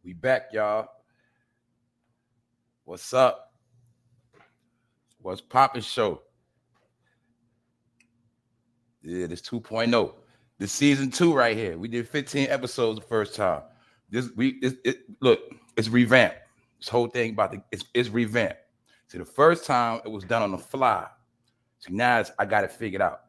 We back, y'all. What's up? What's poppin' show? Yeah, this 2.0. This season 2 right here. We did 15 episodes the first time. Look, it's revamped. This whole thing about it's revamped. See, the first time it was done on the fly. See, now I got it figured out.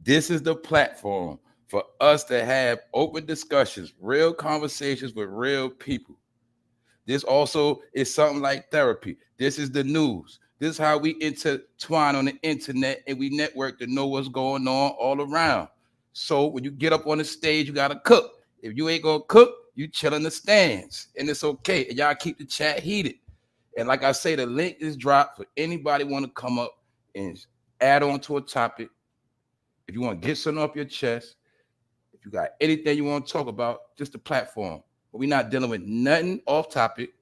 This is the platform for us to have open discussions, real conversations with real people. This also is something like therapy. This is the news. This is how we intertwine on the internet and we network to know what's going on all around. So when you get up on the stage, you got to cook. If you ain't going to cook, you chill in the stands. And it's okay. And y'all keep the chat heated. And like I say, the link is dropped for anybody want to come up and add on to a topic. If you want to get something off your chest, if you got anything you want to talk about, just the platform. But we're not dealing with nothing off topic,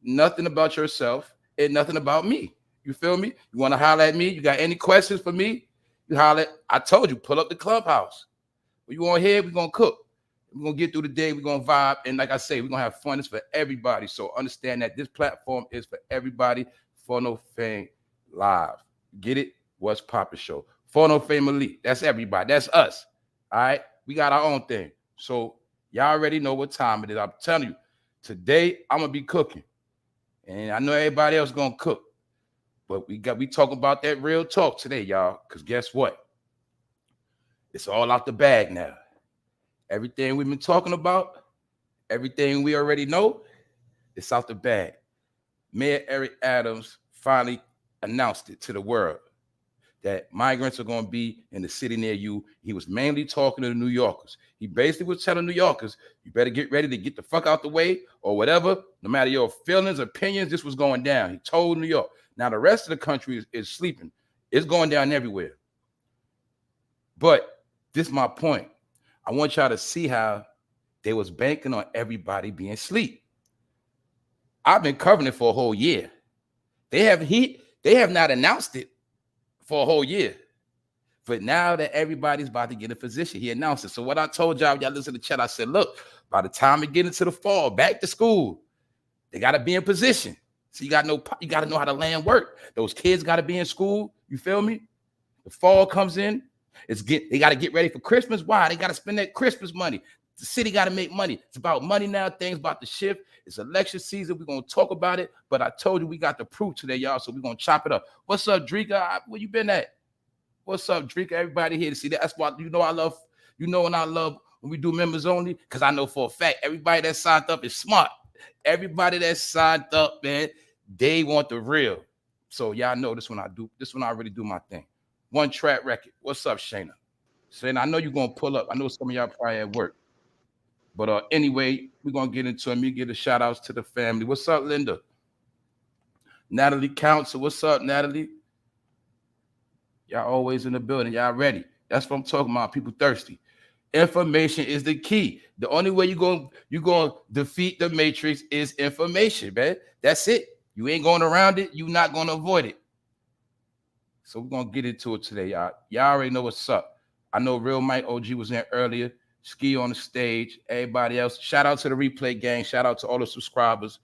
nothing about yourself, and nothing about me. You feel me? You want to holler at me? You got any questions for me? You holler. I told you, pull up the clubhouse. When you on here, we're going to cook. We're going to get through the day. We're going to vibe. And like I say, we're going to have fun. It's for everybody. So understand that this platform is for everybody. For No Fame Live. Get it? What's Poppin' Show. For No Fame Elite. That's everybody. That's us. All right? We got our own thing. So y'all already know what time it is. I'm telling you, today I'm going to be cooking. And I know everybody else going to cook. But we talking about that real talk today, y'all. Because guess what? It's all out the bag now. Everything we've been talking about, everything we already know, it's out the bag. Mayor Eric Adams finally announced it to the world that migrants are going to be in the city near you. He was mainly talking to the New Yorkers. He basically was telling New Yorkers, you better get ready to get the fuck out the way or whatever. No matter your feelings, opinions, this was going down. He told New York. Now, the rest of the country is sleeping. It's going down everywhere. But this is my point. I want y'all to see how they was banking on everybody being asleep. I've been covering it for a whole year. They have not announced it for a whole year. But now that everybody's about to get a position, he announced it. So what I told y'all listen to the chat, I said, look, by the time we get into the fall, back to school, they got to be in position. So you got to know how the land work. Those kids got to be in school. You feel me? The fall comes in. They got to get ready for Christmas. Why? They got to spend that Christmas money. The city got to make money. It's about money now. Things about to shift. It's election season. We're going to talk about it. But I told you we got the proof today, y'all. So we're going to chop it up. What's up, Drika? Where you been at? What's up, Drika? Everybody here to see that. That's why when I love when we do members only, because I know for a fact everybody that signed up is smart. Everybody that signed up, man, they want the real. So y'all know this one I really do my thing. One track record. What's up, Shayna? Shayna, I know you're going to pull up. I know some of y'all probably at work. But anyway, we're going to get into it. Me give the shout outs to the family. What's up, Linda? Natalie Council. What's up, Natalie? Y'all always in the building. Y'all ready? That's what I'm talking about. People thirsty. Information is the key. The only way you're going to defeat the matrix is information, man. That's it. You ain't going around it. You're not going to avoid it. So we're going to get into it today, y'all. Y'all already know what's up. I know Real Mike OG was in earlier. Ski on the stage. Everybody else. Shout out to the replay gang. Shout out to all the subscribers.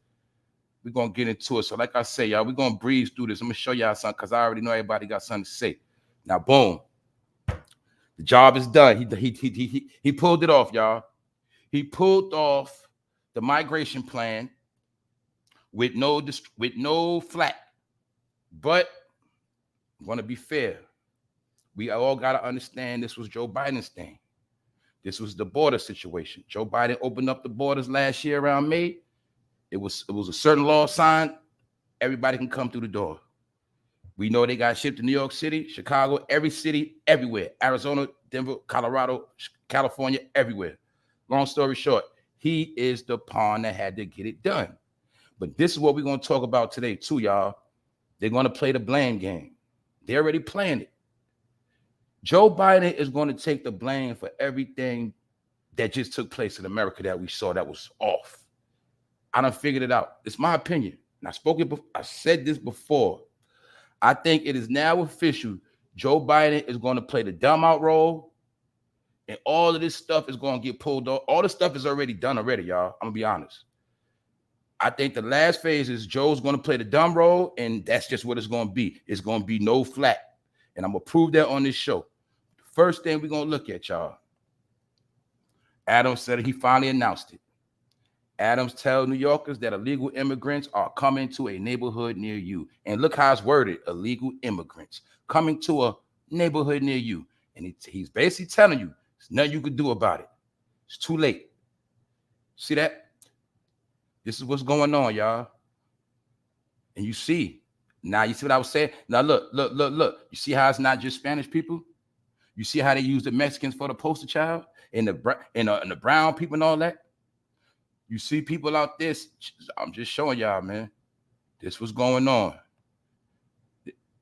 We're going to get into it. So like I say, y'all, we're going to breeze through this. I'm going to show y'all something because I already know everybody got something to say. Now, boom. The job is done. He pulled it off, y'all. He pulled off the migration plan with no flack. But I want to be fair. We all got to understand this was Joe Biden's thing. This was the border situation. Joe Biden opened up the borders last year around May. It was a certain law signed. Everybody can come through the door. We know they got shipped to New York City, Chicago, every city, everywhere. Arizona, Denver, Colorado, California, everywhere. Long story short, he is the pawn that had to get it done. But this is what we're going to talk about today too, y'all. They're going to play the blame game. They're already playing it. Joe Biden is going to take the blame for everything that just took place in America that we saw that was off. I done figured it out. It's my opinion. And I said this before. I think it is now official. Joe Biden is going to play the dumb out role And all of this stuff is going to get pulled off. All the stuff is already done already, y'all. I'm going to be honest. I think the last phase is Joe's going to play the dumb role, and that's just what it's going to be. It's going to be no flat. And I'm going to prove that on this show. First thing we're going to look at, y'all. Adams said he finally announced it. Adams tells New Yorkers that illegal immigrants are coming to a neighborhood near you. And look how it's worded, illegal immigrants coming to a neighborhood near you. And he's basically telling you, there's nothing you can do about it. It's too late. See that? This is what's going on, y'all. And you see, now you see what I was saying? Now look. You see how it's not just Spanish people? You see how they use the Mexicans for the poster child and the brown people and all that? You see people out there. I'm just showing y'all, man. This was going on.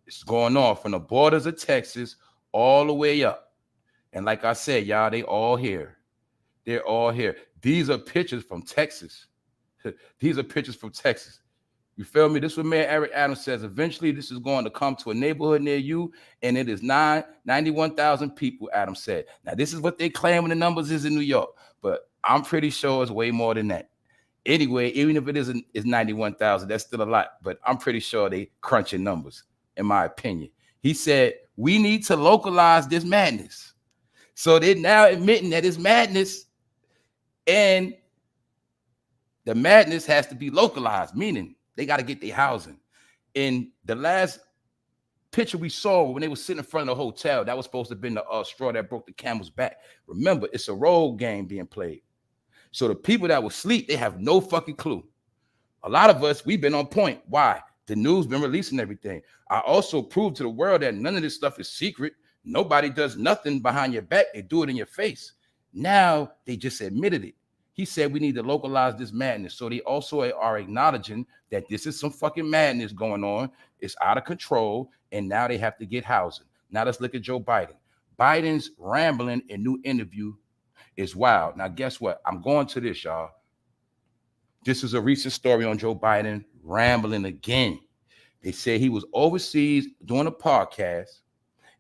It's going on from the borders of Texas all the way up. And like I said, y'all, they all here. They're all here. These are pictures from Texas. These are pictures from Texas. You feel me? This is what Mayor Eric Adams says. Eventually, this is going to come to a neighborhood near you, and it is 91,000 people, Adams said. Now, this is what they claim when the numbers is in New York, but I'm pretty sure it's way more than that. Anyway, even if it is 91,000, that's still a lot, but I'm pretty sure they crunching numbers, in my opinion. He said, we need to localize this madness. So they're now admitting that it's madness, and the madness has to be localized, meaning they got to get their housing. In the last picture we saw when they were sitting in front of the hotel, that was supposed to have been the straw that broke the camel's back. Remember, it's a role game being played. So the people that were asleep, they have no fucking clue. A lot of us, we've been on point. Why? The news been releasing everything. I also proved to the world that none of this stuff is secret. Nobody does nothing behind your back. They do it in your face. Now they just admitted it. He said we need to localize this madness. So they also are acknowledging that this is some fucking madness going on. It's out of control. And now they have to get housing. Now let's look at Joe Biden. Biden's rambling in new interview is wild. Now, guess what? I'm going to this, y'all. This is a recent story on Joe Biden rambling again. They said he was overseas doing a podcast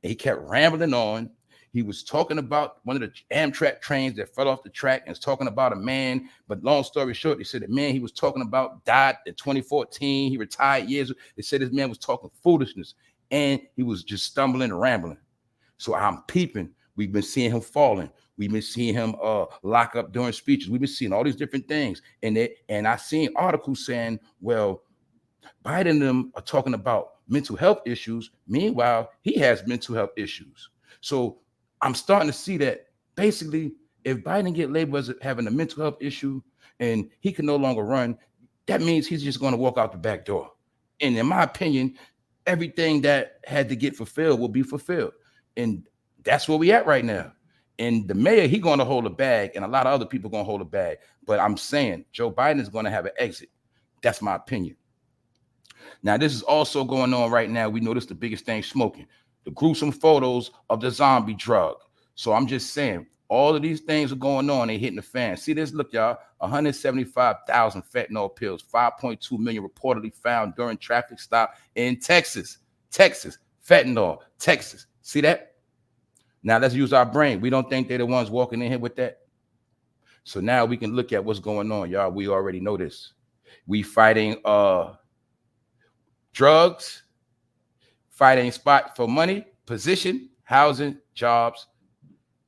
and he kept rambling on. He was talking about one of the Amtrak trains that fell off the track and was talking about a man. But long story short, they said the man he was talking about died in 2014. He retired years. They said this man was talking foolishness and he was just stumbling and rambling. So I'm peeping. We've been seeing him falling. We've been seeing him lock up during speeches. We've been seeing all these different things. And I seen articles saying, well, Biden and them are talking about mental health issues. Meanwhile, he has mental health issues. So I'm starting to see that basically if Biden get labeled as having a mental health issue and he can no longer run, that means he's just going to walk out the back door. And in my opinion, everything that had to get fulfilled will be fulfilled. And that's where we at right now. And the mayor, he going to hold a bag and a lot of other people going to hold a bag. But I'm saying Joe Biden is going to have an exit. That's my opinion. Now, this is also going on right now. We know this is the biggest thing, smoking. The gruesome photos of the zombie drug. So I'm just saying, all of these things are going on. They hitting the fan. See this? Look, y'all. 175,000 fentanyl pills. 5.2 million reportedly found during traffic stop in Texas. Texas. Fentanyl. Texas. See that? Now let's use our brain. We don't think they're the ones walking in here with that. So now we can look at what's going on, y'all. We already know this. We fighting drugs, fighting spot for money, position, housing, jobs.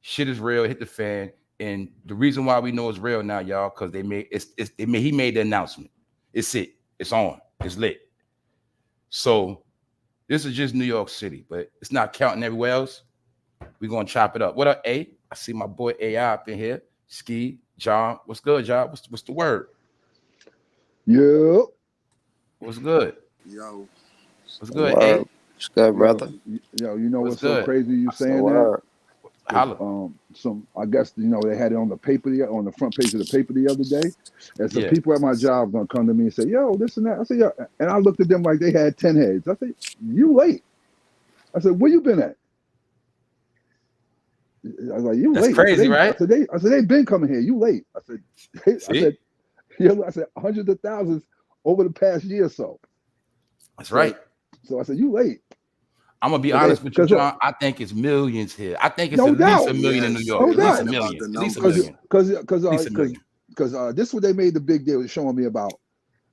Shit is real. Hit the fan. And the reason why we know it's real now, y'all, because he made the announcement. It's it. It's on. It's lit. So this is just New York City, but it's not counting everywhere else. We're going to chop it up. What up, A? I see my boy AI up in here. Ski, John. What's good, John? What's the word? Yo. What's good? Yo. What's good, A? What's good, brother? Yo, you know what's good? So crazy you saying that? Holla. I guess, they had it on the paper, on the front page of the paper the other day. And some people at my job going to come to me and say, yo, this and that. I said, yo. And I looked at them like they had 10 heads. I said, you late. I said, where you been at? I was like, you That's late. Crazy, right? I said, they been coming here. You late. I said, hundreds of thousands over the past year or so. That's right. So I said, you late. I'm gonna be honest with you, John. I think it's millions here. I think it's no at doubt. least a million in New York. No At least a doubt. million. At least a million. Because this is what they made the big deal, showing me about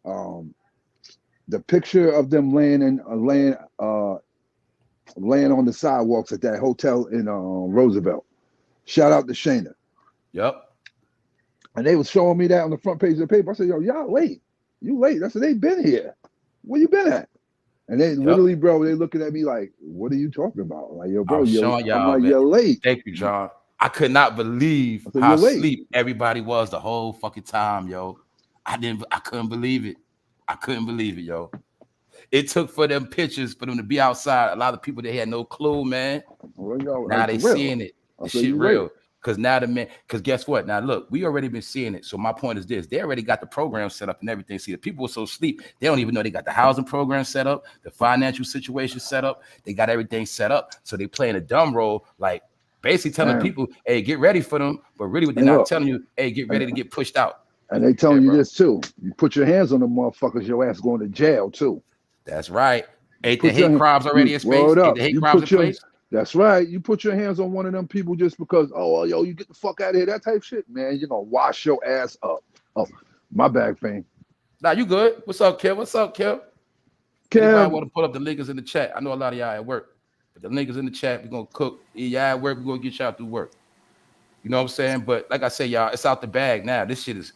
the picture of them laying on the sidewalks at that hotel in Roosevelt. Shout out to Shayna. Yep. And they was showing me that on the front page of the paper. I said, yo, y'all late. You late. I said, they been here. Where you been at? And they literally, bro, they looking at me like, what are you talking about? Like, yo, bro, I'm like, you're late. Thank you, John. I could not believe how asleep everybody was the whole fucking time, yo. I couldn't believe it. I couldn't believe it, yo. It took for them pictures for them to be outside. A lot of people, they had no clue, man. Well, now they seeing it. The shit real. Because now because guess what? Now look, we already been seeing it. So my point is this: they already got the program set up and everything. See, the people were so asleep, they don't even know they got the housing program set up, the financial situation set up. They got everything set up. So they playing a dumb role, like basically telling people, hey, get ready for them. But really what they're not telling you, hey, get ready to get pushed out. And they telling you this too. You put your hands on the motherfuckers, your ass going to jail too. That's right. Ain't the hate crimes already in space? Ain't the hate crimes in place? That's right. You put your hands on one of them people just because, yo, you get the fuck out of here, that type of shit, man. You're gonna wash your ass up. Oh, my bag, Fame. Nah, you good? What's up, Kev? What's up, Kev? Anybody want to pull up the niggas in the chat? I know a lot of y'all at work, but the niggas in the chat, we're gonna cook. Y'all at work, we're gonna get y'all through work. You know what I'm saying? But like I say, y'all, it's out the bag now. This shit is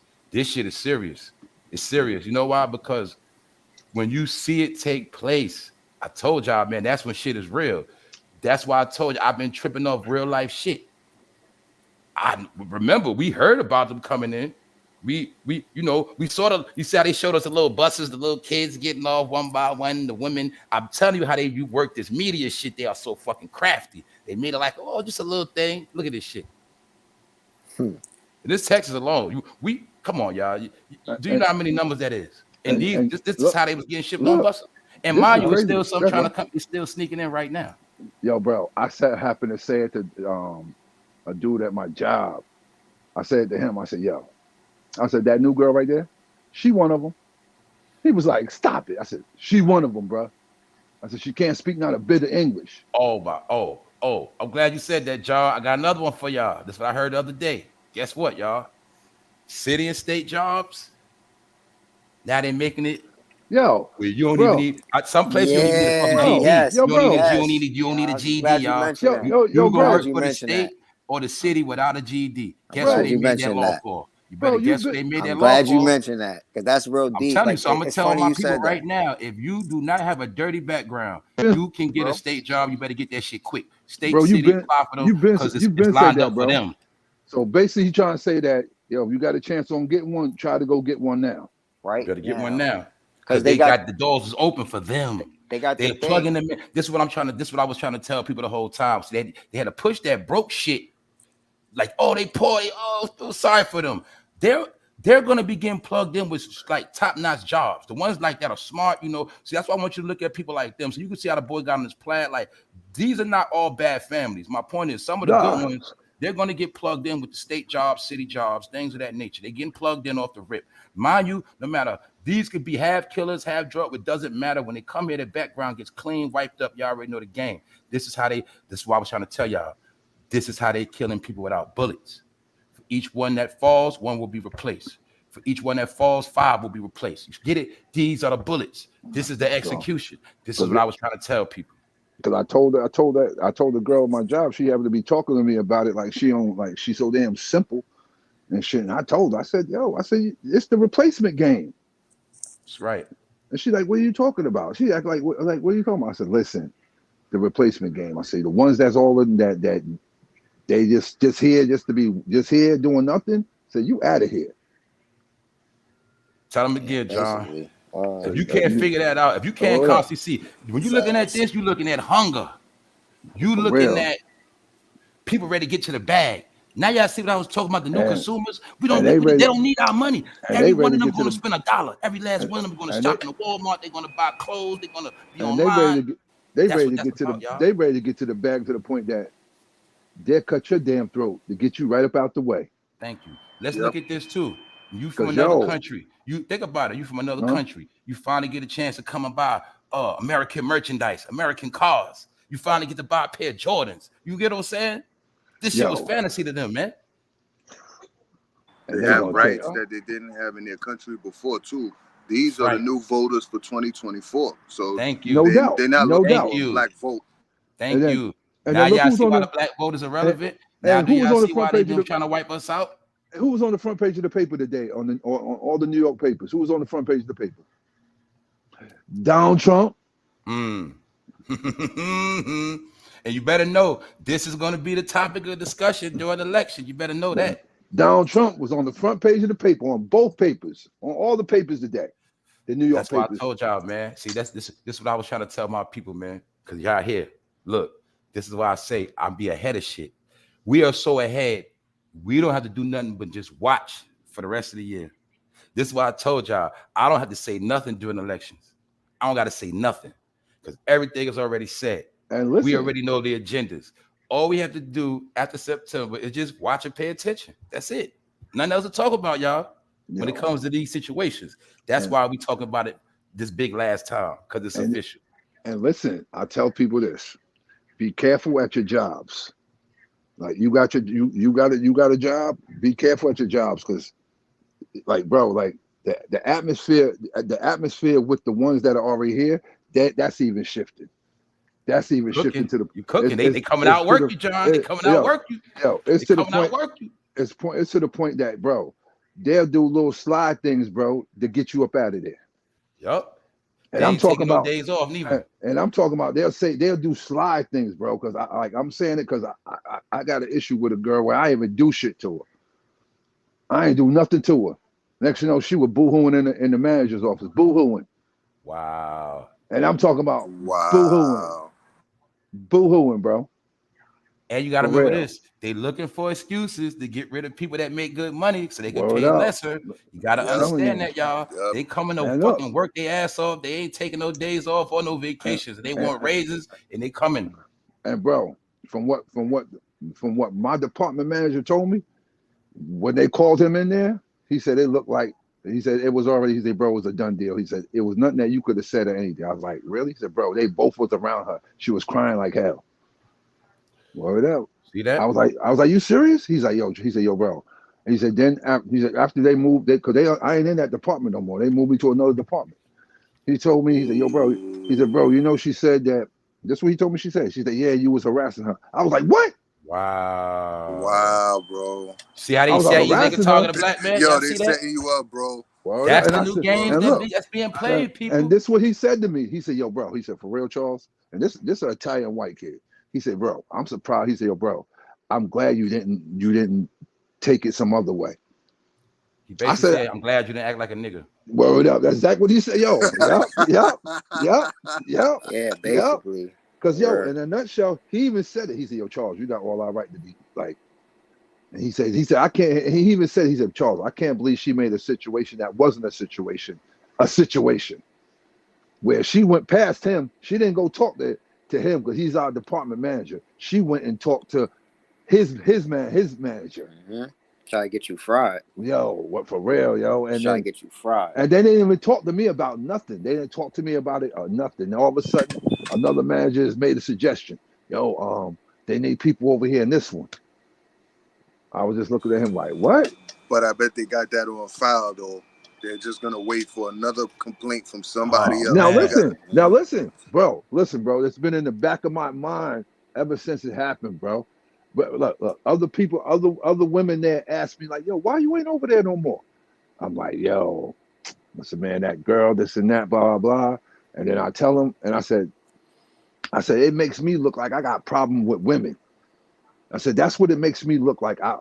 serious. It's serious. You know why? Because when you see it take place, I told y'all, man, that's when shit is real. That's why I told you I've been tripping off real life shit. I remember we heard about them coming in. We sort of, you see how they showed us the little buses, the little kids getting off one by one, the women. I'm telling you how you work this media shit. They are so fucking crafty. They made it like, just a little thing. Look at this shit. This Texas alone, come on, y'all. Do you know how many numbers that is? And this is how they was getting shipped on buses. And mind you, it's still some trying to come. It's still sneaking in right now. Yo, bro, happened to say it to a dude at my job. I said to him, I said, that new girl right there, she one of them. He was like, stop it. I said, she one of them, bro. I said, she can't speak not a bit of English. I'm glad you said that, y'all. I got another one for y'all. That's what I heard the other day. Guess what, y'all? City and state jobs, now they're making it. Yo, you don't even need some places. You don't even need a fucking GED. Yes, you don't need a GED, y'all. You go work for the state or the city without a GED. Guess what they made that law for? You better guess what they made that law for. I'm glad you mentioned that because that's real deep. I'm telling you, so I'm gonna tell my people right now: if you do not have a dirty background, you can get a state job. You better get that shit quick. State, city, apply for them because it's lined up for them. So basically, he's trying to say that if you got a chance on getting one, try to go get one now. Right? You got to get one now. Because they got the doors is open for them. They're plugging them in. This is what I was trying to tell people the whole time. So they had to push that broke shit. Like, they poor. Feel sorry for them. They're gonna be getting plugged in with like top-notch jobs. The ones like that are smart, So that's why I want you to look at people like them. So you can see how the boy got on his plan. Like, these are not all bad families. My point is, some of the good ones, they're gonna get plugged in with the state jobs, city jobs, things of that nature. They're getting plugged in off the rip. Mind you, no matter. These could be half killers, half drug. It doesn't matter. When they come here, their background gets clean, wiped up. Y'all already know the game. This is why I was trying to tell y'all. This is how they killing people without bullets. For each one that falls, one will be replaced. For each one that falls, 5 will be replaced. You get it? These are the bullets. This is the execution. This is what I was trying to tell people. Because I told the girl at my job, she happened to be talking to me about it like she's so damn simple and shit. And I told her, I said, it's the replacement game. That's right. And she's like, what are you talking about? She act like, what are you talking about? I said, listen, the replacement game. I say, the ones that's all in that they just here just to be just here doing nothing. So you out of here. Tell them again, John. If you can't figure that out, if you can't constantly see, when you're looking at this, you're looking at hunger. You looking at people ready to get to the bag. Now y'all see what I was talking about, the new consumers. They don't need our money. Every one of them going to spend $1. Every last one of them going to shop in the Walmart. They're going to buy clothes. They're going to be online. They ready to get to the bag to the point that they'll cut your damn throat to get you right up out the way. Thank you. Let's look at this too. You from another country. You think about it. You from another country. You finally get a chance to come and buy American merchandise, American cars. You finally get to buy a pair of Jordans. You get what I'm saying? This shit was fantasy to them, man. And they have rights that they didn't have in their country before too. These are the new voters for 2024. So thank you. No doubt. They're not looking for a black vote. Thank you. And now y'all see why the black vote is irrelevant. Now do y'all see why they've been trying to wipe us out? Who was on the front page of the paper today on all the New York papers? Who was on the front page of the paper? Donald Trump. And you better know this is going to be the topic of discussion during the election. You better know that. Donald Trump was on the front page of the paper, on both papers, on all the papers today. The New York papers. That's why I told y'all, man. See, this is what I was trying to tell my people, man. Because y'all here. Look, this is why I say I'll be ahead of shit. We are so ahead. We don't have to do nothing but just watch for the rest of the year. This is why I told y'all I don't have to say nothing during elections. I don't got to say nothing because everything is already said. And listen, we already know the agendas. All we have to do after September is just watch and pay attention. That's it. Nothing else to talk about, y'all, when it comes to these situations. That's why we talking about it this big last time, because it's official. And listen, I tell people this: be careful at your jobs. Like you got a job. Be careful at your jobs, because, like, bro, like the atmosphere with the ones that are already here, that's even shifted. That's even shifting to the you cooking. They coming out work you, John. They coming out work you. It's to the point. It's to the point that, bro, they'll do little slide things, bro, to get you up out of there. Yup. And I'm talking about days off, neither. And I'm talking about they'll do slide things, bro. Because I'm saying it because I got an issue with a girl where I even do shit to her. I ain't do nothing to her. Next thing you know, she was boo-hooing in the manager's office, boo-hooing. Wow. And I'm talking about boo-hooing, bro. And you got to remember this: they looking for excuses to get rid of people that make good money so they can pay lesser. You got to understand that, y'all. They coming to fucking work their ass off. They ain't taking no days off or no vacations. They want raises, and they coming. And bro, from what my department manager told me, when they called him in there, he said it looked like. He said it was already. He said, "Bro, it was a done deal." He said it was nothing that you could have said or anything. I was like, "Really?" He said, "Bro, they both was around her. She was crying like hell." Word out. See that? I was like, "You serious?" He's like, "Yo," he said, "Yo, bro." And he said, "Then after they moved, I ain't in that department no more. They moved me to another department." He told me, he said, "Yo, bro." He said, "Bro, you know she said that." That's what he told me. She said, "Yeah, you was harassing her." I was like, "What?" Wow, bro. See how they say you nigga talking to black man? Yo, they setting you up, bro. That's the new game that's being played, people. And this is what he said to me. He said, "Yo, bro." He said, "For real, Charles." And this is an Italian white kid. He said, "Bro, I'm surprised." He said, "Yo, bro, I'm glad you didn't take it some other way." He basically said, "I'm glad you didn't act like a nigga." Word up. That's exactly what he said. Yo, yeah, basically. Because in a nutshell, he even said it. He said, "Yo, Charles, you got all our right to be like." And he said, I can't. He even said, he said, "Charles, I can't believe she made a situation that wasn't a situation where she went past him. She didn't go talk to him because he's our department manager. She went and talked to his manager." Mm-hmm. Try to get you fried. Yo, what, for real, yo? And try to get you fried. And they didn't even talk to me about nothing. They didn't talk to me about it or nothing. And all of a sudden, another manager has made a suggestion. Yo, they need people over here in this one. I was just looking at him like, what? But I bet they got that on file, though. They're just gonna wait for another complaint from somebody else. Now listen, bro. It's been in the back of my mind ever since it happened, bro. But look, other people, other women there asked me like, "Yo, why you ain't over there no more?" I'm like, "Yo, listen, man, that girl, this and that, blah blah blah." And then I tell them, and I said, it makes me look like I got a problem with women. I said that's what it makes me look like. I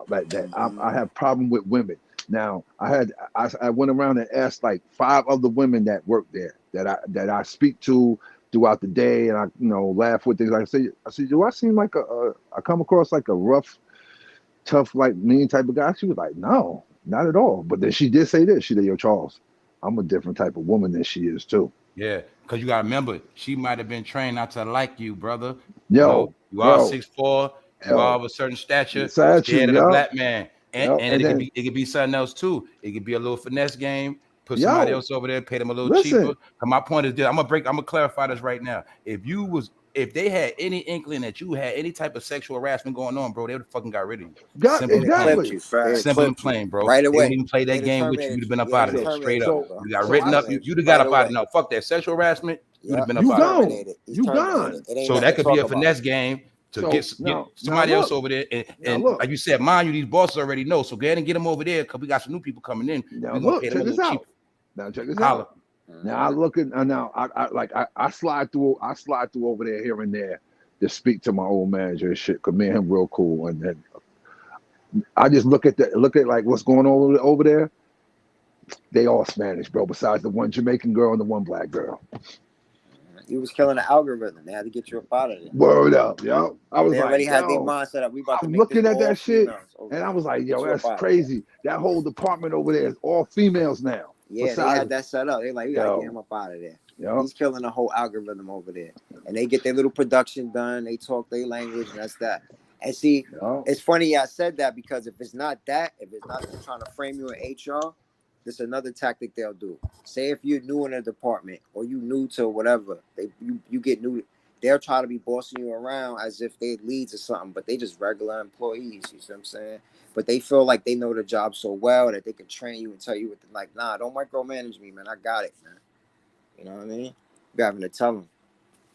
have problem with women. Now I went around and asked like 5 other women that work there that I speak to throughout the day, and I laugh with things. I said, do I seem like I come across like a rough, tough, like mean type of guy? She was like, no, not at all. But then she did say this. She said, "Yo, Charles, I'm a different type of woman than she is too." Yeah, because you gotta remember, she might have been trained not to like you, brother. Yo, you are 6'4", you are of a certain stature, scared of the black man. And it could be something else too. It could be a little finesse game. Put somebody else over there, pay them a little cheaper. And my point is this: I'm gonna clarify this right now. If you was if they had any inkling that you had any type of sexual harassment going on, bro, they would have fucking got rid of you. Simple Exactly. Simple and plain, bro. Right They away. wouldn't even play that game with you. You'd have been up out of there straight up. You got written up. You'd have got up out of there. No, fuck that sexual harassment. You'd have been up out of there. You gone. So that could be a finesse game to get somebody else over there. And like you said, mind you, these bosses already know. So go ahead and get them over there because we got some new people coming in. Now look, check this out. Now check this out. Now I look at I slide through over there here and there to speak to my old manager and shit. Cause me and him real cool. And then I just look at like what's going on over there. They all Spanish, bro. Besides the one Jamaican girl and the one black girl. He was killing the algorithm. They had to get you up out of there. Word up, yo. I was they already had their mind set up. We about to make looking at that shit, females. and I was like, yo, that's crazy. That whole department over there is all females now. Yeah, they had that set up. They like, you gotta get him up out of there. Yo. He's killing the whole algorithm over there. And they get their little production done. They talk their language, and that's that. And see, it's funny I said that because if it's not that, if it's not trying to frame you in HR, this is another tactic they'll do. Say if you're new in a department or you new to whatever, you get new, they'll try to be bossing you around as if they leads or something, but they just regular employees, you see what I'm saying? But they feel like they know the job so well that they can train you and tell you what to, like, nah, don't micromanage me, man. I got it, man. You know what I mean? You're having to tell them.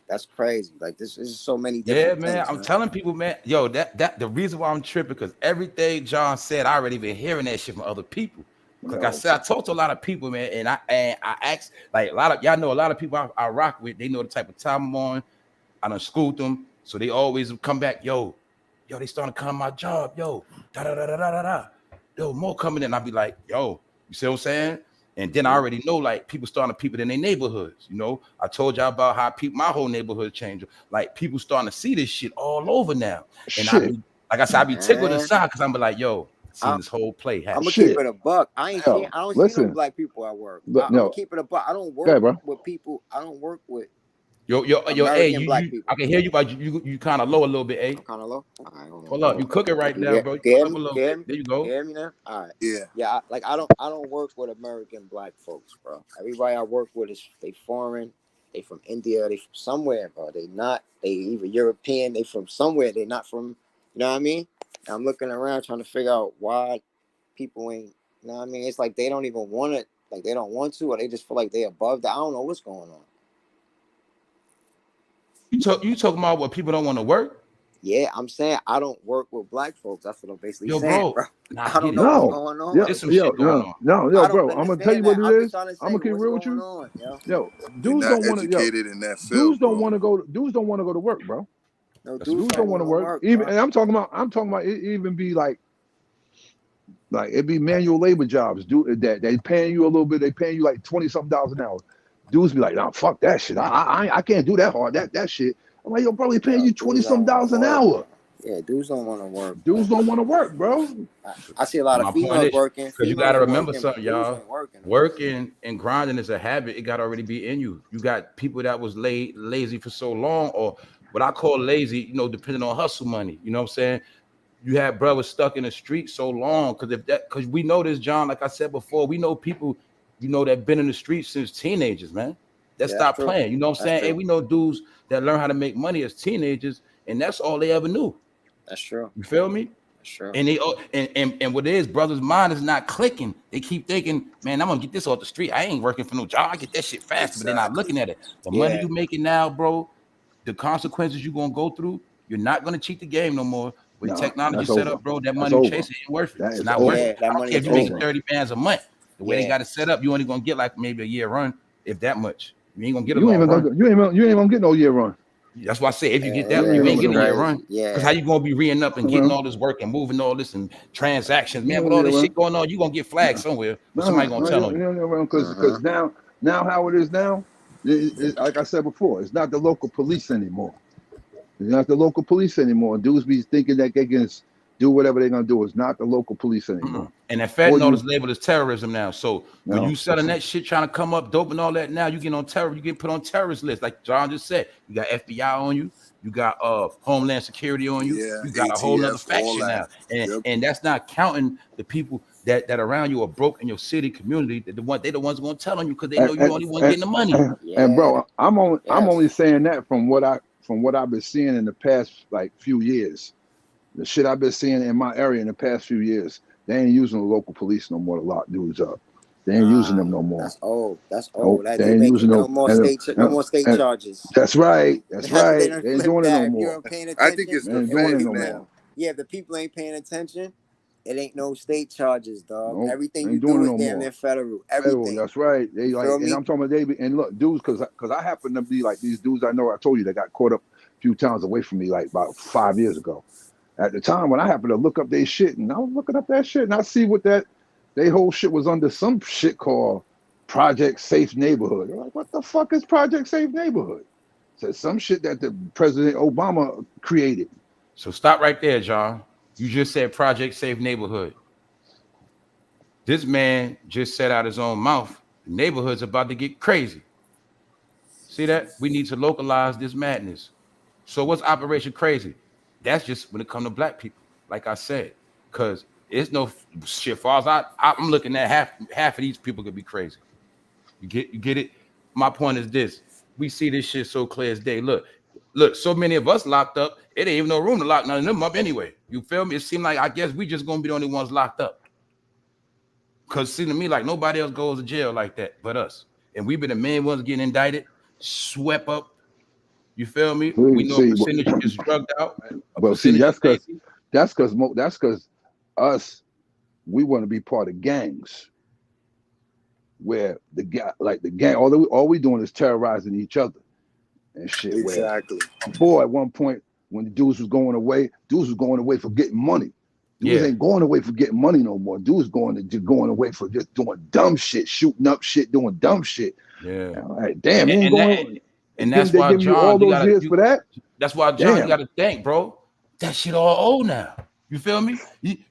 That's crazy. Like this is so many different man. things, I'm telling people, man, yo, that the reason why I'm tripping because everything John said, I already been hearing that shit from other people. Like I said, I talked to a lot of people, man, and I asked, like a lot of y'all know a lot of people I rock with. They know the type of time I'm on. I done schooled them, so they always come back. Yo, they starting to come to my job. Yo, yo, more coming in. I be like, yo, you see what I'm saying? And then I already know like people starting to peep it in their neighborhoods. You know, I told y'all about how my whole neighborhood changed. Like people starting to see this shit all over now. And I be, like I said, I be tickled inside because I'm be like, yo. Seen this whole play happen. I'm gonna keep it a buck. I don't see no black people at work. I'm gonna keep it a buck. I don't work with people. I don't work with yo, hey, black people. I can hear you, but you kind of low a little bit, eh? Kind of low. Right, hold up, you cooking right now, bro. There you go. You hear me now? All right. Yeah. I don't work with American black folks, bro. Everybody I work with is they foreign. They from India. They from somewhere, bro. They either European. They from somewhere. They not from. You know what I mean? I'm looking around trying to figure out why people ain't, you know what I mean? It's like they don't even want it, like they don't want to, or they just feel like they above that. I don't know what's going on. You talking about what people don't want to work? Yeah, I'm saying I don't work with black folks. That's what I'm basically saying, bro. I don't know what's going on. There's some shit going on. No, bro. I'm gonna tell you what it is. I'm gonna keep real with you. Yo, dudes don't want to. Dudes don't want to go. Dudes don't want to go to work, bro. No, dudes don't want to work. Even, and I'm talking about it even be like it be manual labor jobs. That they paying you a little bit. They paying you like $20-something an hour. Dudes be like, nah, fuck that shit. I can't do that hard. That shit. I'm like, yo, probably paying you $20-something an hour. Yeah, dudes don't want to work. Dudes don't want to work, bro. I see a lot of females working. Because you got to remember something, y'all. Working and grinding is a habit. It got to already be in you. You got people that was lazy for so long, or what I call lazy, you know, depending on hustle money. You know what I'm saying? You have brothers stuck in the street so long because we know this, John. Like I said before, we know people, you know, that been in the streets since teenagers, man. That stopped playing. You know what I'm saying? And we know dudes that learn how to make money as teenagers, and that's all they ever knew. That's true. You feel me? That's true. And they and what it is, brothers' mind is not clicking. They keep thinking, man, I'm gonna get this off the street. I ain't working for no job. I get that shit fast, but they're not looking at it. The money you making now, bro. The consequences you're gonna go through, you're not gonna cheat the game no more. With technology set up, bro, that money you chasing ain't worth it. It's not worth it. I don't care if you're making 30 bands a month. The way they got it set up, you only gonna get like maybe a year run, if that much. You ain't gonna get a long run. You ain't gonna get no year run. That's why I say if you get that, you ain't getting a year run. Because how you gonna be re-ing up and getting all this work and moving all this and transactions, man? With all this shit going on, you gonna get flagged somewhere. Somebody gonna tell on you. Because now how it is now, like I said before, it's not the local police anymore. It's not the local police anymore. Dudes be thinking that they can do whatever they're gonna do. It's not the local police anymore. And the fentanyl is labeled as terrorism now. So when you selling that shit, trying to come up dope and all that, now you get on terror. You get put on terrorist list, like John just said. You got FBI on you. You got Homeland Security on you. You got a whole other faction now, and that's not counting the people that around you are broke in your city community. They the ones going to tell on you because they know you're the only one getting the money. And bro, I'm only saying that from what I from what I've been seeing in the past like few years, the shit I've been seeing in my area in the past few years, they ain't using the local police no more to lock dudes up. They ain't using them no more. That's old. That's old. Nope, they ain't using no more state charges. That's right. That's right. They ain't doing it no more. I think it's the facts, man. Yeah, if the people ain't paying attention, it ain't no state charges, dog. Nope, everything you do is damn near federal. Everything. That's right. They like, and I'm talking about and look, dudes, because I happen to be like these dudes I know. I told you they got caught up a few times away from me like about 5 years ago. At the time when I happened to look up their shit, and I was looking up that shit, and I see what they whole shit was under some shit called Project Safe Neighborhood. They're like, what the fuck is Project Safe Neighborhood? So some shit that the President Obama created. So stop right there, John. You just said Project Safe Neighborhood. This man just said out his own mouth, the neighborhood's about to get crazy. See that? We need to localize this madness. So what's Operation Crazy? That's just when it comes to black people, like I said, because it's no shit. Far as I'm looking at half of these people could be crazy. You get it? My point is this. We see this shit so clear as day. Look, so many of us locked up. It ain't even no room to lock none of them up anyway. You feel me? It seemed like I guess we just gonna be the only ones locked up. Cause it seemed to me like nobody else goes to jail like that but us. And we've been the main ones getting indicted, swept up. You feel me? We know percentage is drugged out. Well, see, that's because us, we want to be part of gangs where the gang, all we doing is terrorizing each other and shit. Exactly. Boy, at one point when the dudes was going away for getting money. Dudes ain't going away for getting money no more. Dudes going away for just doing dumb shit, shooting up shit, doing dumb shit. Yeah. All right, damn, and that's why John, all those years for that. That's why John, you got to think, bro. That shit all old now. You feel me?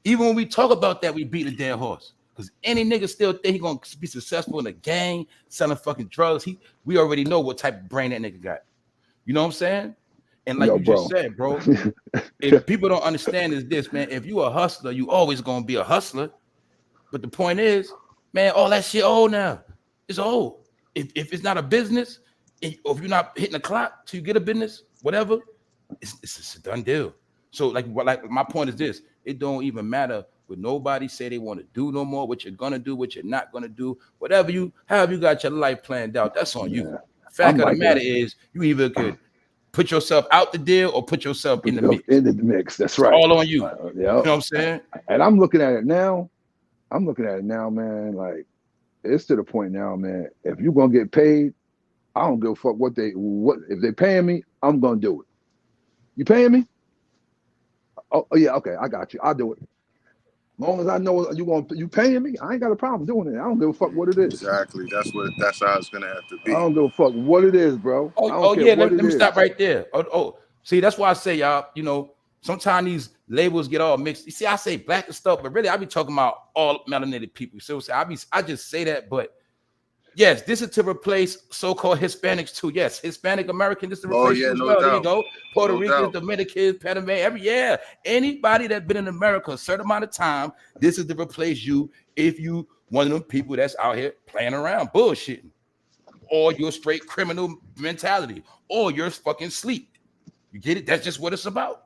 Even when we talk about that, we beat a dead horse. Because any nigga still think he gonna be successful in a gang, selling fucking drugs. We already know what type of brain that nigga got. You know what I'm saying? And like just said, bro, if people don't understand is this, man, if you a hustler, you always gonna be a hustler. But the point is, man, all that shit old now. It's old. If it's not a business, or if you're not hitting the clock till you get a business, whatever, it's a done deal. So like my point is this: it don't even matter what nobody say they want to do no more. What you're gonna do, what you're not gonna do, however you got your life planned out. That's on you. The fact of the matter is, you either could put yourself out the deal or put yourself in the mix. In the mix. That's right. All on you. You know what I'm saying? And I'm looking at it now, man. Like it's to the point now, man. If you're gonna get paid, I don't give a fuck what if they paying me, I'm gonna do it. You paying me? Oh yeah, okay, I got you. I'll do it. As long as I know you paying me, I ain't got a problem doing it. I don't give a fuck what it is. Exactly. That's how it's gonna have to be. I don't give a fuck what it is, bro. Let me stop right there. See, that's why I say, y'all, you know, sometimes these labels get all mixed. You see, I say black and stuff, but really I be talking about all melanated people. So I just say that, but yes, this is to replace so-called Hispanics too. Yes, Hispanic American, this is to replace as well. There you go. Puerto Ricans, Dominicans, Panamanians, anybody that's been in America a certain amount of time, this is to replace you if you one of them people that's out here playing around, bullshitting, or you're straight criminal mentality, or you're fucking sleep. You get it? That's just what it's about.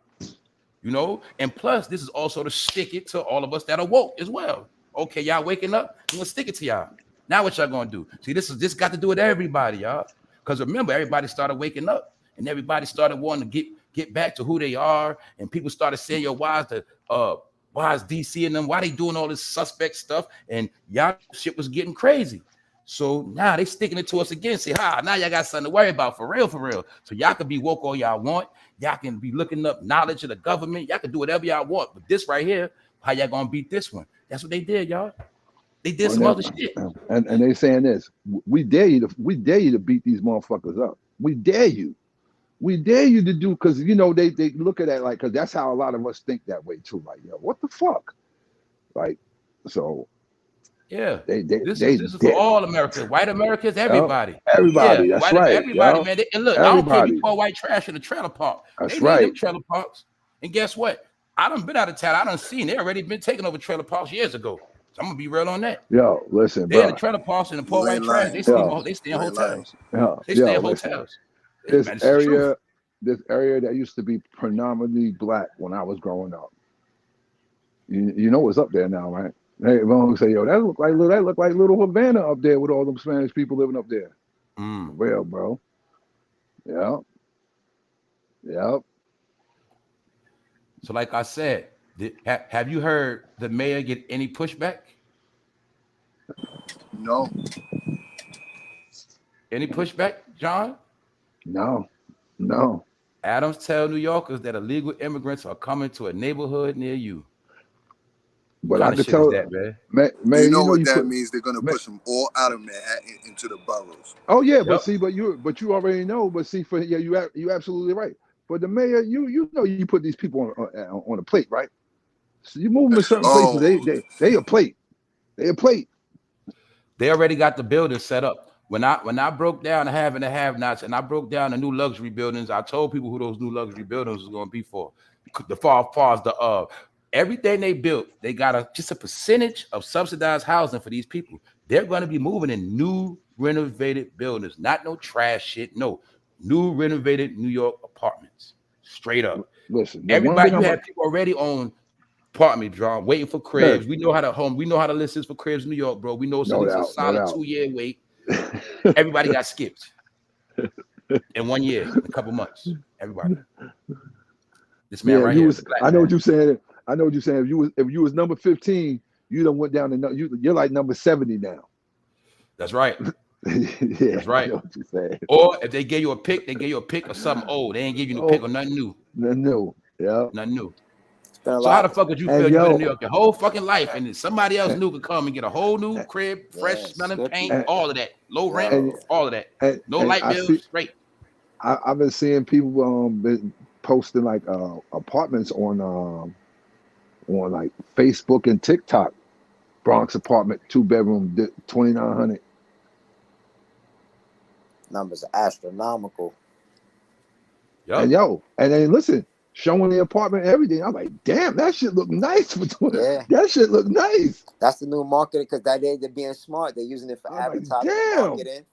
You know, and plus, this is also to stick it to all of us that are woke as well. Okay, y'all waking up, I'm gonna stick it to y'all. Now what y'all gonna do? See, this got to do with everybody, y'all. Because remember, everybody started waking up, and everybody started wanting to get back to who they are, and people started saying, "Yo, why is DC and them? Why they doing all this suspect stuff?" And y'all shit was getting crazy. So now they sticking it to us again. Say, now y'all got something to worry about for real. So y'all can be woke all y'all want. Y'all can be looking up knowledge of the government. Y'all can do whatever y'all want. But this right here, how y'all gonna beat this one? That's what they did, y'all. They did some other shit. And they saying this: we dare you to beat these motherfuckers up. We dare you. We dare you to do, because you know they look at that like, because that's how a lot of us think that way too. Like, yo, what the fuck? Like, so. Yeah, this is for all Americans, white Americans, everybody. Everybody, that's right. Everybody, man. And look, I don't care if you pour white trash in the trailer park. That's right. Them trailer parks. And guess what? I done been out of town. I done seen they already been taking over trailer parks years ago. So I'm gonna be real on that. Yo, listen, they're in the trailer parks and the pour white trash. They stay in hotels. Yeah, they stay in hotels. This area, this area that used to be predominantly black when I was growing up. You know what's up there now, right? They won't say, yo, that look like little Havana up there with all them Spanish people living up there. Real, bro. Yeah. Yep. So, like I said, have you heard the mayor get any pushback? No. Any pushback, John? No. Adams tell New Yorkers that illegal immigrants are coming to a neighborhood near you. But I could tell that, man, you know what that means. They're gonna push them all out of Manhattan into the boroughs. Oh yeah, but see, but you already know. But see, you absolutely right. But the mayor, you know, you put these people on a plate, right? So you move them to certain places. They a plate. They a plate. They already got the building set up. When I broke down the have and the have-nots, and I broke down the new luxury buildings, I told people who those new luxury buildings was going to be for. The far as the everything they built, they got just a percentage of subsidized housing for these people. They're going to be moving in new renovated buildings, not no trash shit. No, new renovated New York apartments, straight up. Listen, everybody, you have people already on apartment, John, waiting for cribs. We know how to list this for cribs in New York, bro. We know it's a solid 2-year wait. Everybody got skipped in 1 year, a couple months. Everybody. This man right here. I know what you're saying. If you was number 15, you done went down to you're like number 70 now. That's right. Yeah, that's right. I know what you're saying. Or if they gave you a pick, they gave you a pick of something old. They ain't give you no pick of nothing new. Nothing new. Yeah. Nothing new. So how the fuck would you feel? You've been in New York your whole fucking life, and then somebody else new could come and get a whole new crib, fresh smelling paint, all of that, low rent, all of that, no light bills, straight. I've been seeing people been posting like apartments on like Facebook and TikTok. Bronx apartment, 2-bedroom, 2,900. Numbers are astronomical. And and then listen, showing the apartment and everything. I'm like, damn, that shit look nice. That shit look nice. That's the new marketing, because they're being smart. They're using it for advertising, marketing.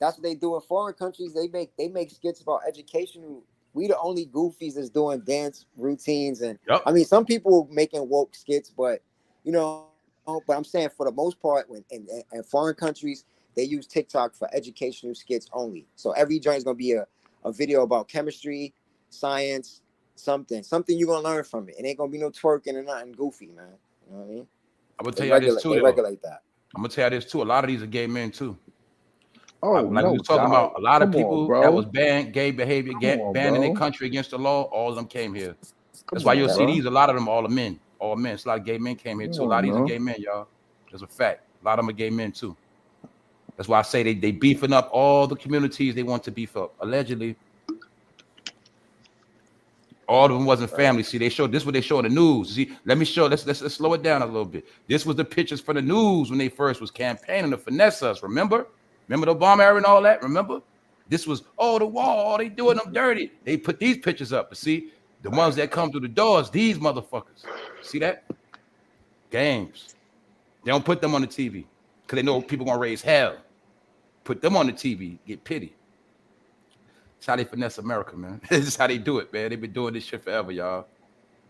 That's what they do in foreign countries. They make skits about education. We the only goofies that's doing dance routines, and I mean, some people making woke skits, but but I'm saying for the most part, when in foreign countries, they use TikTok for educational skits only. So every joint is gonna be a video about chemistry, science, something you're gonna learn from it. It ain't gonna be no twerking and nothing goofy, man. You know what I mean? I'm gonna tell you this too. They regulate that. I'm gonna tell you this too. A lot of these are gay men too. Oh, like we were talking about, a lot of people that was banned gay behavior, banned in their country against the law. All of them came here. That's why you'll see these. A lot of them, all men. It's a lot of gay men came here too. A lot of these are gay men, y'all. That's a fact. A lot of them are gay men too. That's why I say they beefing up all the communities they want to beef up. Allegedly, all of them wasn't family. See, they showed this. What they show in the news. See, let's slow it down a little bit. This was the pictures for the news when they first was campaigning to finesse us. Remember the Obama era and all that. Remember, this was the wall. They doing them dirty. They put these pictures up. But see, the ones that come through the doors, these motherfuckers. See that? Games. They don't put them on the TV because they know people gonna raise hell. Put them on the TV, get pity. That's how they finesse America, man. This is how they do it, man. They've been doing this shit forever, y'all.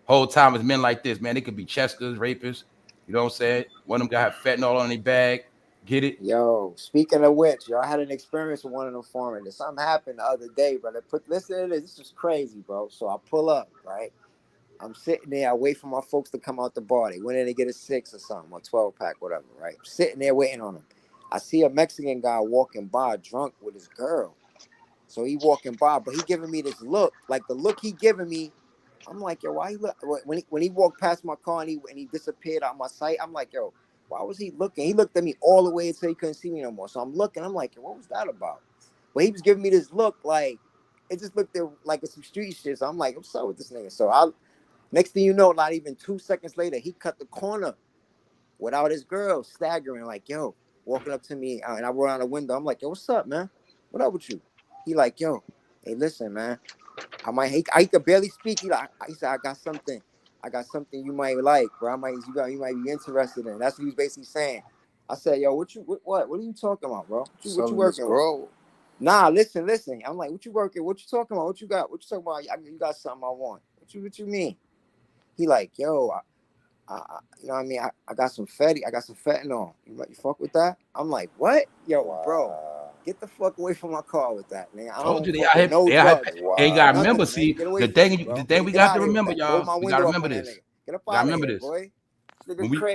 Whole time it's men like this, man. They could be chesters, rapists. You know what I'm saying? One of them got fentanyl on their bag. Get it? Yo, speaking of which, y'all had an experience with one of them foreigners. Something happened the other day, brother. Listen to this. This was crazy, bro. So I pull up, right? I'm sitting there. I wait for my folks to come out the bar. They went in to get a 6 or something, or 12-pack, whatever, right? I'm sitting there waiting on them. I see a Mexican guy walking by drunk with his girl. So he walking by, but he giving me this look. Like the look he giving me, I'm like, yo, why he look? When he walked past my car and he disappeared out my sight, I'm like, yo, why was he looking? He looked at me all the way until he couldn't see me no more. So I'm looking. I'm like, yo, what was that about? But he was giving me this look like, it just looked like some street shit. So I'm like, what's up with this nigga? So next thing you know, not even 2 seconds later, he cut the corner without his girl, staggering like, yo, walking up to me. And I roll out the window. I'm like, yo, what's up, man? What up with you? He like, yo, hey, listen, man. I could barely speak. He said, I got something you might like, bro. You might be interested in. That's what he was basically saying. I said, yo, what are you talking about, bro? What you working with? Nah, listen. I'm like, what you working? What you talking about? What you got? What you talking about? You got something I want. What you mean? He like, yo, you know what I mean? I got some fetty. I got some fentanyl. You fuck with that? I'm like, what? Yo, bro, get the fuck away from my car with that, man. I Told don't you fuck with no drugs. Hey, you gotta remember, see, the thing we got to remember, y'all. My We gotta window remember up on this. that nigga. Get up Gotta out of remember here, this. boy.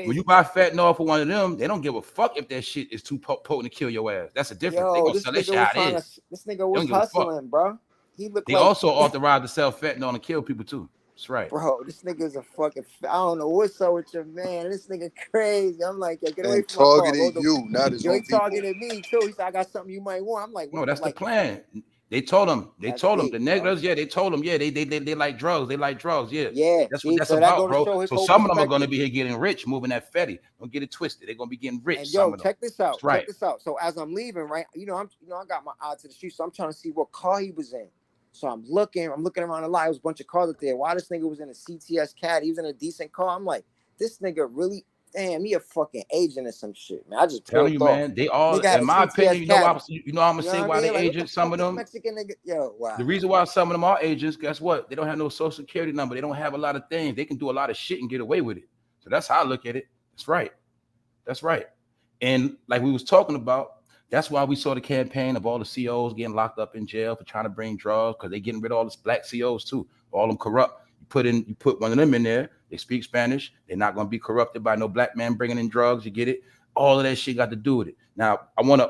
When you buy fentanyl for one of them, they don't give a fuck if that shit is too potent to kill your ass. That's a difference. They gonna sell that shit how it is. This nigga was hustling, bro. They also authorized to sell fentanyl and kill people too. That's right, bro. This nigga's a fucking. I don't know what's up with your man. This nigga crazy. I'm like, yo, get away from my car. Targeted you, not his own people. He targeted me too. He said, I got something you might want. I'm like, no, that's the plan. They told him. They told him the niggas. Yeah, they told him. Yeah, they like drugs. They like drugs. Yeah, yeah. That's what that's about, bro. So some of them are gonna be here getting rich, moving that fetty. Don't get it twisted. They're gonna be getting rich. And yo, check this out. Right. Check this out. So as I'm leaving, right, I got my eye to the street, so I'm trying to see what car he was in. So I'm looking around the lot. There was a bunch of cars up there. Why this nigga was in a CTS Caddy? He was in a decent car. I'm like, this nigga really, damn, he a fucking agent or some shit, man. I just tell you, man. They all, in my opinion, I'm gonna say why they agents. Some of them, Mexican nigga, yo, wow. The reason why some of them are agents, guess what? They don't have no social security number. They don't have a lot of things. They can do a lot of shit and get away with it. So that's how I look at it. That's right. That's right. And like we was talking about, that's why we saw the campaign of all the COs getting locked up in jail for trying to bring drugs, because they getting rid of all the black COs too. All them corrupt. You put one of them in there. They speak Spanish. They're not going to be corrupted by no black man bringing in drugs. You get it? All of that shit got to do with it. Now I'm gonna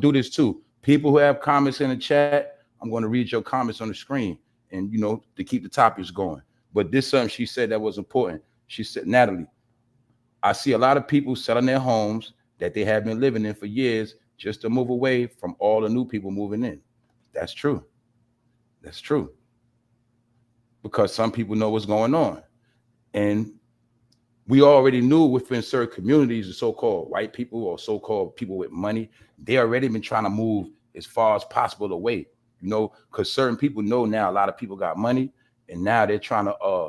do this too. People who have comments in the chat, I'm going to read your comments on the screen, and to keep the topics going. But this something she said that was important. She said, Natalie, I see a lot of people selling their homes that they have been living in for years just to move away from all the new people moving in. That's true. That's true. Because some people know what's going on. And we already knew within certain communities, the so-called white people or so-called people with money, they already been trying to move as far as possible away, because certain people know now a lot of people got money, and now they're trying to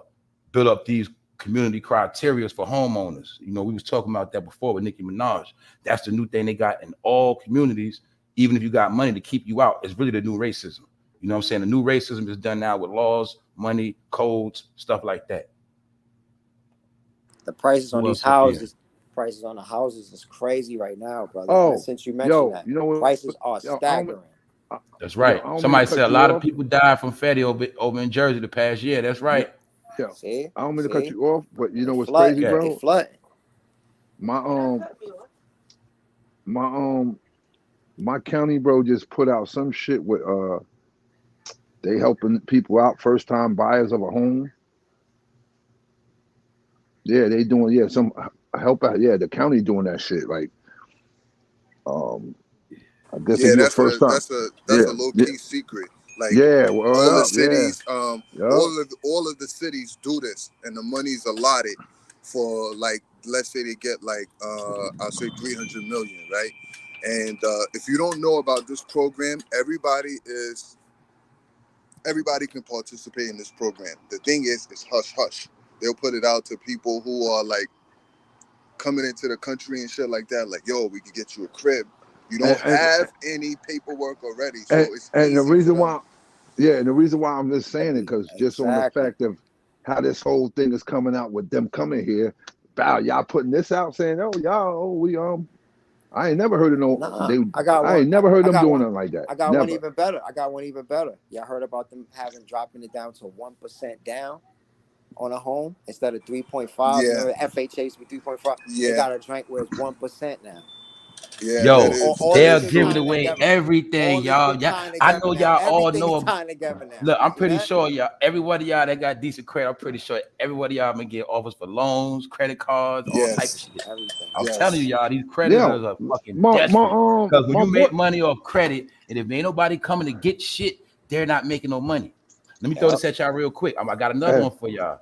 build up these community criteria for homeowners. We was talking about that before with Nicki Minaj. That's the new thing they got in all communities. Even if you got money to keep you out, it's really the new racism. You know what I'm saying? The new racism is done now with laws, money, codes, stuff like that. The prices on these houses, prices on the houses is crazy right now, brother. Oh, and since you mentioned that, prices are staggering. That's right. Somebody said a lot of people died from fatty over in Jersey the past year. That's right. Yeah. See? I don't mean to cut you off, but you know what's crazy, bro? My county, bro, just put out some shit with they helping people out, first time buyers of a home. Yeah, they doing some help out. Yeah, the county doing that shit. Like, I guess that's a low key secret. Like, all the cities, all of the cities do this, and the money's allotted for, like, let's say they get like I'll say 300 million, right? And if you don't know about this program, everybody can participate in this program. The thing is, it's hush hush. They'll put it out to people who are like coming into the country and shit like that. Like, yo, we can get you a crib. You don't have any paperwork already, so it's and the reason why, and the reason why I'm just saying it, because just on the fact of how this whole thing is coming out with them coming here, y'all putting this out saying, I ain't never heard of I ain't never heard them doing nothing like that. I got one even better. Y'all heard about them dropping it down to 1% down on a home instead of 3.5. Yeah. FHA's with 3.5. They got a drink where it's 1% now. Yeah, yo, they're giving away everything, y'all. I know y'all all know. Look, I'm pretty sure y'all, everybody y'all that got decent credit, I'm pretty sure everybody y'all been getting offers for loans, credit cards, all type of shit. I'm telling you, y'all, these creditors are fucking desperate. Because when you make money off credit, and if ain't nobody coming to get shit, they're not making no money. Let me throw this at y'all real quick. I got another one for y'all.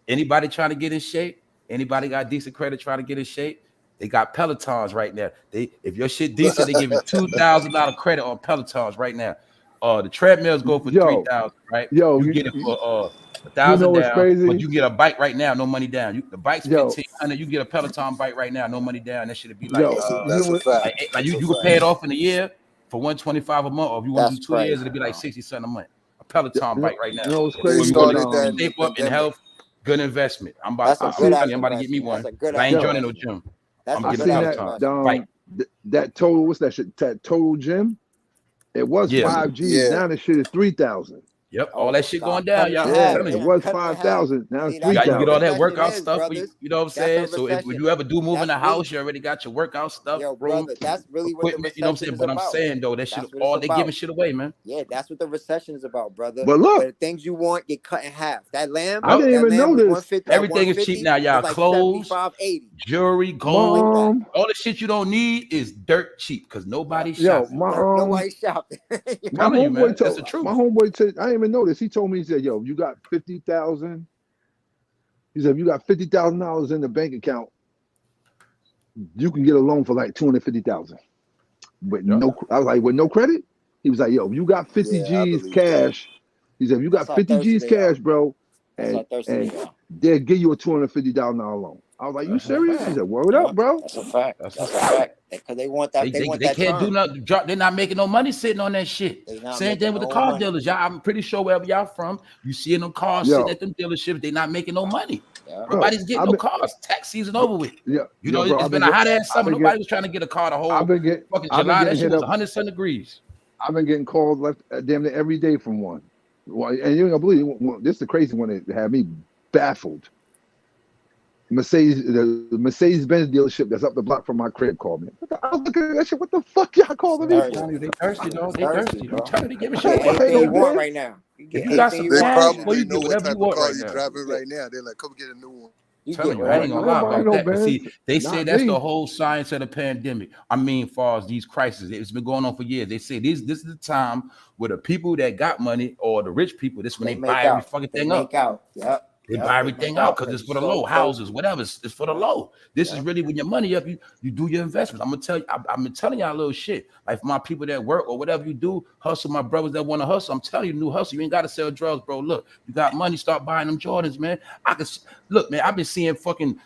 Anybody trying to get in shape? Anybody got decent credit trying to get in shape? They got Pelotons right now. If your shit decent, they giving $2,000 credit on Pelotons right now. The treadmills go for $3,000, right? You get it for $1,000 down, crazy? But you get a bike right now, no money down. The bike's $1,500. You get a Peloton bike right now, no money down. That should be like, that's a fact. Like you can pay it off in a year for $125 a month, or if you want to do 2 years, it'll be like 60 cents a month. A Peloton bike right now. You know, it's crazy. They started that shape up in health. Good investment. I'm about to get me one. I ain't joining no gym. I'm getting a Peloton. That total, what's that shit? That total gym? It was 5 G's. Now the shit is 3,000. Yep, all that shit going down, y'all. Yeah, it was 5,000. Now it's 3,000. You get all that workout stuff. You know what I'm saying? So if you ever do move in the house, you already got your workout stuff. Yo, brother, that's really what the recession is about. You know what I'm saying? But I'm saying though, that shit, all they giving shit away, man. Yeah, that's what the recession is about, brother. But look, the things you want get cut in half. That lamb, I didn't even notice. Everything is cheap now, y'all. Like clothes, 80. jewelry, gold, all the shit you don't need is dirt cheap because nobody's shopping. Nobody's shopping. My homeboy told me. My homeboy said, I didn't even notice. He told me, he said, "Yo, you got 50,000." He said, "If you got $50,000 in the bank account, you can get a loan for like 250,000." But no, I was like, with no credit. He was like, "Yo, you got 50 G's cash." He said, "You got 50 G's cash, bro, and they'll give you a $250,000 loan." I was like, "You serious?" He said, "Word up, bro." That's a fact. That's a fact. Because they want that. They can't do nothing. They're not making no money sitting on that shit. Same thing with the car dealers. Y'all, I'm pretty sure wherever y'all from, you seeing them cars sitting at them dealerships. They're not making no money. Nobody's getting no cars. Tax season over with. Yeah, you know, it's been a hot ass summer. Nobody was trying to get a car the whole fucking July. That shit was 100 degrees. I've been getting calls left damn near every day from one. And you don't believe this is the crazy one that had me baffled. The Mercedes-Benz dealership that's up the block from my crib called me. I was looking at that shit. What the fuck y'all calling me for? They thirsty, dog. They thirsty. I'm trying to give a shit. Anything you want right now. You got some they cash, probably know what type of car you're driving right now. They're like, come get a new one. Telling you, I ain't gonna lie about that. But see, they say that's the whole science of the pandemic. I mean, as far as these crises, it's been going on for years. They say this is the time where the people that got money or the rich people, this when they buy every fucking thing up. Yep. They buy everything out because it's for the low. Houses, whatever, it's for the low. This is really when your money up, you do your investments. I'm gonna tell you, I've been telling y'all a little shit. Like for my people that work or whatever you do, hustle, my brothers that want to hustle. I'm telling you, new hustle. You ain't gotta sell drugs, bro. Look, you got money, start buying them Jordans, man. Look, man, I've been seeing fucking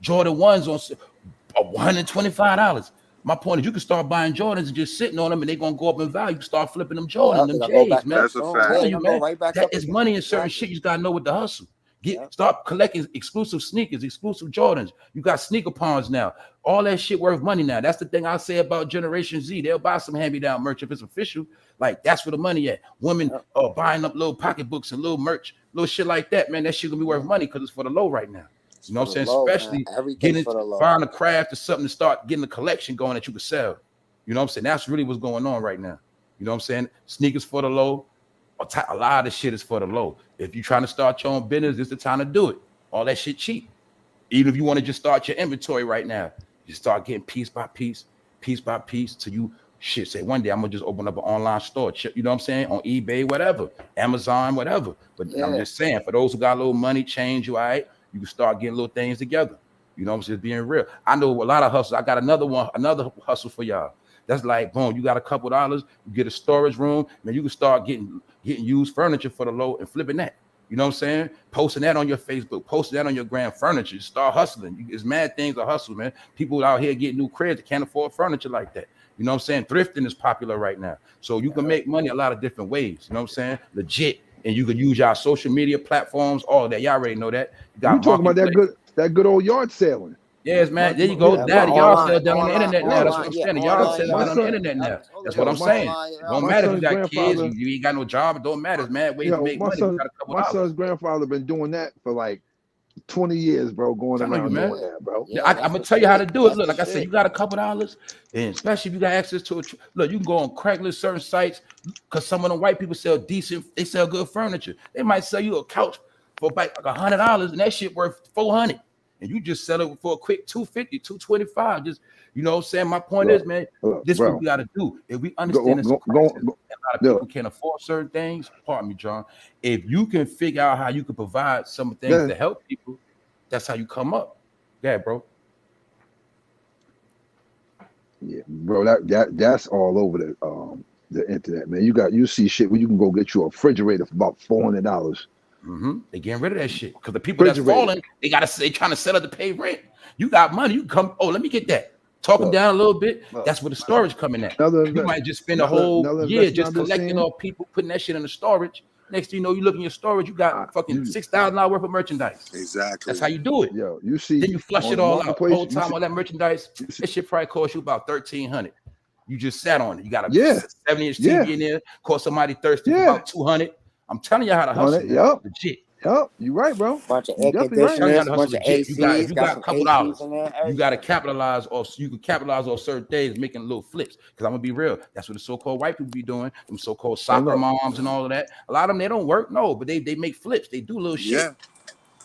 Jordan 1s on $125. My point is, you can start buying Jordans and just sitting on them, and they're gonna go up in value. You start flipping them Jordans, them J's, man. That's a fact. You, man, that is money in certain shit. You just gotta know what to hustle. Start collecting exclusive sneakers, exclusive Jordans. You got sneaker pawns now. All that shit worth money now. That's the thing I say about Generation Z. They'll buy some hand-me-down merch if it's official. Like that's where the money at. Women are buying up little pocketbooks and little merch, little shit like that, man. That shit gonna be worth money because it's for the low right now. You know what I'm saying? Especially find a craft or something to start getting a collection going that you can sell. You know what I'm saying? That's really what's going on right now. You know what I'm saying? Sneakers for the low. A lot of shit is for the low. If you're trying to start your own business, it's the time to do it. All that shit cheap. Even if you want to just start your inventory right now, you start getting piece by piece till you say one day I'm gonna just open up an online store. You know what I'm saying? On eBay, whatever, Amazon, whatever. But I'm just saying, for those who got a little money, change, you all right? You can start getting little things together. You know what I'm saying? Being real. I know a lot of hustles. I got another hustle for y'all. That's like, boom, you got a couple dollars, you get a storage room, man, you can start getting used furniture for the low and flipping that. You know what I'm saying? Posting that on your Facebook, posting that on your gram furniture, start hustling. It's mad things to hustle, man. People out here getting new cribs that can't afford furniture like that. You know what I'm saying? Thrifting is popular right now. So you can make money a lot of different ways. You know what I'm saying? Legit. And you can use your social media platforms, all that. Y'all already know that. You talking about that good old yard selling. Yes, man. There you go. Now the yard sale down on the internet now. That's what I'm saying. The yard sale down on the internet now. That's what I'm saying. Don't matter if you got kids, you ain't got no job. It don't matter. It's mad ways to make money. My son's grandfather been doing that for like 20 years, bro. Going around doing that, bro. I'm gonna tell you how to do it. Look, like I said, you got a couple dollars, and especially if you got access to look, you can go on Craigslist, certain sites, because some of them white people sell decent. They sell good furniture. They might sell you a couch for like $100, and that shit worth $400. And you just sell it for a quick $250, $225. Just, you know what I'm saying? My point is, man, this is what we got to do. If we understand this, a lot of people can't afford certain things. Pardon me, John. If you can figure out how you can provide some things to help people, that's how you come up. Yeah, bro. Yeah, bro. That's all over the internet, man. You see shit where you can go get you a refrigerator for about $400. They getting rid of that shit because the people that's falling, they trying to sell it to pay rent. You got money, you come. Oh, let me get that Talk them down a little bit. That's where the storage coming at. You might just spend a whole year just collecting all people, putting that shit in the storage. Next thing you know, you look in your storage, you got fucking $6,000 worth of merchandise. Exactly. That's how you do it. Yo, you see. Then you flush it all out. The whole time all that merchandise, that shit probably cost you about $1,300. You just sat on it. You got a 70-inch TV in there. Cost somebody thirsty for about $200. I'm telling you how to hustle. Legit. Yep, you right, bro. Bunch of air conditioners, bunch of ACs. You got a couple dollars. You got to capitalize, or you can capitalize on certain days, making little flips. Because I'm gonna be real, that's what the so-called white people be doing. Them so-called soccer moms and all of that. A lot of them, they don't work, but they make flips. They do little shit.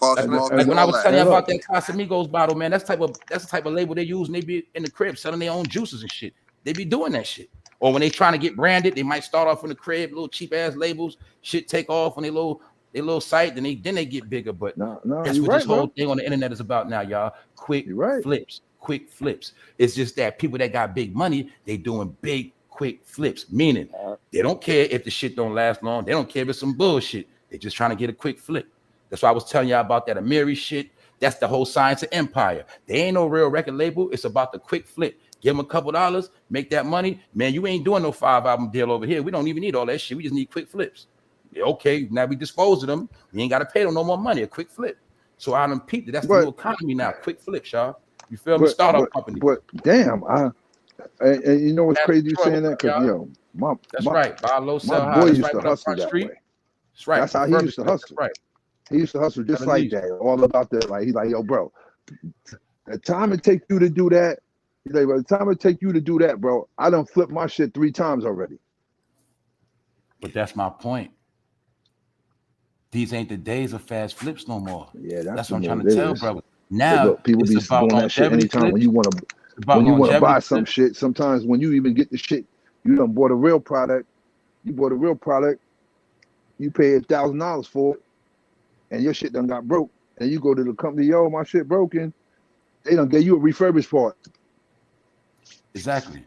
Like when I was telling you about that Casamigos bottle, man, that's the type of label they use, and they be in the crib selling their own juices and shit. They be doing that shit. Or when they trying to get branded, they might start off in the crib, little cheap ass labels. Shit take off on their little site, then they get bigger. But that's what this whole thing on the internet is about now, y'all. Quick flips. It's just that people that got big money, they doing big quick flips. Meaning they don't care if the shit don't last long. They don't care if it's some bullshit. They just trying to get a quick flip. That's why I was telling y'all about that Amiri shit. That's the whole science of empire. They ain't no real record label. It's about the quick flip. Give them a couple dollars, make that money. Man, you ain't doing no 5-album deal over here. We don't even need all that shit. We just need quick flips. Okay, now we dispose of them. We ain't got to pay them no more money. A quick flip. So I done peeped it. That's the new economy now. Quick flips, y'all. You feel me? Startup company. But damn, and you know what's crazy you saying that? Because that's right. Buy low, sell high. My boy used to hustle that way. That's right. That's how he used to hustle. Right. He used to hustle just like that. All about that. Like he's like, yo, bro, the time it take you to do that. He's like, by the time it take you to do that, bro, I done flipped my shit 3 times already. But that's my point. These ain't the days of fast flips no more. Yeah, that's what I'm trying to tell, brother. Now look, people be doing that shit anytime when you want to buy some shit. Sometimes when you even get the shit, you done bought a real product. You bought a real product. You pay $1,000 for it, and your shit done got broke. And you go to the company, yo, my shit broken. They done gave you a refurbished part. Exactly.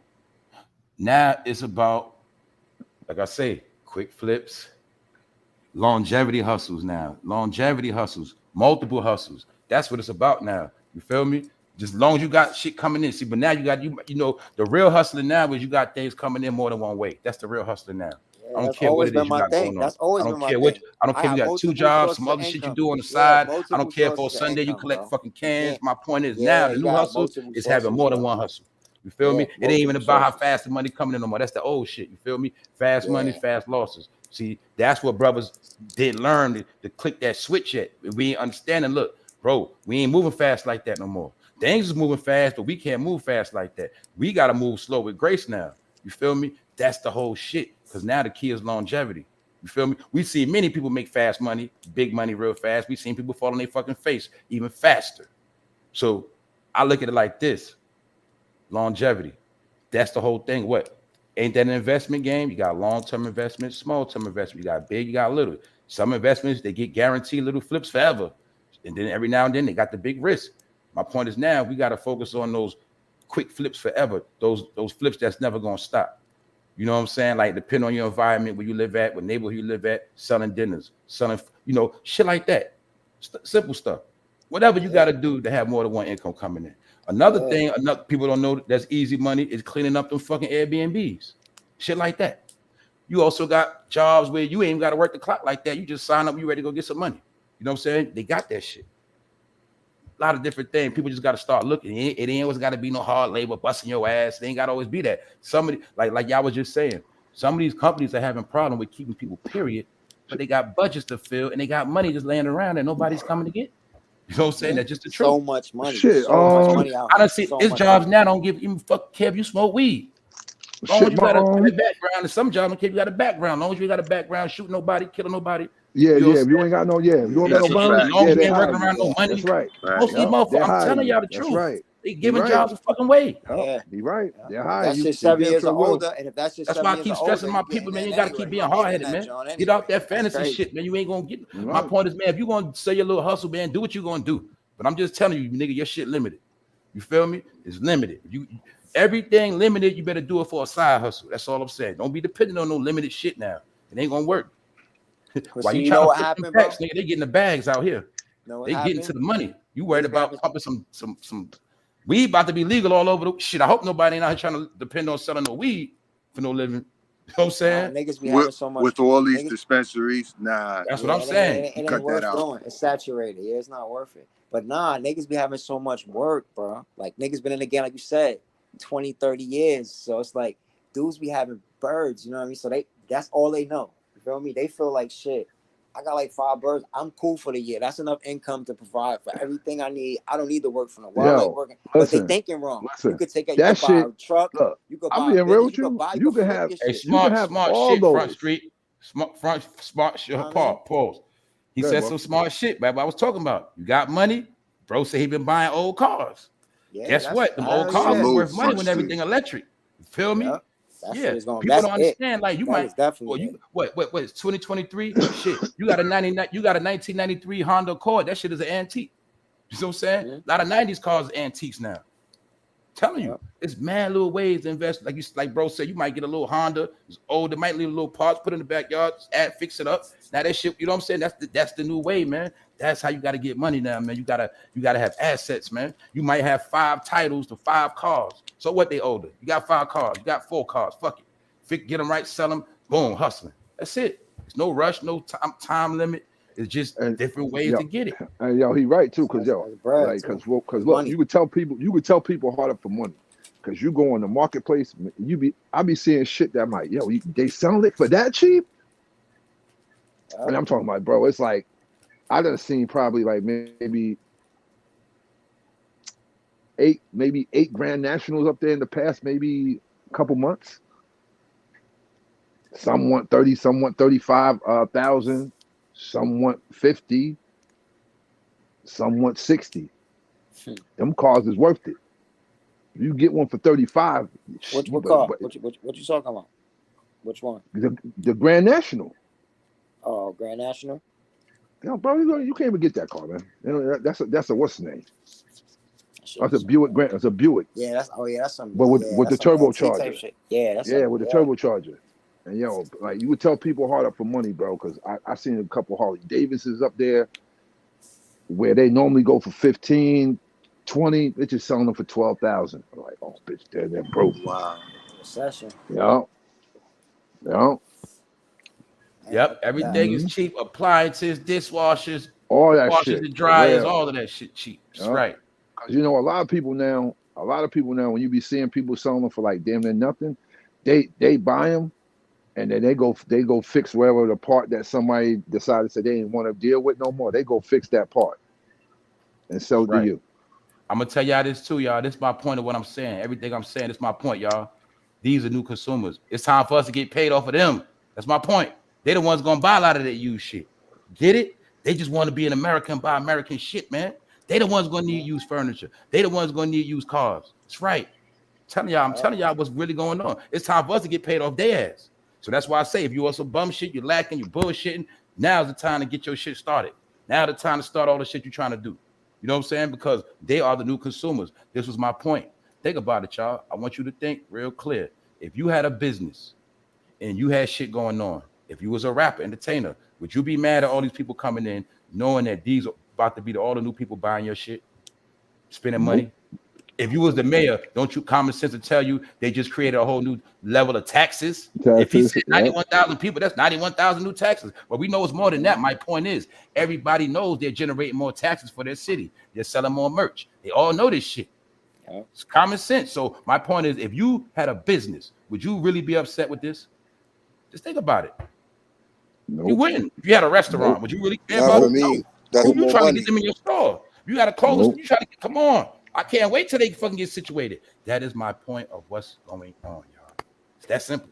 Now it's about, like I say, quick flips, longevity hustles now. Multiple hustles. That's what it's about now. You feel me? Just as long as you got shit coming in. See, but now you got, you know, the real hustling now is you got things coming in more than one way. That's the real hustling now. I don't care what it is you got going on. That's always been my thing. I don't care if you got 2 jobs, some other shit you do on the side. I don't care if on Sunday you collect fucking cans. My point is now the new hustle is having more than one hustle. You feel me? It ain't even about how fast the money coming in no more. That's the old shit. You feel me? Fast money, fast losses. See, that's what brothers did learn to click that switch at. We ain't understanding. Look, bro, we ain't moving fast like that no more. Things is moving fast, but we can't move fast like that. We got to move slow with grace now. You feel me? That's the whole shit. Because now the key is longevity. You feel me? We see many people make fast money, big money real fast. We seen people fall on their fucking face even faster. So I look at it like this. Longevity. That's the whole thing. What? Ain't that an investment game? You got long-term investments, small-term investment. You got big, you got little. Some investments, they get guaranteed little flips forever. And then every now and then they got the big risk. My point is now we got to focus on those quick flips forever. Those flips that's never going to stop. You know what I'm saying? Like depend on your environment, where you live at, what neighborhood you live at, selling dinners, selling, you know, shit like that. Simple stuff. Whatever you got to do to have more than one income coming in. Another thing, people don't know that's easy money is cleaning up them fucking Airbnbs. Shit like that. You also got jobs where you ain't got to work the clock like that. You just sign up, you ready to go get some money. You know what I'm saying? They got that shit. A lot of different things. People just got to start looking. It ain't always got to be no hard labor, busting your ass. It ain't got to always be that. Somebody, like y'all was just saying, some of these companies are having problem with keeping people, period, but they got budgets to fill and they got money just laying around and nobody's coming to get. You know what I'm saying? That's just the truth. So much money. Shit, so much money out. I don't see his jobs now don't give even fuck care if you smoke weed. As long as you got a background, and some jobs don't care if you got a background. As long as you got a background, shoot nobody, killing nobody. Yeah, if you ain't got no, you don't got no money. As long as you ain't working around no money. That's right. Most of these motherfuckers, I'm telling y'all the truth. That's right. They giving jobs a fucking way. Yeah, be right. They're high. That's just 7 years older, and if that's just why I keep stressing my people, man. You gotta keep being hard headed, man. Get out that fantasy shit, man. You ain't gonna get. My point is, man, if you gonna say your little hustle, man, do what you gonna do. But I'm just telling you, nigga, your shit limited. You feel me? It's limited. Everything limited. You better do it for a side hustle. That's all I'm saying. Don't be dependent on no limited shit now. It ain't gonna work. Why you trying to flip them packs, nigga? They getting the bags out here. They getting to the money. You worried about pumping some Weed about to be legal all over the shit. I hope nobody ain't out here trying to depend on selling no weed for no living. You know what I'm saying? Niggas be having so much with all these dispensaries. Nah, that's what I'm saying. It ain't worth doing. It's saturated. Yeah, it's not worth it. But nah, niggas be having so much work, bro. Like niggas been in the game, like you said, 20, 30 years. So it's like dudes be having birds, you know what I mean? So that's all they know. You feel me? They feel like shit. I got like 5 birds. I'm cool for the year. That's enough income to provide for everything I need. I don't need to work from the world. Like working. But they thinking wrong. You could take you could buy a truck. Look, you could I'm buy being a real with you. You can have smart all shit. Those. Front street. Smart shit. Pause. He said some smart shit, man. I was talking about. You got money. Bro said he been buying old cars. Yeah, guess what? Them old cars are worth money when everything electric. You feel me? Yeah, people don't understand. Like you might, what? It's 2023. Shit, you got a 1993 Honda Accord. That shit is an antique. You know what I'm saying? A lot of 90s cars are antiques now. Telling you, it's mad little ways to invest. Like bro said, you might get a little Honda. It's older, might leave a little parts, put it in the backyard, fix it up. Now that shit, you know what I'm saying? That's the new way, man. That's how you got to get money now, man. You gotta have assets, man. You might have 5 titles to 5 cars. So what they older? You got 5 cars, you got 4 cars. Fuck it. Get them right, sell them, boom, hustling. That's it. There's no rush, no time limit. It's just different ways to get it. And he right too, because look, you could tell people hard up for money. Because you go on the marketplace, I be seeing shit that might, they selling it for that cheap. And I'm talking about, bro, it's like I done seen probably like maybe 8 Grand Nationals up there in the past, maybe a couple months. Some want 30, some want 35,000, some want 50, some want 60. Them cars is worth it. You get one for 35. What car? What you talking about? Which one? The Grand National. Oh, Grand National. Bro, you can't even get that car, man. That's a what's the name? That's a Buick Grand. It's a Buick. Yeah, that's something. But with the turbocharger. Yeah, with the turbocharger. And like you would tell people hard up for money, bro, because I seen a couple Harley Davises up there where they normally go for 15, 20. They're just selling them for 12,000. I'm like, oh, bitch, they're broke. Wow. Recession. Yep. Everything is cheap. Appliances, dishwashers, all that washers shit. And dryers, all of that shit cheap. That's right. Because a lot of people now, when you be seeing people selling them for like damn near nothing, they buy them and then they go fix wherever the part that somebody decided to say they didn't want to deal with no more. They go fix that part and sell it to you. I'm gonna tell y'all this too, y'all. This is my point of what I'm saying. Everything I'm saying, this is my point, y'all. These are new consumers. It's time for us to get paid off of them. That's my point. They the ones gonna buy a lot of that used shit. Get it? They just want to be an American, buy American shit, man. They the ones gonna need used furniture. They the ones gonna need used cars. That's right. I'm telling y'all what's really going on. It's time for us to get paid off their ass. So that's why I say, if you want some bum shit, you're lacking, you're bullshitting, now's the time to get your shit started. Now the time to start all the shit you're trying to do. You know what I'm saying? Because they are the new consumers. This was my point. Think about it, y'all. I want you to think real clear. If you had a business and you had shit going on, if you was a rapper, entertainer, would you be mad at all these people coming in knowing that these are about to be all the new people buying your shit, spending money? If you was the mayor, don't you common sense to tell you they just created a whole new level of taxes? If he said 91,000 people, that's 91,000 new taxes. But we know it's more than that. My point is, everybody knows they're generating more taxes for their city. They're selling more merch. They all know this shit. It's common sense. So my point is, if you had a business, would you really be upset with this? Just think about it. Nope. You wouldn't. If you had a restaurant, would you really care about it? That's you trying to get them in your store. You got a close. You try to come on. I can't wait till they fucking get situated. That is my point of what's going on, y'all. It's that simple.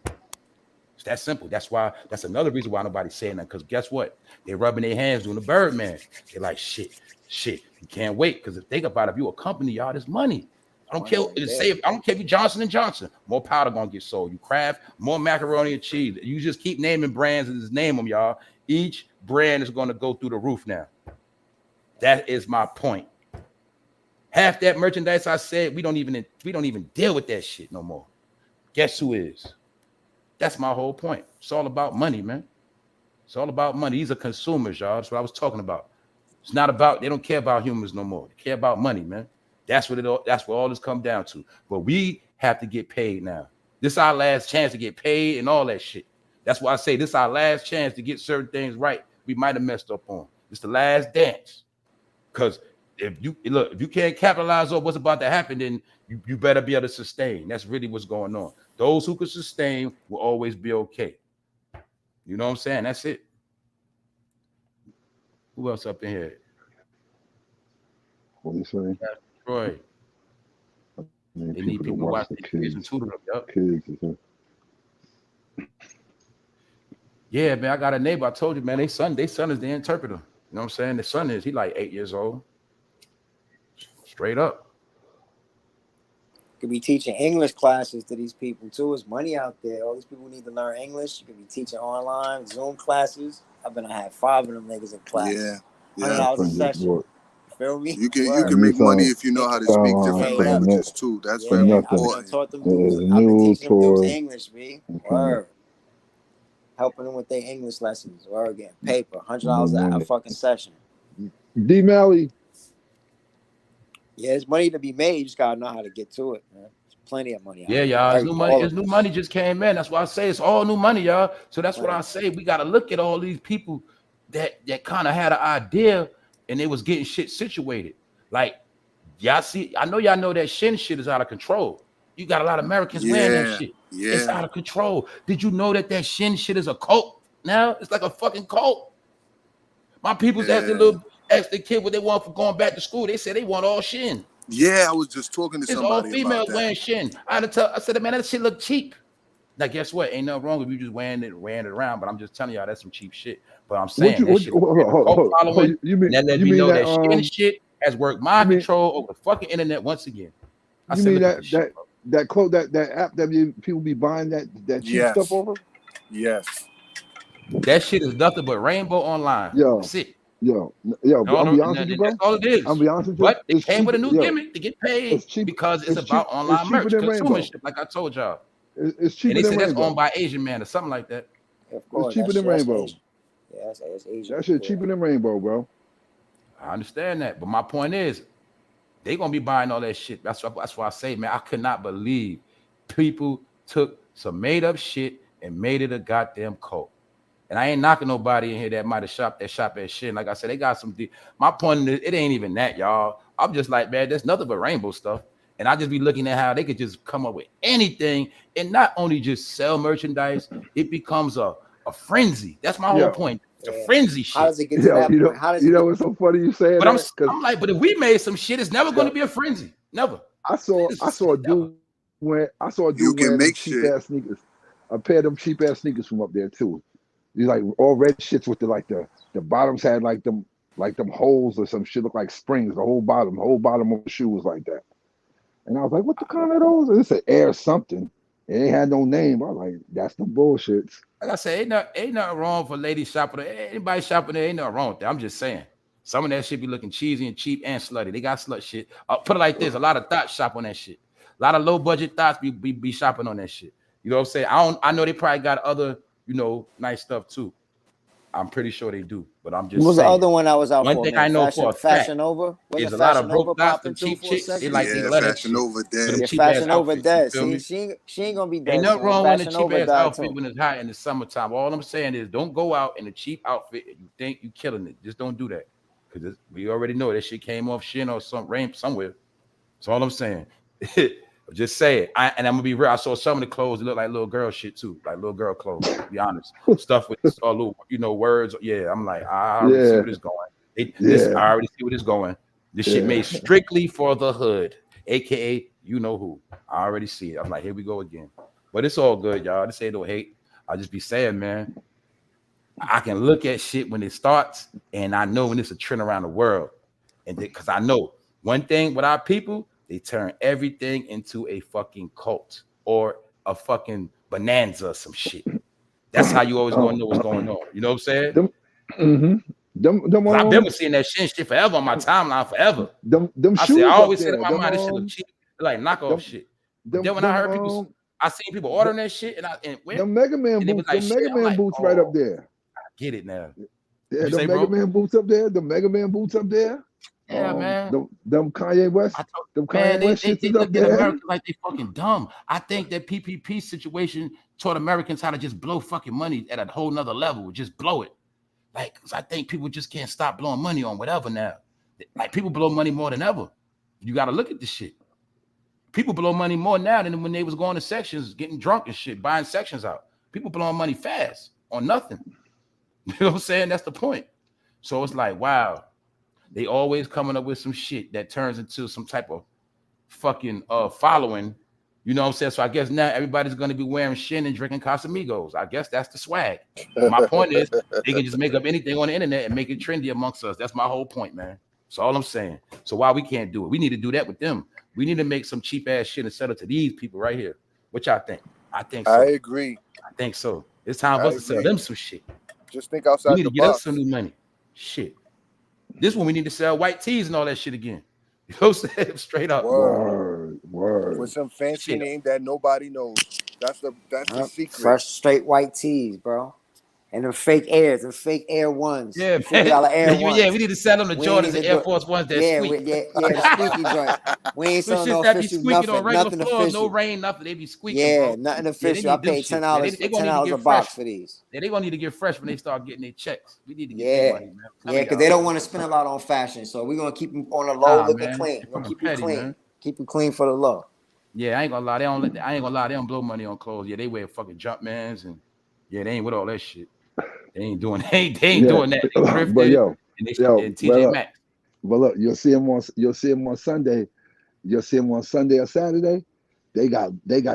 It's that simple. That's why. That's another reason why nobody's saying that. Because guess what? They're rubbing their hands doing the Birdman. They're like, shit. You can't wait. Because think about it, if you a company, y'all, there's money. I don't care. I don't care if you Johnson & Johnson. More powder gonna get sold. You Kraft, more macaroni and cheese. You just keep naming brands and just name them, y'all. Each brand is gonna go through the roof now. That is my point. Half that merchandise I said, we don't even deal with that shit no more. Guess who is? That's my whole point. It's all about money, man. It's all about money. These are consumers, y'all. That's what I was talking about. It's not about, they don't care about humans no more. They care about money, man. That's what all this come down to. But we have to get paid now. This is our last chance to get paid and all that shit. That's why I say this is our last chance to get certain things right. We might have messed up on. It's the last dance. Because if you can't capitalize on what's about to happen, then you better be able to sustain. That's really what's going on. Those who can sustain will always be okay. You know what I'm saying? That's it. Who else up in here? What are you saying? Troy. They need people to watch the kids and tutor them. Yep. Kids. Yeah, man, I got a neighbor. I told you, man, their son is the interpreter. You know what I'm saying? The son he like 8 years old. Straight up. Could be teaching English classes to these people too. There's money out there. All these people need to learn English. You could be teaching online, Zoom classes. I've been to have 5 of them niggas in class. Yeah. $100 a session. You feel me? You can make money if you know how to speak different languages too. That's very important. I taught them dudes. I've been teaching them dudes English, B. Word. Helping them with their English lessons. Or getting paper. $100 a fucking session. D Mally. Yeah, there's money to be made. You just gotta know how to get to it, man. There's plenty of money. Yeah, y'all. It's new money just came in. That's why I say it's all new money, y'all. So that's what I say. We gotta look at all these people that kind of had an idea and they was getting shit situated. Like, y'all see, I know y'all know that Shin shit is out of control. You got a lot of Americans wearing that shit. Yeah. It's out of control. Did you know that Shin shit is a cult now? It's like a fucking cult. My people's asked the kid what they want for going back to school. They said they want all Shin. Yeah, I was just talking to somebody all females wearing Shin. I said, man, that shit look cheap. Now, guess what? Ain't nothing wrong if you just wearing it around. But I'm just telling y'all that's some cheap shit. But I'm saying you mean that Shin shit has worked mind control over the fucking internet once again. You mean that quote that app that people be buying that cheap stuff over? Yes. That shit is nothing but rainbow online. That's it. Yo, I'll be honest with you, bro. That's all it is. I'll be honest with you. But it came with a new gimmick to get paid because it's about online merch, consumership, like I told y'all. It's cheaper than Rainbow. And they said that's owned by Asian man or something like that. Of course, it's cheaper than Rainbow. Yeah, that's Asian. That shit cheaper than Rainbow, bro. I understand that, but my point is, they gonna be buying all that shit. That's why I say, man, I could not believe people took some made up shit and made it a goddamn cult. And I ain't knocking nobody in here that might have shop at shit. Like I said, they got some. My point is, it ain't even that, y'all. I'm just like, man, there's nothing but rainbow stuff. And I just be looking at how they could just come up with anything and not only just sell merchandise, it becomes a frenzy. That's my whole point. It's a frenzy shit. How does it get to that point? How does it's so funny you say that? But I'm like, but if we made some shit, it's never going to be a frenzy. Never. I saw a dude wearing cheap ass sneakers. A pair of them cheap ass sneakers from up there too. These like all red shits with the bottoms had like them holes or some shit, look like springs. The whole bottom of the shoe was like that. And I was like, what the kind of those? And it said Air something. It ain't had no name. I was like, that's the bullshit. Like I said, ain't nothing wrong for ladies shopping. Anybody shopping there, ain't nothing wrong with that. I'm just saying. Some of that shit be looking cheesy and cheap and slutty. They got slut shit. I'll put it like this. A lot of thoughts shop on that shit. A lot of low budget thoughts be shopping on that shit. You know what I'm saying? I know they probably got other, nice stuff too. I'm pretty sure they do, but I'm just saying. The other one I was out one for? One thing I know for a fact Fashion Nova. Is a lot of broke thoughts and cheap chicks. They like these leather Fashion Nova dead. Fashion Nova dead. See, she ain't gonna be dead. Ain't nothing wrong with a cheap ass outfit when it's hot in the summertime. All I'm saying is don't go out in a cheap outfit and you think you killing it. Just don't do that. Because we already know that shit came off Shin or some rain somewhere. That's all I'm saying. Just say it. And I'm gonna be real. I saw some of the clothes that look like little girl shit too, like little girl clothes. To be honest, stuff with little, words. Yeah, I'm like, I already see where this going. I already see where this going. This shit made strictly for the hood, aka you know who. I already see it. I'm like, here we go again. But it's all good, y'all. This ain't no hate. I just be saying, man, I can look at shit when it starts, and I know when it's a trend around the world, and because I know one thing with our people. They turn everything into a fucking cult or a fucking bonanza or some shit. That's how you always gonna know what's going on. You know what I'm saying? I've been seeing that shit forever on my timeline forever. I always said in my mind, this shit look cheap, like knockoff shit. Then when I heard people, I seen people ordering that shit, and the Mega Man boots, right up there. I get it now. Yeah, the Mega Man boots up there. The Mega Man boots up there. Yeah, man. Them Kanye West. Man, they shits is look up there. at America like they fucking dumb. I think that PPP situation taught Americans how to just blow fucking money at a whole nother level. Just blow it. Like, I think people just can't stop blowing money on whatever now. Like, people blow money more than ever. You got to look at this shit. People blow money more now than when they was going to sections, getting drunk and shit, buying sections out. People blowing money fast on nothing. You know what I'm saying? That's the point. So it's like, wow, they always coming up with some shit that turns into some type of fucking following. You know what I'm saying? So I guess now everybody's going to be wearing shin and drinking Casamigos. I guess that's the swag. My point is, they can just make up anything on the internet and make it trendy amongst us. That's my whole point, man. That's all I'm saying. So why we can't do it? We need to do that with them. We need to make some cheap ass shit and sell it to these people right here. What y'all think? I think so. I agree. I think so. It's time for us to sell them some shit. Just think outside the box. We need to get us some new money. Shit. This one we need to sell white tees and all that shit again. You know what I'm saying? Straight up. Word. With some fancy name that nobody knows. That's the secret. Fresh straight white tees, bro. And them fake Airs, them fake Air Ones. Yeah, $50 Air Ones. Yeah, we need to sell them to Jordans and Air Force Ones that squeak. The squeaky joint. We ain't selling no official nothing official. No rain, nothing. They be squeaking. Yeah, bro. nothing official. I paid $10 a box for these. Yeah, they gonna need to get fresh when they start getting their checks. We need to get money, man. Yeah, because they don't want to spend a lot on fashion. So we're gonna keep them on the low, looking clean. We're gonna keep it clean. Man. Keep it clean for the low. Yeah, I ain't gonna lie. They don't blow money on clothes. Yeah, they wear fucking Jumpmans and yeah, they ain't with all that shit. They ain't doing that. But yo, and TJ Maxx. But look, you'll see them on Sunday. You'll see them on Sunday or Saturday. They got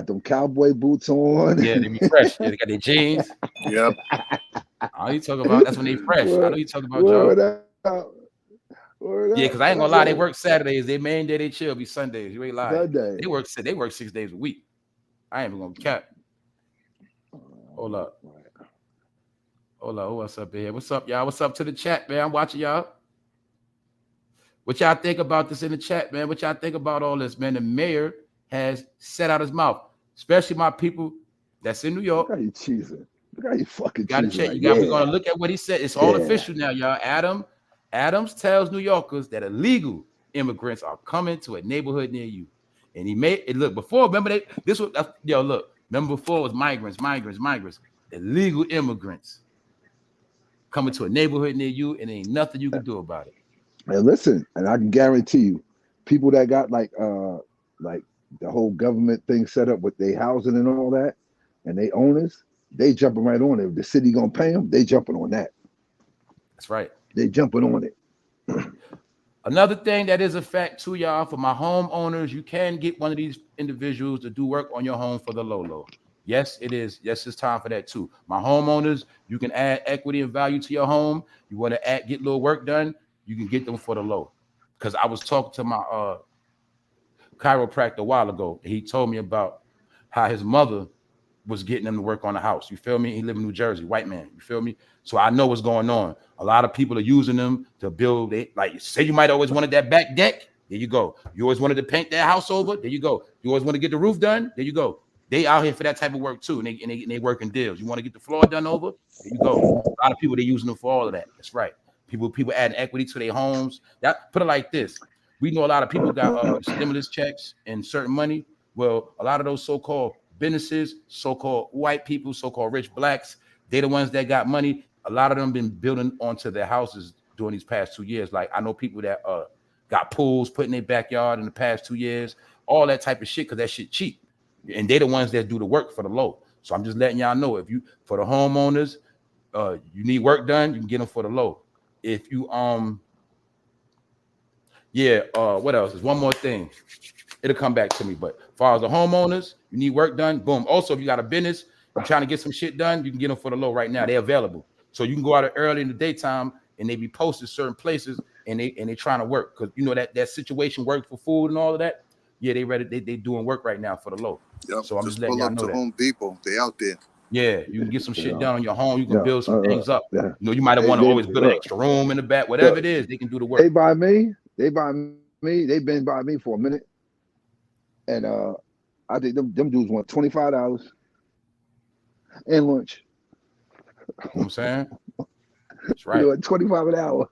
them cowboy boots on. Yeah, they be fresh. Yeah, they got their jeans. Yep. All you talking about? That's when they fresh. I know you talking about, Joe. Yeah, because I ain't gonna lie. They work Saturdays. Their main day they chill be Sundays. You ain't lying. They work 6 days a week. I ain't even gonna cap. Hold up. What's up here? What's up, y'all? What's up to the chat, man? I'm watching y'all. What y'all think about this in the chat, man? What y'all think about all this, man? The mayor has set out his mouth, especially my people that's in New York. Look how you cheesing. Look how you fucking gotta check. We're gonna look at what he said. It's all official now, y'all. Adams tells New Yorkers that illegal immigrants are coming to a neighborhood near you. And he made it look before. Remember remember before it was migrants, illegal immigrants coming to a neighborhood near you, and ain't nothing you can do about it. And listen, and I can guarantee you, people that got like the whole government thing set up with their housing and all that, and they owners, they jumping right on it. If the city gonna pay them, they jumping on that. That's right. They jumping on it. Another thing that is a fact too, y'all, for my homeowners, you can get one of these individuals to do work on your home for the low. Yes, it is. Yes, it's time for that too. My homeowners, you can add equity and value to your home. You want to get a little work done, you can get them for the low. Because I was talking to my chiropractor a while ago, and he told me about how his mother was getting him to work on the house. You feel me? He live in New Jersey, white man. You feel me? So I know what's going on. A lot of people are using them to build it. Like, say you might always wanted that back deck. There you go. You always wanted to paint that house over. There you go. You always want to get the roof done. There you go. They out here for that type of work too, and they working deals. You want to get the floor done over? There you go. A lot of people, they using them for all of that. That's right. People adding equity to their homes. That put it like this. We know a lot of people got stimulus checks and certain money. Well, a lot of those so-called businesses, so-called white people, so-called rich blacks, they the ones that got money. A lot of them been building onto their houses during these past 2 years. Like, I know people that got pools put in their backyard in the past 2 years, all that type of shit, because that shit cheap. And they the ones that do the work for the low. So I'm just letting y'all know, if you, for the homeowners, you need work done, you can get them for the low. If you what else? There's one more thing. It'll come back to me. But as far as the homeowners, you need work done, boom. Also, if you got a business, you're trying to get some shit done, you can get them for the low right now. They're available. So you can go out early in the daytime and they be posted certain places and they trying to work. Because you know that situation work for food and all of that. Yeah, they ready. They doing work right now for the low. Yep. So I'm just letting y'all know that. Home Depot, they out there. Yeah, you can get some shit done on your home. You can build some things up. You know, you might have want to always build an extra room in the back. Whatever it is, they can do the work. They buy me. They've been by me for a minute, and I think them dudes want $25 and lunch. You know what I'm saying? That's right. You know, $25 an hour.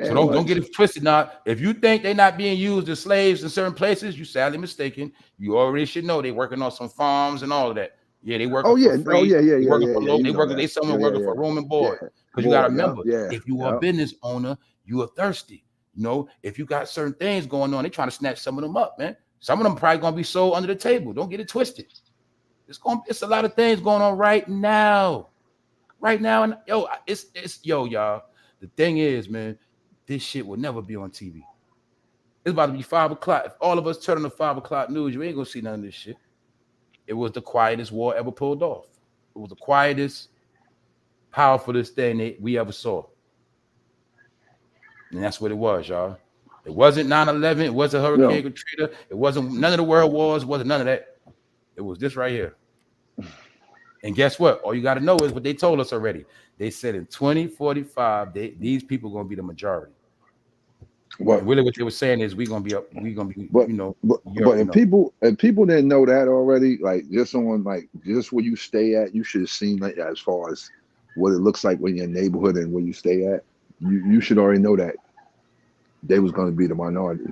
So don't get it twisted now. If you think they're not being used as slaves in certain places, you're sadly mistaken. You already should know they're working on some farms and all of that. Yeah, they working for free. Oh, yeah. They working for low. They working. They someone working for room and board. Because you got to remember, if you are a business owner, you are thirsty. You know, if you got certain things going on, they trying to snatch some of them up, man. Some of them probably gonna be sold under the table. Don't get it twisted. It's a lot of things going on right now. Right now, and y'all. The thing is, man, this shit will never be on TV. It's about to be 5 o'clock. If all of us turn on the 5 o'clock news, you ain't gonna see none of this shit. It was the quietest war ever pulled off. It was the quietest, powerfulest thing we ever saw. And that's what it was, y'all. It wasn't 9/11. It wasn't Hurricane Katrina. It wasn't none of the world wars. It wasn't none of that. It was this right here. And guess what? All you got to know is what they told us already. They said in 2045, these people are going to be the majority. What really what they were saying is we're going to be, but if people didn't know that already, like just where you stay at, you should have seen that as far as what it looks like in your neighborhood and where you stay at. You should already know that they was going to be the minority,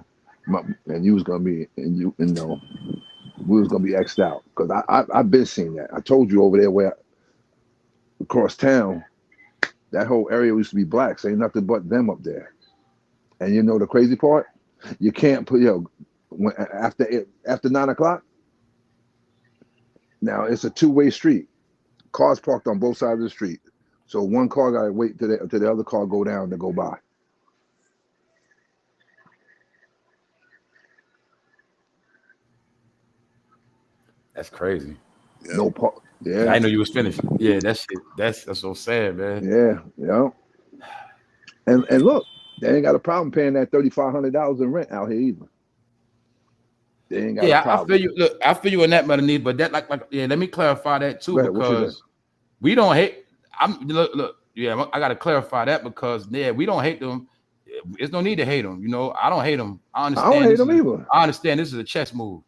and you was going to be, we was going to be X'd out, because I've been seeing that. I told you over there where across town, that whole area used to be blacks. Ain't nothing but them up there. And you know the crazy part? You can't put after 9 o'clock. Now it's a two-way street. Cars parked on both sides of the street. So one car got to wait till the other car go down to go by. That's crazy. Yeah. No part. Yeah. I know you was finished. Yeah, that shit. That's so sad, man. Yeah. And look, they ain't got a problem paying that $3,500 in rent out here either. They ain't got a problem. I feel you. Look, I feel you on that, Melanie. But that, let me clarify that too, because we don't hate. I got to clarify that because we don't hate them. There's no need to hate them. I don't hate them. I don't hate them either. I understand this is a chess move.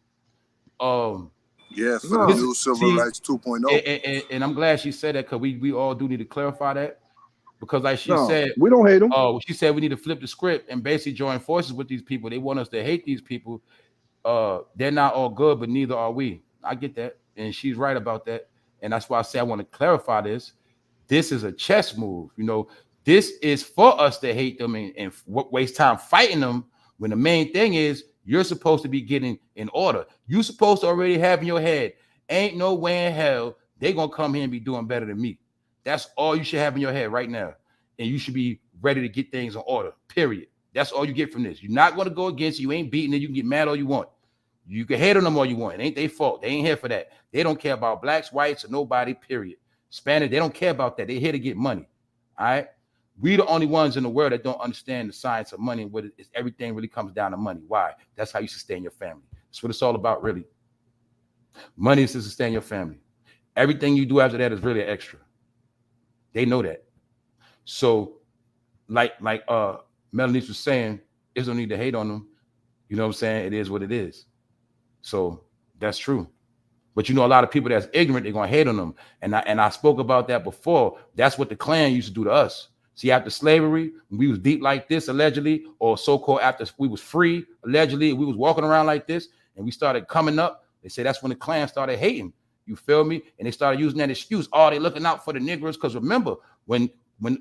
For the new Civil Rights 2.0. And I'm glad she said that, because we all do need to clarify that. Because like she said, we don't hate them. She said we need to flip the script and basically join forces with these people. They want us to hate these people. They're not all good, but neither are we. I get that. And she's right about that. And that's why I say I want to clarify this. This is a chess move. This is for us to hate them and waste time fighting them, when the main thing is you're supposed to be getting in order. You're supposed to already have in your head, ain't no way in hell they're going to come here and be doing better than me. That's all you should have in your head right now. And you should be ready to get things in order, period. That's all you get from this. You're not going to go against it. You ain't beating it. You can get mad all you want. You can hate on them all you want. It ain't their fault. They ain't here for that. They don't care about blacks, whites, or nobody, period. Spanish, they don't care about that. They're here to get money. All right? We the only ones in the world that don't understand the science of money and what it is. Everything really comes down to money. Why? That's how you sustain your family. That's what it's all about, really. Money is to sustain your family. Everything you do after that is really an extra. They know that. So, like Melanie was saying, there's no need to hate on them. You know what I'm saying? It is what it is. So that's true. But a lot of people that's ignorant, they're gonna hate on them. And I spoke about that before. That's what the Klan used to do to us. See, after slavery, when we was beat like this, allegedly, or so-called after we was free, allegedly, we was walking around like this, and we started coming up. They say that's when the Klan started hating. You feel me? And they started using that excuse. They looking out for the Negroes. Because remember, when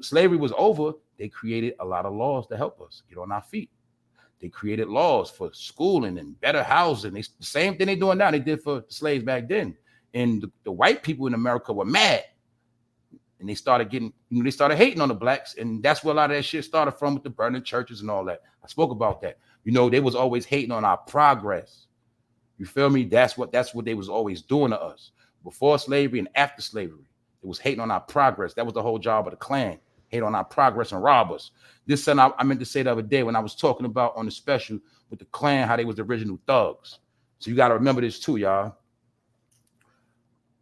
slavery was over, they created a lot of laws to help us get on our feet. They created laws for schooling and better housing. The same thing they're doing now, they did for the slaves back then. And the white people in America were mad. And they started they started hating on the blacks. And that's where a lot of that shit started from, with the burning churches and all that. I spoke about that. They was always hating on our progress. You feel me? That's what they was always doing to us. Before slavery and after slavery, it was hating on our progress. That was the whole job of the Klan. Hate on our progress and rob us. This son, I meant to say the other day when I was talking about on the special with the Klan, how they was the original thugs. So you got to remember this too, y'all.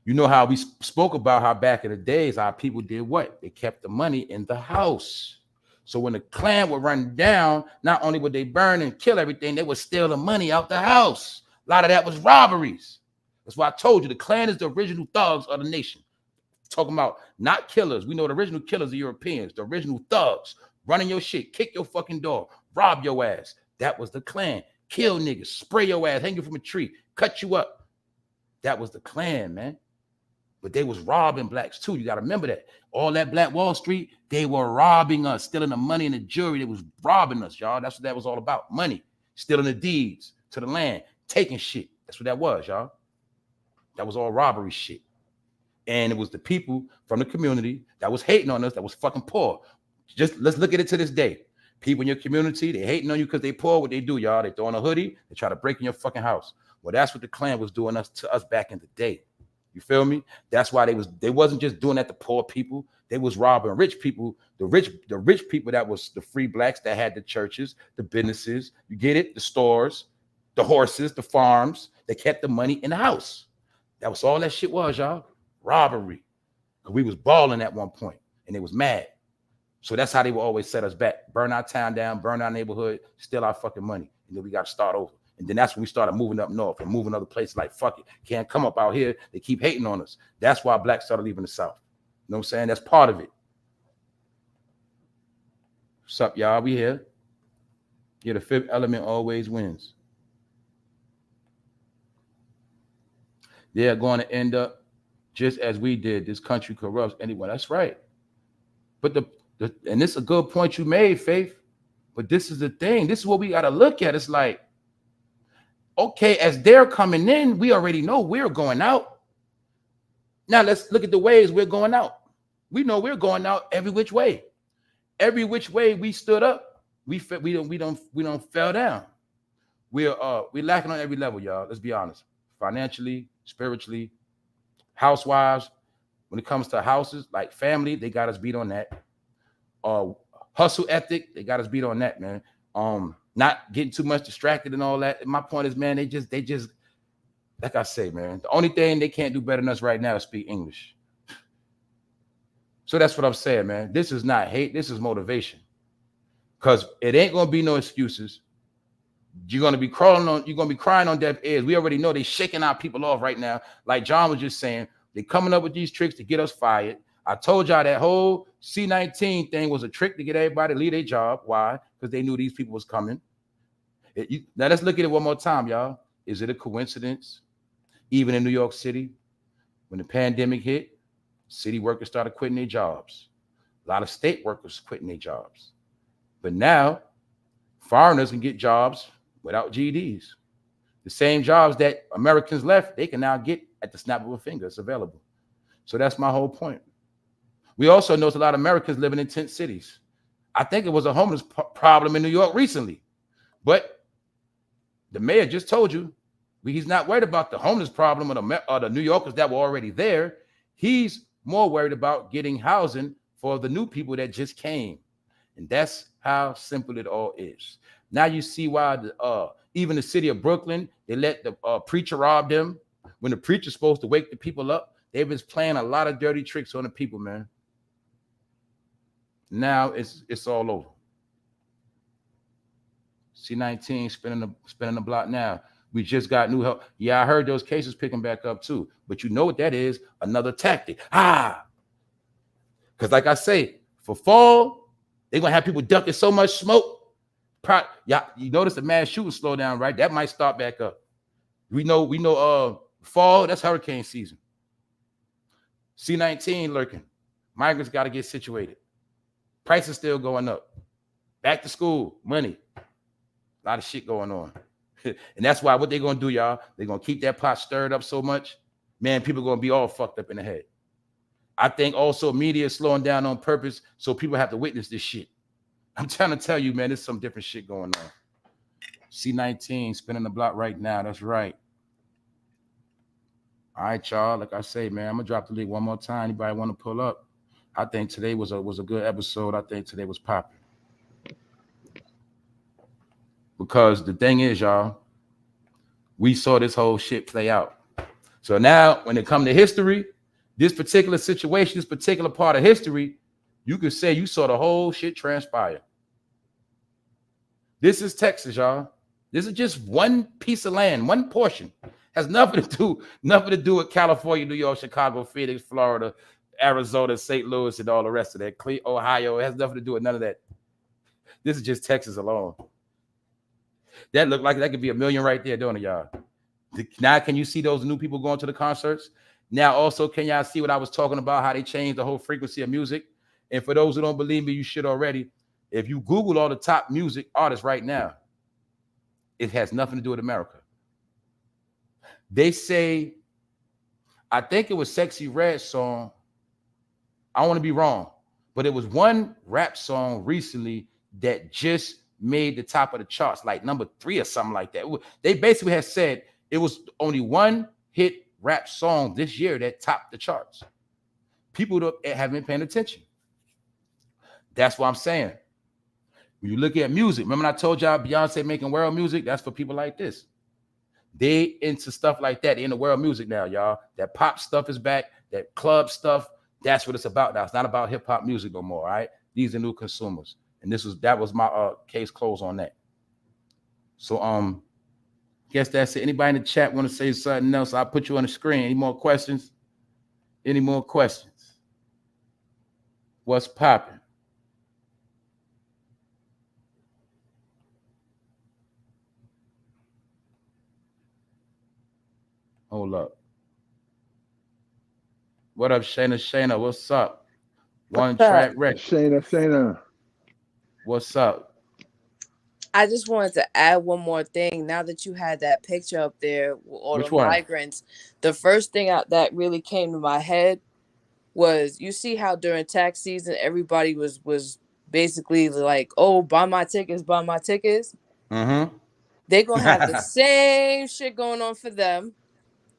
You know how we spoke about how back in the days, our people did what? They kept the money in the house. So when the Klan would run down, not only would they burn and kill everything, they would steal the money out the house. A lot of that was robberies. That's why I told you the Klan is the original thugs of the nation. Talking about not killers. We know the original killers are Europeans, the original thugs, running your shit, kick your fucking door, rob your ass. That was the Klan. Kill niggas, spray your ass, hang you from a tree, cut you up. That was the Klan, man. But they was robbing blacks too. You got to remember that. All that Black Wall Street, they were robbing us, stealing the money and the jewelry. They was robbing us, y'all. That's what that was all about. Money, stealing the deeds to the land, taking shit. That's what that was, y'all. That was all robbery shit. And it was the people from the community that was hating on us, that was fucking poor. Just let's look at it to this day. People in your community, they hating on you because they poor. What they do, y'all, they throw on a hoodie, they try to break in your fucking house. Well, that's what the Klan was doing to us back in the day. You feel me? That's why they wasn't just doing that to poor people. They was robbing rich people, the rich people that was the free blacks that had the churches, the businesses, you get it? The stores, the horses, the farms, they kept the money in the house. That was all that shit was, y'all. Robbery. Because we was balling at one point and they was mad. So that's how they would always set us back. Burn our town down, burn our neighborhood, steal our fucking money. And then we got to start over. And then that's when we started moving up north and moving other places like, fuck it, can't come up out here. They keep hating on us. That's why blacks started leaving the South. You know what I'm saying? That's part of it. What's up, y'all? We here. Yeah, the fifth element always wins. They're going to end up just as we did. This country corrupts anyone. That's right. But and this is a good point you made, Faith. But this is the thing. This is what we got to look at. It's like, okay, as they're coming in, we already know we're going out. Now let's look at the ways we're going out. We know we're going out every which way. Every which way we stood up, we don't fell down. We're lacking on every level, y'all. Let's be honest. Financially, spiritually, housewives. When it comes to houses, like family, they got us beat on that. Hustle ethic, they got us beat on that, man. Not getting too much distracted and all that. My point is, man, they just, like I say, man, the only thing they can't do better than us right now is speak English. So that's what I'm saying, man. This is not hate. This is motivation. Because it ain't going to be no excuses. You're going to be crying on deaf ears. We already know they're shaking our people off right now. Like John was just saying, they're coming up with these tricks to get us fired. I told y'all that whole C-19 thing was a trick to get everybody to leave their job. Why? Because they knew these people was coming. Now let's look at it one more time, y'all. Is it a coincidence? Even in New York City, when the pandemic hit, city workers started quitting their jobs. A lot of state workers quitting their jobs. But now, foreigners can get jobs without GEDs. The same jobs that Americans left, they can now get at the snap of a finger. It's available. So that's my whole point. We also know a lot of Americans living in tent cities. I think it was a homeless problem in New York recently. But the mayor just told you he's not worried about the homeless problem or the New Yorkers that were already there. He's more worried about getting housing for the new people that just came. And that's how simple it all is. Now you see why even the city of Brooklyn, they let the preacher rob them. When the preacher's supposed to wake the people up, they've been playing a lot of dirty tricks on the people, man. Now it's all over. C-19 spinning the block now. We just got new help. Yeah, I heard those cases picking back up too. But you know what that is? Another tactic. Because like I say, for fall, they're going to have people ducking so much smoke. Yeah, you notice the mass shooting slow down, right? That might start back up. We know fall, that's hurricane season. C-19 lurking. Migrants got to get situated. Prices still going up. Back to school, money. A lot of shit going on. And that's why what they're going to do, y'all, they're going to keep that pot stirred up so much. Man, people are going to be all fucked up in the head. I think also media is slowing down on purpose so people have to witness this shit. I'm trying to tell you, man, there's some different shit going on. C-19 spinning the block right now. That's right. All right, y'all. Like I say, man, I'm going to drop the link one more time. Anybody want to pull up? I think today was a good episode. I think today was popping. Because the thing is, y'all, we saw this whole shit play out. So now when it comes to history, this particular situation, this particular part of history, you could say you saw the whole shit transpire. This is Texas, y'all. This is just one piece of land, one portion. Has nothing to do with California, New York, Chicago, Phoenix, Florida, Arizona, St. Louis, and all the rest of that. Ohio, it has nothing to do with none of that. This is just Texas alone. That looked like that could be $1 million right there, don't it, y'all? Now, can you see those new people going to the concerts? Now, also, can y'all see what I was talking about, how they changed the whole frequency of music? And for those who don't believe me, you should already. If you Google all the top music artists right now, it has nothing to do with America. They say, I think it was Sexy Red's song. I want to be wrong, but it was one rap song recently that just made the top of the charts, like number 3 or something like that. They basically had said it was only one hit rap song this year that topped the charts. People haven't been paying attention. That's what I'm saying. When you look at music, remember I told y'all Beyonce making world music? That's for people like this. They into stuff like that. They in the world music now, y'all. That pop stuff is back. That club stuff, that's what it's about now. It's not about hip hop music no more, all right? These are new consumers. And that was my case closed on that. So guess that's it. Anybody in the chat want to say something else? I'll put you on the screen. Any more questions? Any more questions? What's popping? Hold up. What up, Shayna? Shayna, what's up? One track record. Shayna. What's up? I just wanted to add one more thing. Now that you had that picture up there, all the migrants, the first thing that really came to my head was, you see how during tax season everybody was basically like, "Oh, buy my tickets, buy my tickets." Mm-hmm. They're gonna have the same shit going on for them.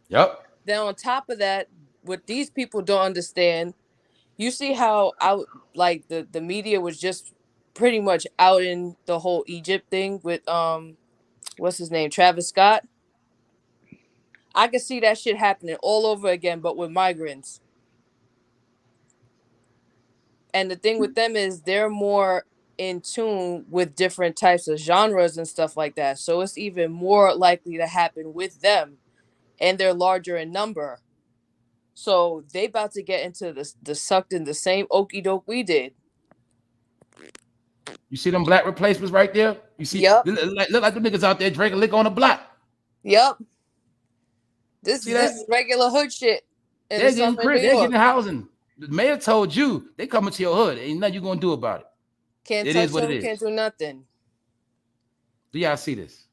Yep. Then on top of that, what these people don't understand, you see how the media was just pretty much out in the whole Egypt thing with what's his name, Travis Scott. I can see that shit happening all over again, but with migrants. And the thing with them is they're more in tune with different types of genres and stuff like that. So it's even more likely to happen with them, and they're larger in number. So they about to get into the sucked in the same okie doke we did. You see them black replacements right there? You see, yep. Look like the niggas out there drinking liquor on the block. Yep. This is regular hood shit. They're getting housing. The mayor told you they coming to your hood. Ain't nothing you gonna do about it. Can't touch them, can't do nothing. Do y'all see this?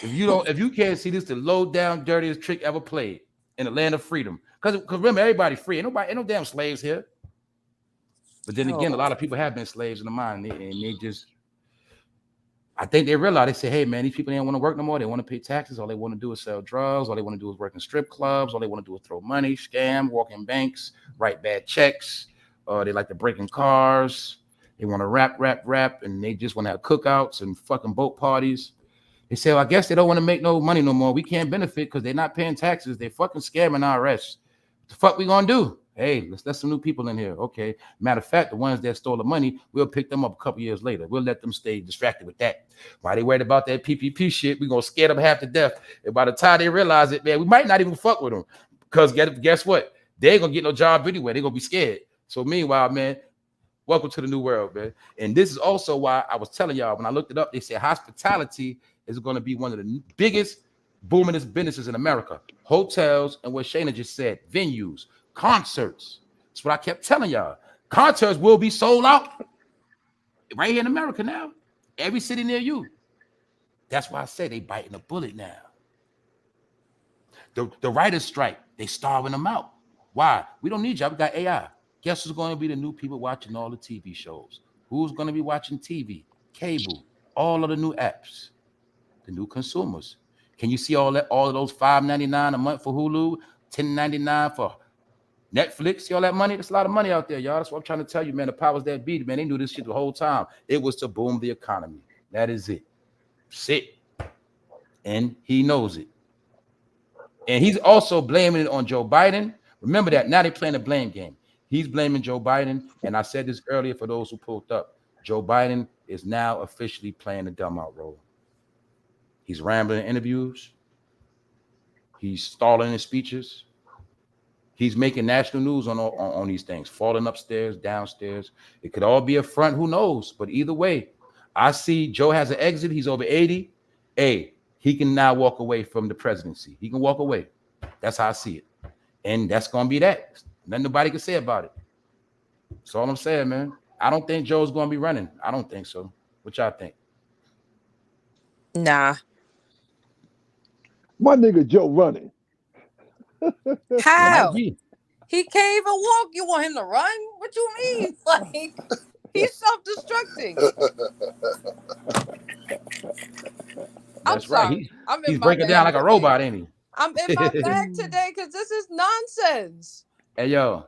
If you can't see this, the low down dirtiest trick ever played in the land of freedom. Because remember, everybody's free. Ain't no damn slaves here. But then again, a lot of people have been slaves in the mind, and they just, I think they realize, they say, hey man, these people don't want to work no more. They want to pay taxes. All they want to do is sell drugs. All they want to do is work in strip clubs. All they want to do is throw money, scam, walk in banks, write bad checks. They like to break in cars. They want to rap, and they just want to have cookouts and fucking boat parties. They say, well, I guess they don't want to make no money no more. We can't benefit because they're not paying taxes. They're fucking scamming IRS. What the fuck we gonna do? Hey, let's let some new people in here. Okay. Matter of fact, the ones that stole the money, we'll pick them up a couple years later. We'll let them stay distracted with that. While they worried about that PPP shit, we're gonna scare them half to death. And by the time they realize it, man, we might not even fuck with them. Because guess what? They ain't gonna get no job anyway. They're gonna be scared. So meanwhile, man, welcome to the new world, man. And this is also why I was telling y'all, when I looked it up, they said hospitality is going to be one of the biggest boomingest businesses in America. Hotels, and what Shayna just said, venues, concerts. That's what I kept telling y'all. Concerts will be sold out right here in America now. Every city near you. That's why I say they biting a bullet now. The writers' strike, they starving them out. Why? We don't need y'all. We got AI. Guess who's going to be the new people watching all the TV shows? Who's going to be watching TV, cable, all of the new apps? The new consumers. Can you see all of those $5.99 a month for Hulu, $10.99 for Netflix? See all that money? That's a lot of money out there, y'all. That's what I'm trying to tell you, man. The powers that be, man, they knew this shit the whole time. It was to boom the economy. That is it. Sit. And he knows it. And he's also blaming it on Joe Biden. Remember that. Now they're playing a blame game. He's blaming Joe Biden. And I said this earlier for those who pulled up. Joe Biden is now officially playing the dumb out role. He's rambling in interviews. He's stalling in speeches. He's making national news on these things, falling upstairs, downstairs. It could all be a front. Who knows? But either way, I see Joe has an exit. He's over 80. Hey, he can now walk away from the presidency. He can walk away. That's how I see it. And that's going to be that. Nothing nobody can say about it. That's all I'm saying, man. I don't think Joe's going to be running. I don't think so. What y'all think? Nah. My nigga Joe running. How? He can't even walk. You want him to run? What you mean? Like, he's self-destructing. That's right. He's breaking down like a robot, ain't he? I'm in my bag today because this is nonsense. Hey, yo,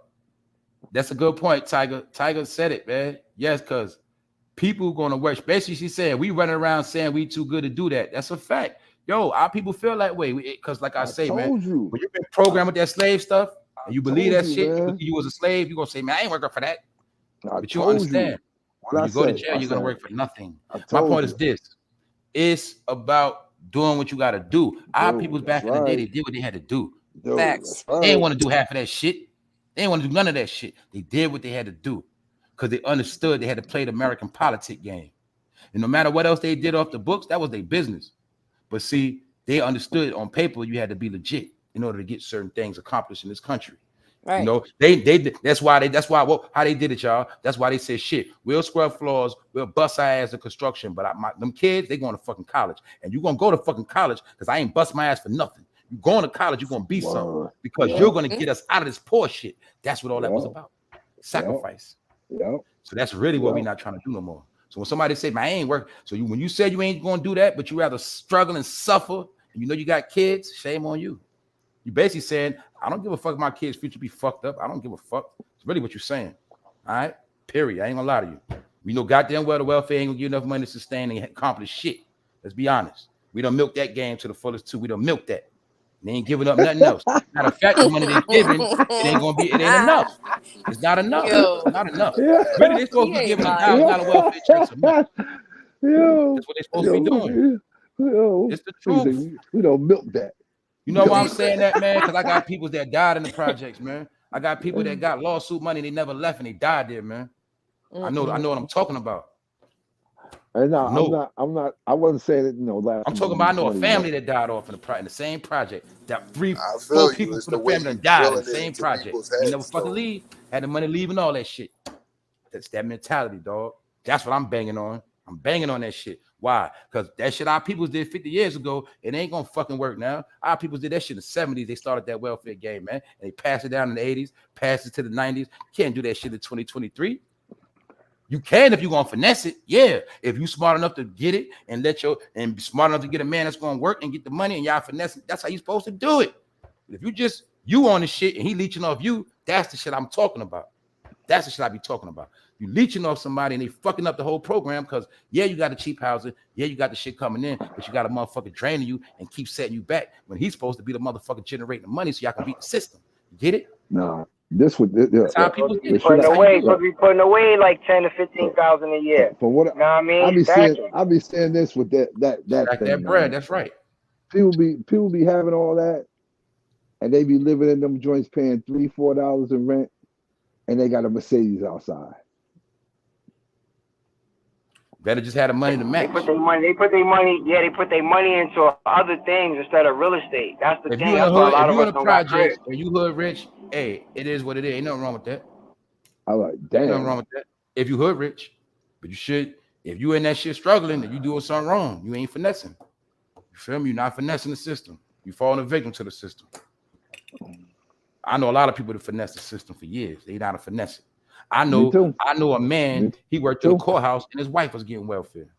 that's a good point, Tiger. Tiger said it, man. Yes, because people going to work. Basically, she said, we running around saying we too good to do that. That's a fact. Yo, our people feel that way. Because like I say, man, when you've been programmed with that slave stuff and you believe that shit, you was a slave, you're going to say, man, I ain't working for that. But you understand. When you go to jail, you're going to work for nothing. My point is this. It's about doing what you got to do. Our people's back in the day, they did what they had to do. Facts. They didn't want to do half of that shit. They didn't want to do none of that shit. They did what they had to do because they understood they had to play the American politic game. And no matter what else they did off the books, that was their business. But see, they understood on paper you had to be legit in order to get certain things accomplished in this country. Right. You know, that's why how they did it, y'all. That's why they said shit. We'll scrub floors, we'll bust our ass in construction, but them kids, they going to fucking college. And you're gonna go to fucking college because I ain't bust my ass for nothing. You going to college, you're gonna be something because you're gonna get us out of this poor shit. That's what all that was about. Sacrifice. So that's really what we're not trying to do no more. So when somebody say, man, I ain't working. So when you said you ain't gonna do that, but you rather struggle and suffer, and you know you got kids, shame on you. You basically saying, I don't give a fuck if my kids' future be fucked up. I don't give a fuck. It's really what you're saying. All right? Period. I ain't gonna lie to you. We know goddamn well the welfare ain't gonna give enough money to sustain and accomplish shit. Let's be honest. We don't milk that game to the fullest too. We don't milk that. They ain't giving up nothing else. Matter of fact, the money they're giving, it ain't enough. It's not enough. It's not enough. Really, they're supposed to be giving $1,000 welfare checks a month. That's what they're supposed to be doing. It's the truth. We don't milk that. You know why I'm saying that, man? Because I got people that died in the projects, man. I got people that got lawsuit money, they never left and they died there, man. I know what I'm talking about. And I wasn't saying it, last. I'm talking about I know a family that died off in the same project. That 4 people from the family that died in the same project. They never fucking leave. Had the money leaving all that shit. That's that mentality, dog. That's what I'm banging on. I'm banging on that shit. Why? Because that shit our peoples did 50 years ago. It ain't gonna fucking work now. Our peoples did that shit in the 70s. They started that welfare game, man. And they passed it down in the 80s, passed it to the 90s. You can't do that shit in 2023. You can if you're gonna finesse it, yeah. If you smart enough to get it and be smart enough to get a man that's gonna work and get the money and y'all finesse it, that's how you're supposed to do it. But if you on the shit and he leeching off you, that's the shit I'm talking about. That's the shit I be talking about. You leeching off somebody and they fucking up the whole program because you got the cheap housing, you got the shit coming in, but you got a motherfucker draining you and keep setting you back when he's supposed to be the motherfucker generating the money so y'all can beat the system. You get it? No. This would putting away like 10 to 15,000 a year. For what I mean, I be saying this with that bread. That's right. People be having all that, and they be living in them joints paying $3-4 in rent, and they got a Mercedes outside. Better just have the money to match. They put their money into other things instead of real estate. That's the thing. If you're in a project and you hood rich, hey, it is what it is. Ain't nothing wrong with that. I like, damn. Ain't nothing wrong with that. If you hood rich, but you should, if you in that shit struggling, and you doing something wrong, you ain't finessing. You feel me? You're not finessing the system. You falling a victim to the system. I know a lot of people that finesse the system for years. They not a finesse. I know a man, he worked in the courthouse and his wife was getting welfare.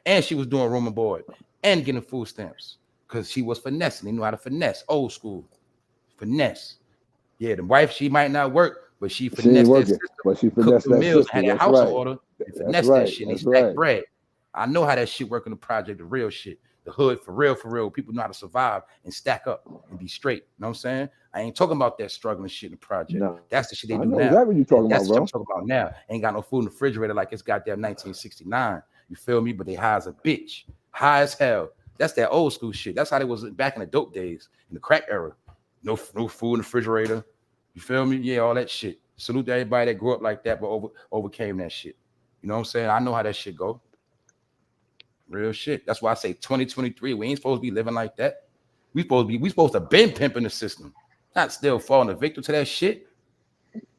And she was doing room and board and getting food stamps because she was finessing. They knew how to finesse, old school. Finesse. Yeah, the wife, she might not work, but she finessed that system. But she finessed that meals, system. had a house order, and finessed that shit. And they stacked bread. I know how that shit work in the project, the real shit. The hood, for real. People know how to survive and stack up and be straight. You know what I'm saying? I ain't talking about that struggling shit in the project. No. That's the shit they do now. That's what you talking about, bro. I'm talking about now. Ain't got no food in the refrigerator like it's goddamn 1969. You feel me? But they high as a bitch. High as hell. That's that old school shit. That's how they was back in the dope days, in the crack era. No food in the refrigerator. You feel me? Yeah, all that shit. Salute to everybody that grew up like that, but overcame that shit. You know what I'm saying? I know how that shit go. Real shit. That's why I say 2023. We ain't supposed to be living like that. We supposed to been pimping the system, not still falling a victim to that shit.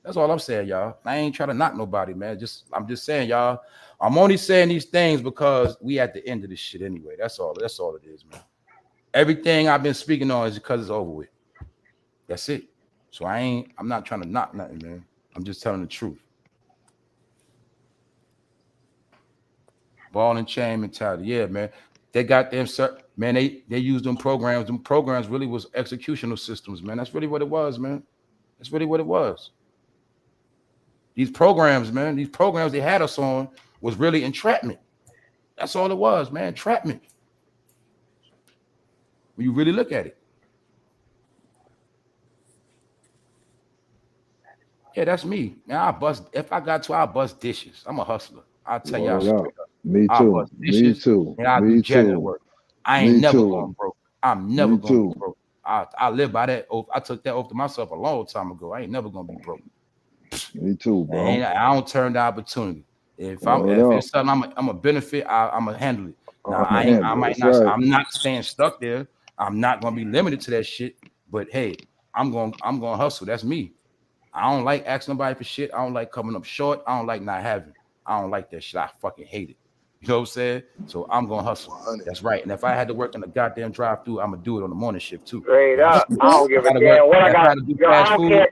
That's all I'm saying, y'all. I ain't trying to knock nobody, man. I'm just saying, y'all. I'm only saying these things because we at the end of this shit anyway. That's all it is, man. Everything I've been speaking on is because it's over with. That's it. So I'm not trying to knock nothing, man. I'm just telling the truth. Ball and chain mentality. Yeah, man. They got them, man, they used them programs. Them programs really was executional systems, man. That's really what it was, man. That's really what it was. These programs, man, they had us on was really entrapment. That's all it was, man. Entrapment. When you really look at it. Yeah, that's me. Man, if I got to, I'll bust dishes. I'm a hustler. I'll tell y'all straight up. Me too. Me too. And I'll do janitor work. I ain't never going broke. I'm never going to be broke. I live by that oath. I took that oath to myself a long time ago. I ain't never going to be broke. Me too, bro. I don't turn down opportunity. If it's something I'm a benefit, I'm gonna handle it. Now, I'm not staying stuck there. I'm not gonna be limited to that shit. But hey, I'm gonna hustle. That's me. I don't like asking nobody for shit. I don't like coming up short. I don't like not having. I don't like that shit. I fucking hate it. You know what I'm saying? So I'm gonna hustle. That's right. And if I had to work in the goddamn drive-through, I'm gonna do it on the morning shift too. Straight up. I don't give a damn what I got to do. Fast food.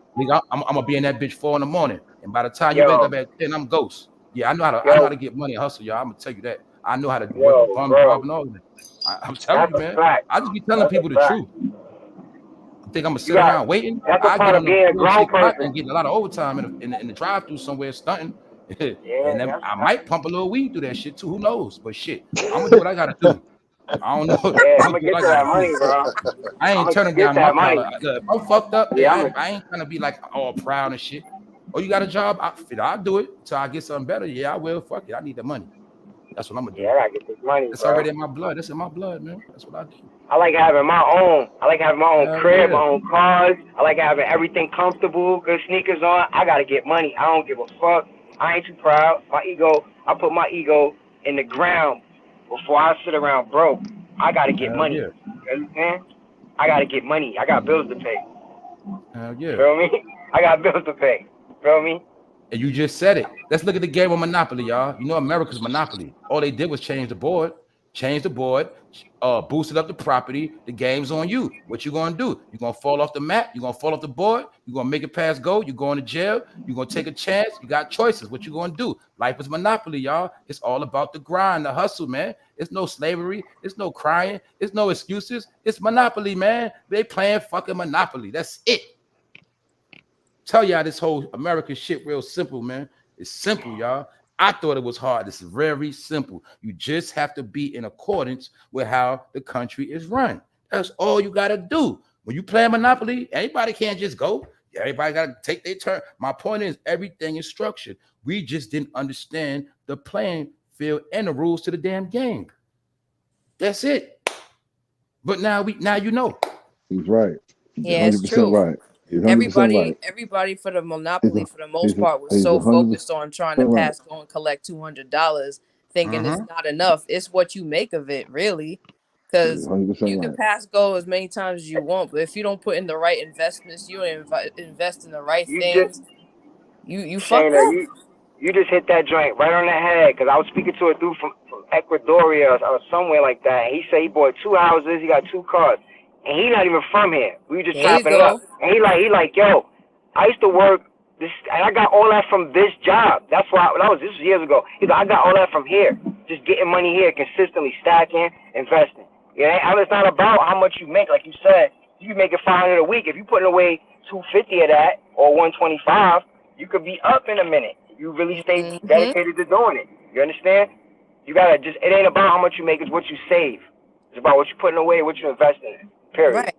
I'm gonna be in that bitch 4 a.m. And by the time you wake up at 10, I'm ghost. Yeah, I know how to get money and hustle, y'all. I'm gonna tell you that. I know how to work the bum job and all that. I'm telling you, man. I just be telling people the truth. You think I'm gonna sit around waiting? I get on the grown person and get a lot of overtime in the drive-through somewhere stunting. And then I might pump a little weed through that shit too. Who knows? But shit, I'm gonna do what I gotta do. I don't know. Yeah, I'm gonna get to that money, bro. I ain't turning down my collar. If I'm fucked up, I ain't trying to be like all proud and shit. Oh, you got a job? I'll do it until I get something better. Yeah, I will. Fuck it. I need the money. That's what I'm gonna do. Yeah, I gotta get this money. It's already in my blood. It's in my blood, man. That's what I do. I like having my own. I like having my own crib, my own cars. I like having everything comfortable, good sneakers on. I gotta get money. I don't give a fuck. I ain't too proud. I put my ego in the ground before I sit around broke. I gotta get money. Yeah. You understand? I gotta get money. I got bills to pay. Hell yeah. Feel me? I got bills to pay. Feel me? And you just said it. Let's look at the game of Monopoly, y'all. You know America's Monopoly. All they did was change the board, boosted up the property. The game's on you. What you gonna do? You gonna fall off the map? You gonna fall off the board? You gonna make it past go? You going to jail? You gonna take a chance? You got choices. What you gonna do? Life is Monopoly, y'all. It's all about the grind, the hustle, man. It's no slavery. It's no crying. It's no excuses. It's Monopoly, man. They playing fucking Monopoly. That's it. Tell y'all this whole American shit real simple, man. It's simple, y'all. I thought it was hard. This is very simple. You just have to be in accordance with how the country is run. That's all you got to do. When you play Monopoly, anybody can't just go. Everybody got to take their turn. My point is everything is structured. We just didn't understand the playing field and the rules to the damn game. That's it. But now you know. He's right. Yeah, it's true. Right. Everybody for the Monopoly, for the most part, was so focused on trying to pass go and collect $200, thinking it's not enough. It's what you make of it, really, because you can pass go as many times as you want, but if you don't put in the right investments, you don't invest in the right things, you fuck up. You just hit that joint right on the head, because I was speaking to a dude from Ecuador or somewhere like that, and he said he bought 2 houses, he got 2 cars. And he not even from here. We were just chopping it up. And he like, yo, I used to work this, and I got all that from this job. That's why this was years ago. He's like, I got all that from here, just getting money here, consistently stacking, investing. Yeah, and it's not about how much you make, like you said. You make it $500 a week. If you putting away $250 of that or $125, you could be up in a minute. You really stay dedicated to doing it. You understand? You gotta it ain't about how much you make, it's what you save. It's about what you're putting away, what you're investing in. Period. Right.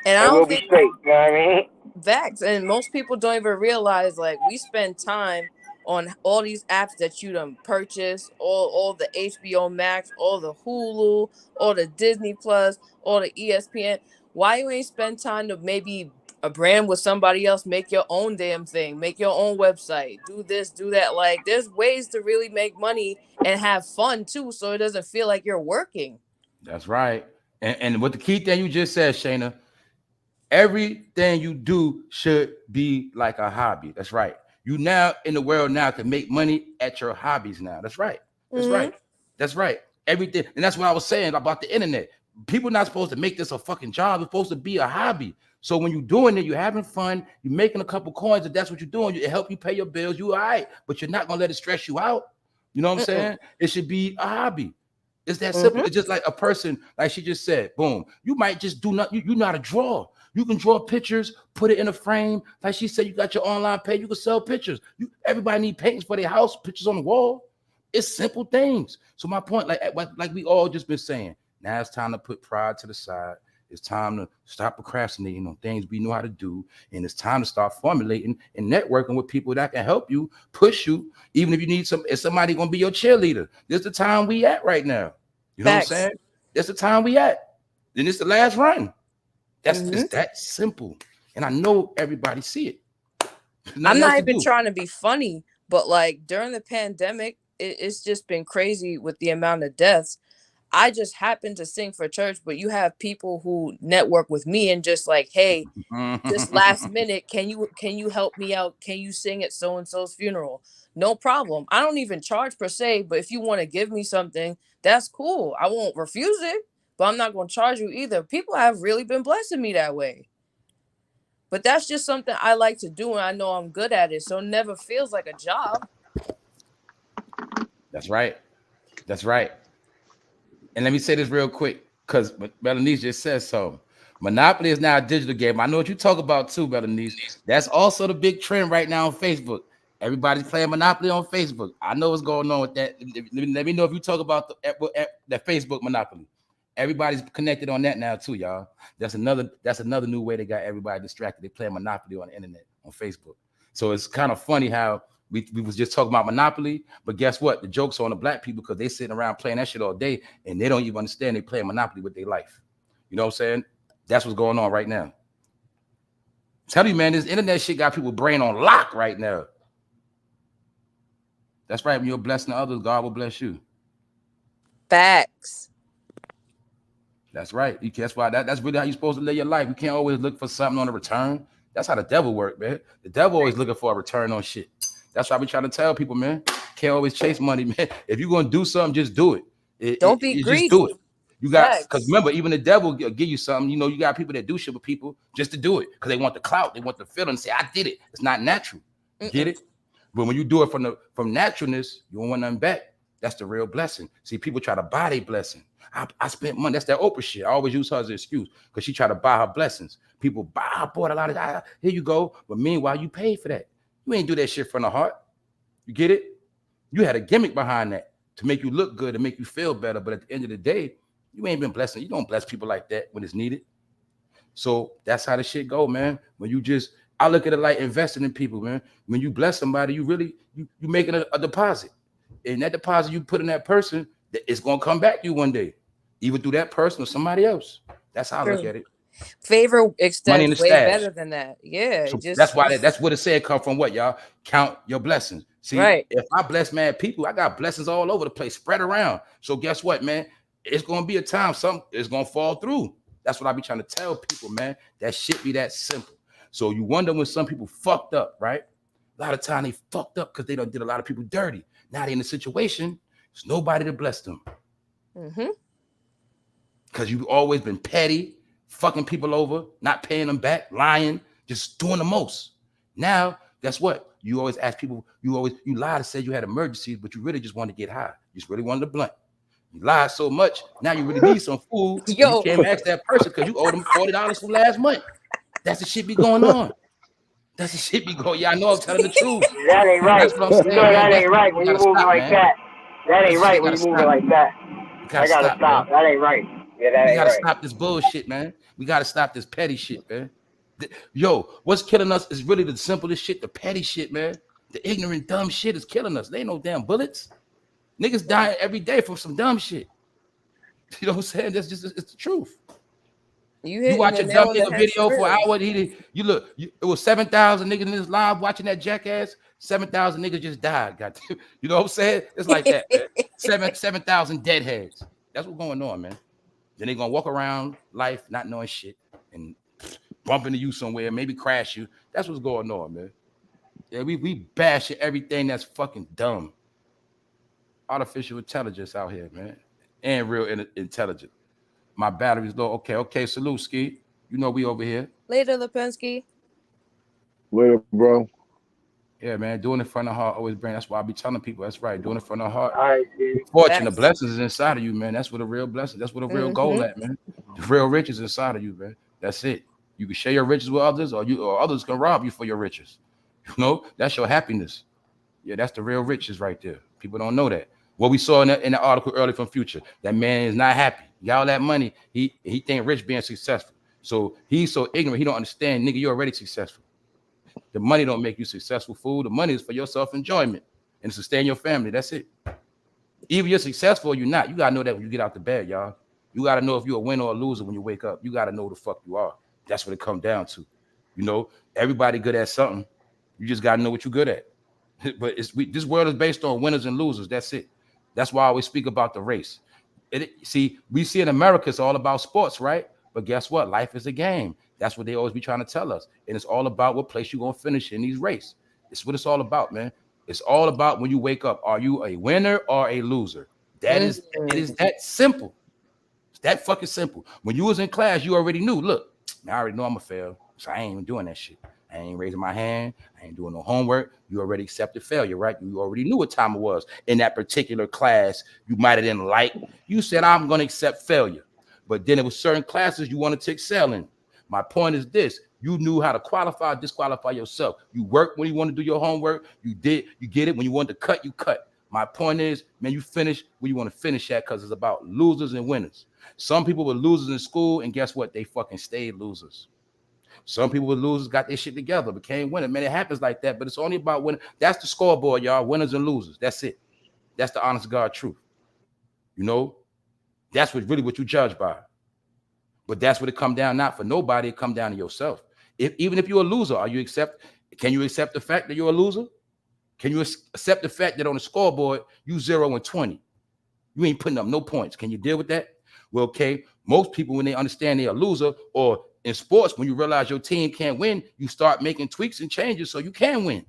And I don't think be straight, you know what I mean? Facts. And most people don't even realize, like, we spend time on all these apps that you done purchase, all the HBO Max, all the Hulu, all the Disney Plus, all the ESPN. Why you ain't spend time to maybe a brand with somebody else. Make your own damn thing. Make your own website. Do this, do that. Like, there's ways to really make money and have fun too, so it doesn't feel like you're working. That's right. And what the key thing you just said, Shayna, everything you do should be like a hobby. That's right. You now in the world now can make money at your hobbies now. That's right. That's right. That's right. Everything. And that's what I was saying about the internet. People are not supposed to make this a fucking job. It's supposed to be a hobby. So when you're doing it, you're having fun, you're making a couple coins, and that's what you're doing. It help you pay your bills. You all right, but you're not gonna let it stress you out. You know what I'm saying? It should be a hobby. It's that simple. It's just like a person, like she just said, boom. You might just do nothing. You know how to draw. You can draw pictures, put it in a frame. Like she said, you got your online page. You can sell pictures. Everybody need paintings for their house, pictures on the wall. It's simple things. So my point, like we all just been saying, now it's time to put pride to the side. It's time to stop procrastinating on things we know how to do. And it's time to start formulating and networking with people that can help you, push you, even if you need somebody going to be your cheerleader. This is the time we at right now. You know what I'm saying? That's the time we at. Then it's the last run. It's that simple. And I know everybody see it. I'm not even trying to be funny, but like during the pandemic, it's just been crazy with the amount of deaths. I just happen to sing for church, but you have people who network with me and just like, hey, this last minute, can you help me out? Can you sing at so-and-so's funeral? No problem. I don't even charge per se, but if you want to give me something, that's cool. I won't refuse it, but I'm not going to charge you either. People have really been blessing me that way. But that's just something I like to do, and I know I'm good at it, so it never feels like a job. That's right. That's right. And let me say this real quick, because Melanie just said so. Monopoly is now a digital game. I know what you talk about too, Melanie. That's also the big trend right now on Facebook. Everybody's playing Monopoly on Facebook. I know what's going on with that. Let me know if you talk about the Facebook Monopoly. Everybody's connected on that now too, y'all. That's another new way they got everybody distracted. They play Monopoly on the internet, on Facebook. So it's kind of funny how we was just talking about Monopoly, but guess what? The joke's on the black people because they sitting around playing that shit all day and they don't even understand they playing Monopoly with their life. You know what I'm saying? That's what's going on right now. Tell you, man, this internet shit got people's brain on lock right now. That's right. When you're blessing others, God will bless you. Facts. That's right. That's why that's really how you're supposed to live your life. You can't always look for something on a return. That's how the devil works, man. The devil always looking for a return on shit. That's why we trying to tell people, man. Can't always chase money, man. If you're gonna do something, just do it. Don't be greedy. Just do it. You got, because remember, even the devil will give you something. You know, you got people that do shit with people just to do it because they want the clout, they want the feeling. Say, I did it. It's not natural. Get it? But when you do it from naturalness, you don't want nothing back. That's the real blessing. See, people try to buy their blessing. I spent money. That's that Oprah shit. I always use her as an excuse because she tried to buy her blessings. People I bought a lot of here you go. But meanwhile, you paid for that. You ain't do that shit from the heart. You get it? You had a gimmick behind that to make you look good and make you feel better. But at the end of the day, you ain't been blessing. You don't bless people like that when it's needed. So that's how the shit go, man. When you just, I look at it like investing in people, man. When you bless somebody, you really, you making a deposit. And that deposit you put in that person, it's going to come back to you one day, either through that person or somebody else. That's how I look at it. Favor extends way better than that. Yeah. So that's why that's what it said come from what, y'all? Count your blessings. See, if I bless mad people, I got blessings all over the place, spread around. So guess what, man? It's going to be a time something is going to fall through. That's what I be trying to tell people, man. That shit be that simple. So you wonder when some people fucked up, right? A lot of time they fucked up because they done did a lot of people dirty. Now they in a situation, there's nobody to bless them. Because you've always been petty, fucking people over, not paying them back, lying, just doing the most. Now, guess what? You always ask people, you lied and said you had emergencies, but you really just wanted to get high. You just really wanted to blunt. You lied so much, now you really need some food. You can't ask that person because you owe them $40 from last month. That's the shit be going on. That's the shit be going. Yeah, I know I'm telling the truth. That ain't right. That's what I'm saying, that ain't right when you move like that. That ain't right when you move like that. I gotta stop. That ain't right. Yeah, that ain't right. We gotta stop this bullshit, man. We gotta stop this petty shit, man. Yo, what's killing us is really the simplest shit, the petty shit, man. The ignorant, dumb shit is killing us. They ain't no damn bullets. Niggas dying every day from some dumb shit. You know what I'm saying? That's just, it's the truth. You watch a the dumb nail on the nigga head video for an real. hour. It was 7,000 niggas in this live watching that jackass. 7,000 niggas just died. You know what I'm saying? It's like that, man. 7,000 deadheads. That's what's going on, man. Then they gonna walk around life not knowing shit and bump into you somewhere, maybe crash you. That's what's going on, man. Yeah, we bash everything that's fucking dumb. Artificial intelligence out here, man, and real intelligent. My battery's low. Okay, salute, Ski. You know we over here. Later, Lipinski. Later, bro. Yeah, man, doing it from the heart always bring. That's why I be telling people. That's right, doing it from the heart. All right, Fortune, the blessings is inside of you, man. That's what the real blessing. That's what the real goal at, man. The real riches inside of you, man. That's it. You can share your riches with others, or others can rob you for your riches. You know, that's your happiness. Yeah, that's the real riches right there. People don't know that. What we saw in the article earlier from Future, that man is not happy. He got all that money. He think rich being successful. So he's so ignorant. He don't understand, nigga. You're already successful. The money don't make you successful, fool. The money is for your self-enjoyment and to sustain your family. That's it. Either you're successful or you're not. You gotta know that when you get out the bed, y'all. You gotta know if you're a winner or a loser when you wake up. You gotta know who the fuck you are. That's what it comes down to. You know, everybody good at something. You just gotta know what you're good at. But this world is based on winners and losers. That's it. That's why I always speak about the race. We see in America, it's all about sports, right? But guess what? Life is a game. That's what they always be trying to tell us. And it's all about what place you're going to finish in these races. It's what it's all about, man. It's all about when you wake up. Are you a winner or a loser? It is that simple. It's that fucking simple. When you was in class, you already knew, look, I already know I'm going to fail. So I ain't even doing that shit. I ain't raising my hand. I ain't doing no homework. You already accepted failure, right? You already knew what time it was in that particular class. You might have didn't like. You said, I'm going to accept failure. But then there were certain classes you wanted to excel in. My point is this. You knew how to qualify, disqualify yourself. You work when you want to do your homework. You get it. When you want to cut, you cut. My point is, man, you finish where you want to finish at because it's about losers and winners. Some people were losers in school, and guess what? They fucking stayed losers. Some people with losers got their shit together, became winners. Man, it happens like that, but it's only about winning. That's the scoreboard, y'all. Winners and losers. That's it. That's the honest God truth. You know, that's what you judge by. But that's what it come down. Not for nobody. It come down to yourself. Even if you're a loser, can you accept the fact that you're a loser? Can you accept the fact that on the scoreboard you 0 and 20? You ain't putting up no points. Can you deal with that? Well, okay. Most people, when they understand they're a loser, or in sports, when you realize your team can't win, you start making tweaks and changes so you can win.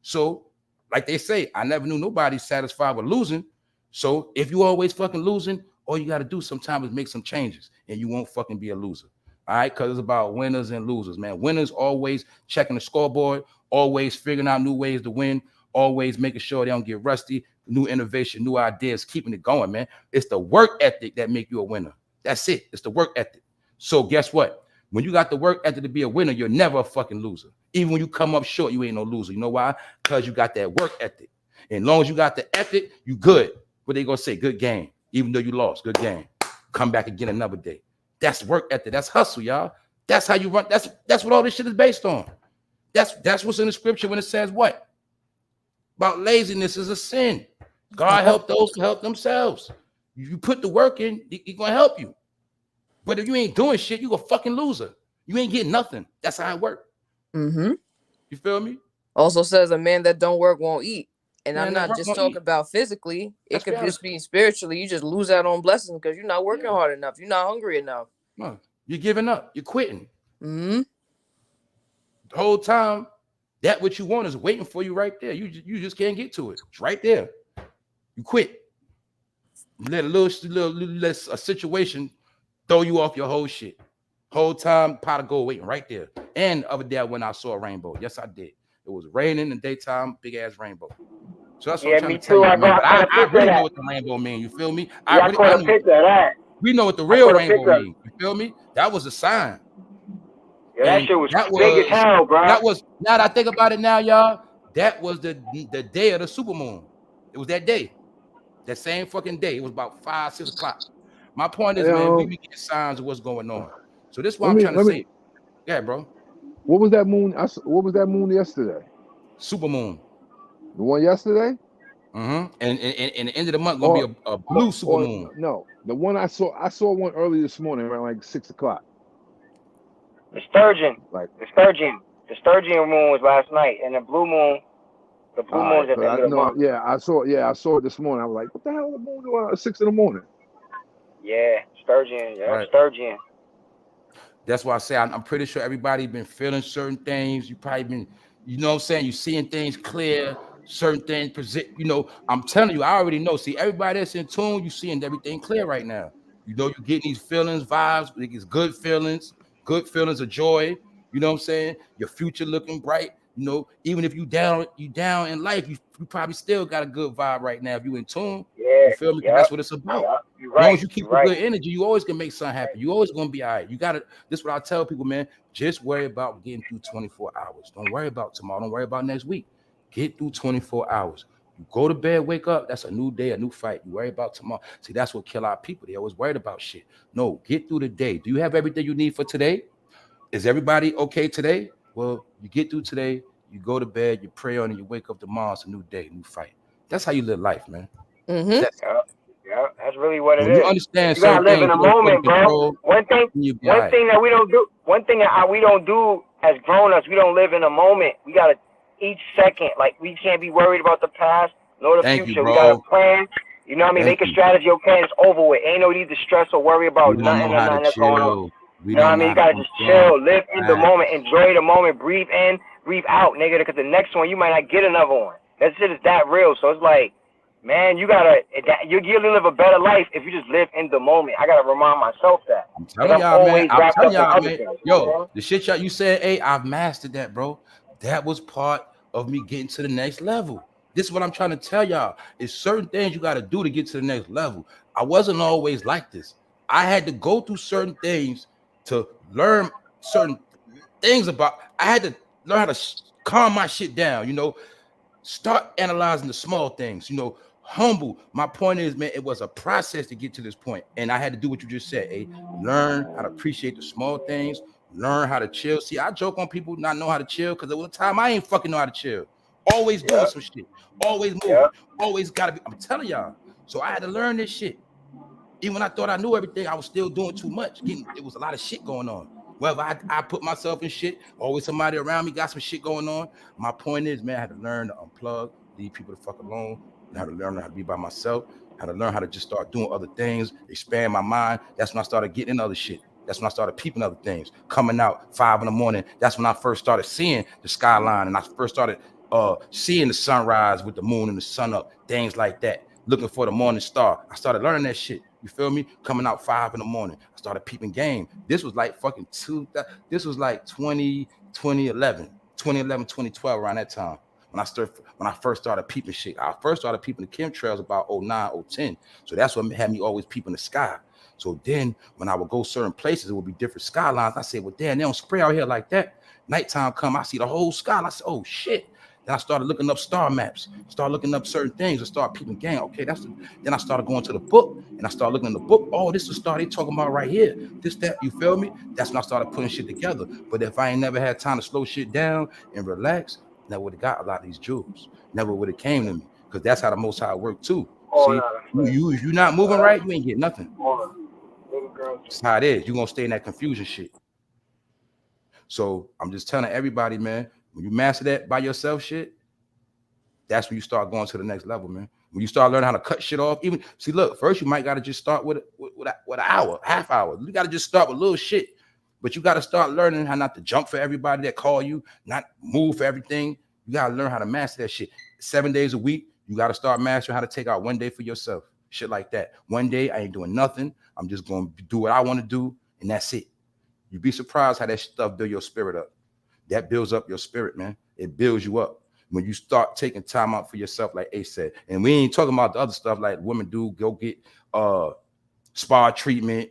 So, like they say, I never knew nobody satisfied with losing. So if you always fucking losing, all you got to do sometimes is make some changes and you won't fucking be a loser. All right? Because it's about winners and losers, man. Winners always checking the scoreboard, always figuring out new ways to win, always making sure they don't get rusty, new innovation, new ideas, keeping it going, man. It's the work ethic that make you a winner. That's it. It's the work ethic. So guess what? When you got the work ethic to be a winner, you're never a fucking loser. Even when you come up short, you ain't no loser. You know why? Because you got that work ethic. And as long as you got the ethic, you good. What they gonna say? Good game. Even though you lost, good game. Come back again another day. That's work ethic. That's hustle, y'all. That's how you run. That's what all this shit is based on. That's what's in the scripture when it says what? About laziness is a sin. God help those who help themselves. You put the work in, he's gonna help you. But if you ain't doing shit, you a fucking loser. You ain't getting nothing. That's how it works. Mm-hmm. You feel me? Also says a man that don't work won't eat. And man, I'm not just talking about physically. It could just be spiritually. You just lose out on blessings because you're not working hard enough. You're not hungry enough. No, you're giving up. You're quitting. Mm-hmm. The whole time, that what you want is waiting for you right there. You just can't get to it. It's right there. You quit. You let a situation throw you off your whole shit. Whole time, pot of gold waiting right there. And the other day when I saw a rainbow. Yes, I did. It was raining in the daytime, big ass rainbow. So that's what I'm trying to tell you. I really know what the rainbow means. You feel me? I caught a picture of that. We know what the real rainbow means. You feel me? That was a sign. Yeah, that shit was big as hell, bro. That was, now that I think about it now, y'all, that was the day of the supermoon. It was that day. That same fucking day. It was about 5, 6 o'clock. My point is, man, we be getting signs of what's going on. So this is what I'm trying to say. Yeah, bro. What was that moon? What was that moon yesterday? Supermoon. The one yesterday? Mm-hmm. And the end of the month gonna be a blue supermoon. No, the one I saw one early this morning around like 6 o'clock. The sturgeon. Like the sturgeon moon was last night, and the blue moon. The blue moon is at the end of the month. Yeah, I saw it this morning. I was like, what the hell is the moon doing at 6 a.m? Yeah, sturgeon. Yeah, right. Sturgeon. That's why I say I'm pretty sure everybody been feeling certain things. You probably been, you know what I'm saying? You seeing things clear, certain things present. You know, I'm telling you, I already know. See, everybody that's in tune, you seeing everything clear right now. You know, you're getting these feelings, vibes. It's good feelings of joy. You know what I'm saying? Your future looking bright. You know, even if you down in life, you probably still got a good vibe right now if you in tune. Yeah, you feel me? That's what it's about. You're As long as you keep good energy, you always can make something happen. You always gonna be all right. You gotta. This is what I tell people, man. Just worry about getting through 24 hours. Don't worry about tomorrow. Don't worry about next week. Get through 24 hours. You go to bed, wake up. That's a new day, a new fight. You worry about tomorrow. See, that's what kill our people. They always worried about shit. No, get through the day. Do you have everything you need for today? Is everybody okay today? Well, you get through today. You go to bed, you pray on it, you wake up tomorrow, it's a new day, new fight. That's how you live life, man. Yeah, that's really what it is. You understand you gotta live in the moment, bro. One thing that we don't do as grown-ups, we don't live in a moment. We gotta each second, like we can't be worried about the past nor the future. We gotta plan. You know what I mean? Make a strategy, okay, it's over with. Ain't no need to stress or worry about nothing that's going on. You know what I mean? You gotta just chill, live in the moment, enjoy the moment, breathe in, breathe out, nigga, because the next one you might not get another one. That shit is that real. So it's like, man, you only live a better life if you just live in the moment. I gotta remind myself that. I'm telling y'all, man. Yo, the shit you said, hey, I've mastered that, bro. That was part of me getting to the next level. This is what I'm trying to tell y'all. It's certain things you gotta do to get to the next level. I wasn't always like this. I had to go through certain things to learn certain things about. I had to learn how to calm my shit down, you know, start analyzing the small things, you know, humble. My point is, man, it was a process to get to this point. And I had to do what you just said, learn how to appreciate the small things, learn how to chill. See, I joke on people not know how to chill because there was a time I ain't fucking know how to chill. Always doing some shit, always moving, always gotta be. I'm telling y'all. So I had to learn this shit. Even when I thought I knew everything, I was still doing too much. It was a lot of shit going on. Whether I put myself in shit, always somebody around me got some shit going on. My point is, man, I had to learn to unplug, leave people the fuck alone, and how to learn how to be by myself, how to learn how to just start doing other things, expand my mind. That's when I started getting other shit. That's when I started peeping other things, coming out 5 a.m. That's when I first started seeing the skyline, and I first started seeing the sunrise with the moon and the sun up, things like that, looking for the morning star. I started learning that shit. You feel me? Coming out 5 a.m. I started peeping game. This was like fucking this was like 2011, 2012, around that time. When I first started peeping shit. I first started peeping the chemtrails about 09, 010. So that's what had me always peeping the sky. So then when I would go certain places, it would be different skylines. I said, well, damn, they don't spray out here like that. Nighttime come, I see the whole sky. I said, oh shit. Then I started looking up star maps, start looking up certain things, and start peeping game. Okay, then I started going to the book, and I started looking in the book. Oh, this is the star they talking about right here. This, that, you feel me? That's when I started putting shit together. But if I ain't never had time to slow shit down and relax, never would have got a lot of these jewels. Never would have came to me, because that's how the Most High work too. See, if you're not moving right, you ain't get nothing. That's how it is. You're gonna stay in that confusion shit. So I'm just telling everybody, man. When you master that by yourself shit, that's when you start going to the next level, man. When you start learning how to cut shit off, even see, look, first you might gotta just start with an hour, half hour. You gotta just start with little shit, but you gotta start learning how not to jump for everybody that call you, not move for everything. You gotta learn how to master that shit. 7 days a week, you gotta start mastering how to take out one day for yourself. Shit like that. One day I ain't doing nothing. I'm just gonna do what I want to do, and that's it. You'd be surprised how that stuff build your spirit up. That builds up your spirit, man. It builds you up. When you start taking time out for yourself, like Ace said, and we ain't talking about the other stuff like women do, go get spa treatment,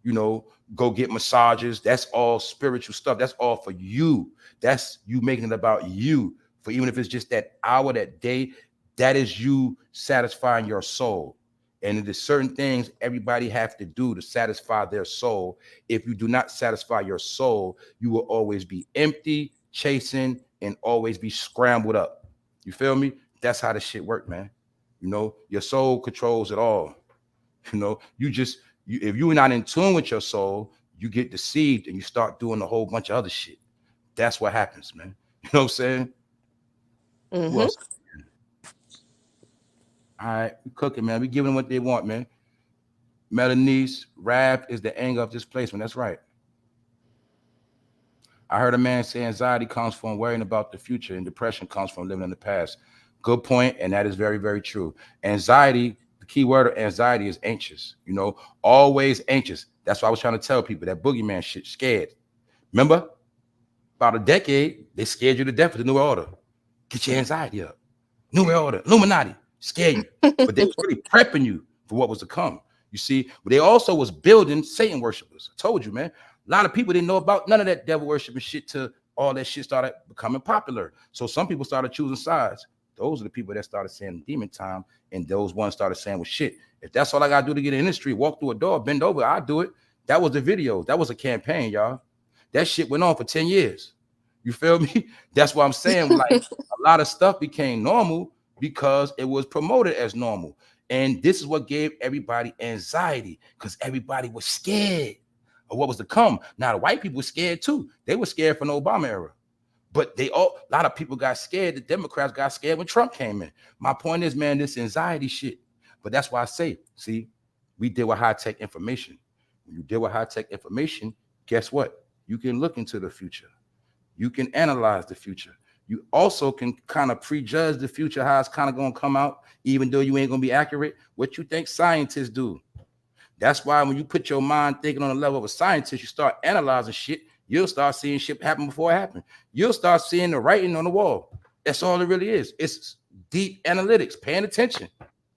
you know, go get massages. That's all spiritual stuff. That's all for you. That's you making it about you. For even if it's just that hour, that day, that is you satisfying your soul. And there's certain things everybody have to do to satisfy their soul. If you do not satisfy your soul, you will always be empty, chasing, and always be scrambled up. You feel me? That's how this shit work, man. You know, your soul controls it all. You know, if you're not in tune with your soul, you get deceived and you start doing a whole bunch of other shit. That's what happens, man. You know what I'm saying? Mm-hmm. Who else? All right, we cooking, man. We giving them what they want, man. Melanice, rap is the anger of displacement. That's right. I heard a man say anxiety comes from worrying about the future and depression comes from living in the past. Good point, and that is very, very true. Anxiety, the key word of anxiety is anxious, you know, always anxious. That's why I was trying to tell people that boogeyman shit, scared. Remember, about a decade, they scared you to death with the New World Order. Get your anxiety up. New World Order, Illuminati, scare you. But they was really prepping you for what was to come. You see, but they also was building Satan worshipers. I told you, man. A lot of people didn't know about none of that devil worshiping shit till all that shit started becoming popular. So some people started choosing sides. Those are the people that started saying demon time, and those ones started saying, well, shit, if that's all I gotta do to get in the industry, walk through a door, bend over, I'll do it. That was the video. That was a campaign, y'all. That shit went on for 10 years. You feel me? That's what I'm saying. Like a lot of stuff became normal because it was promoted as normal. And this is what gave everybody anxiety because everybody was scared of what was to come. Now, the white people were scared too. They were scared from the Obama era. But a lot of people got scared. The Democrats got scared when Trump came in. My point is, man, this anxiety shit. But that's why I say, see, we deal with high-tech information. When you deal with high-tech information, guess what? You can look into the future. You can analyze the future. You also can kind of prejudge the future, how it's kind of going to come out, even though you ain't going to be accurate. What you think scientists do. That's why when you put your mind thinking on the level of a scientist, you start analyzing shit, you'll start seeing shit happen before it happened. You'll start seeing the writing on the wall. That's all it really is. It's deep analytics, paying attention.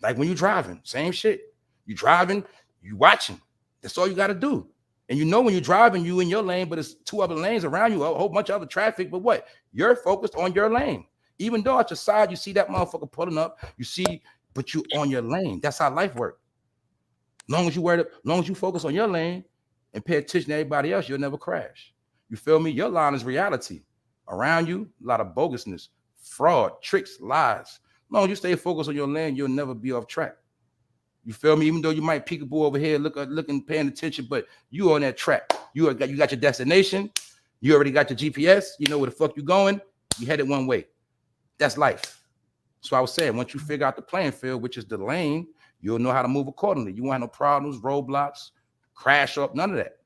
Like when you're driving, same shit. You driving, you watching. That's all you got to do. And you know when you're driving, you in your lane, but it's two other lanes around you, a whole bunch of other traffic. But what? You're focused on your lane. Even though at your side, you see that motherfucker pulling up, you see, but you on your lane. That's how life works. Long as you focus on your lane and pay attention to everybody else, you'll never crash. You feel me? Your line is reality. Around you, a lot of bogusness, fraud, tricks, lies. As long as you stay focused on your lane, you'll never be off track. You feel me? Even though you might peekaboo over here, looking, paying attention, but you on that track. You got your destination. You already got your GPS. You know where the fuck you going. You headed one way. That's life. So I was saying, once you figure out the playing field, which is the lane, you'll know how to move accordingly. You won't have no problems, roadblocks, crash up, none of that.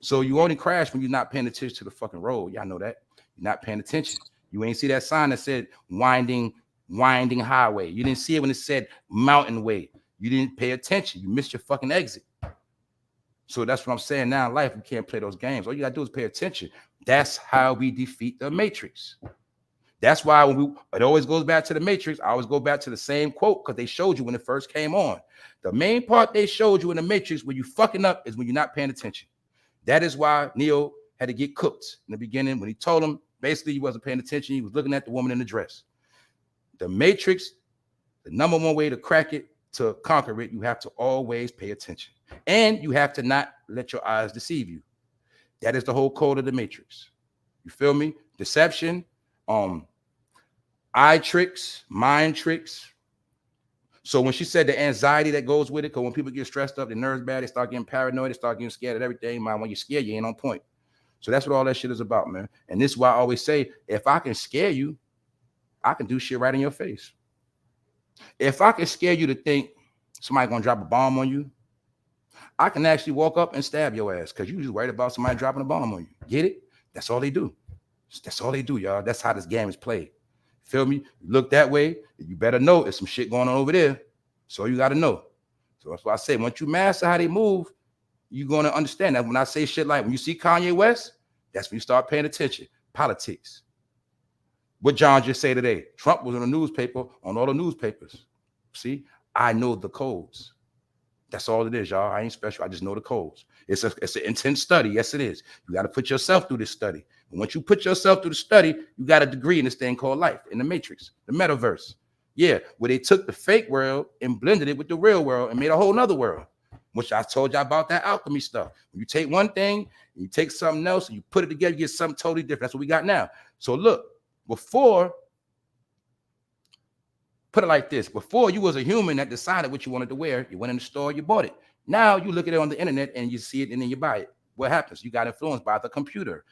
So you only crash when you're not paying attention to the fucking road. Y'all know that. You're not paying attention. You ain't see that sign that said winding highway. You didn't see it when it said mountain way. You didn't pay attention. You missed your fucking exit. So that's what I'm saying now in life. We can't play those games. All you gotta do is pay attention. That's how we defeat the Matrix. That's why it always goes back to the Matrix. I always go back to the same quote because they showed you when it first came on. The main part they showed you in the Matrix when you fucking up is when you're not paying attention. That is why Neo had to get cooked in the beginning when he told him basically he wasn't paying attention. He was looking at the woman in the dress. The Matrix, the number one way to crack it, to conquer it, you have to always pay attention. And you have to not let your eyes deceive you. That is the whole code of the Matrix. You feel me? Deception, eye tricks, mind tricks. So when she said the anxiety that goes with it, because when people get stressed up, their nerves bad, they start getting paranoid, they start getting scared of everything. Man, when you're scared, you ain't on point. So that's what all that shit is about, man. And this is why I always say, if I can scare you, I can do shit right in your face. If I can scare you to think somebody gonna drop a bomb on you, I can actually walk up and stab your ass because you just worried about somebody dropping a bomb on you. Get it? That's all they do. That's all they do, y'all. That's how this game is played. Feel me? Look that way, you better know there's some shit going on over there. So you got to know. So that's why I say, once you master how they move, you're going to understand that when I say shit like when you see Kanye West, that's when you start paying attention. Politics. What John just say today? Trump was on the newspaper, on all the newspapers. See, I know the codes. That's all it is, y'all. I ain't special. I just know the codes. It's an intense study. Yes, it is. You got to put yourself through this study. And once you put yourself through the study, you got a degree in this thing called life, in the Matrix, the metaverse. Yeah, where they took the fake world and blended it with the real world and made a whole nother world, which I told y'all about that alchemy stuff. When you take one thing, and you take something else, and you put it together, you get something totally different. That's what we got now. So look, before, put it like this. Before you was a human that decided what you wanted to wear, you went in the store, you bought it. Now you look at it on the internet and you see it and then you buy it. what happens? You got influenced by the computer.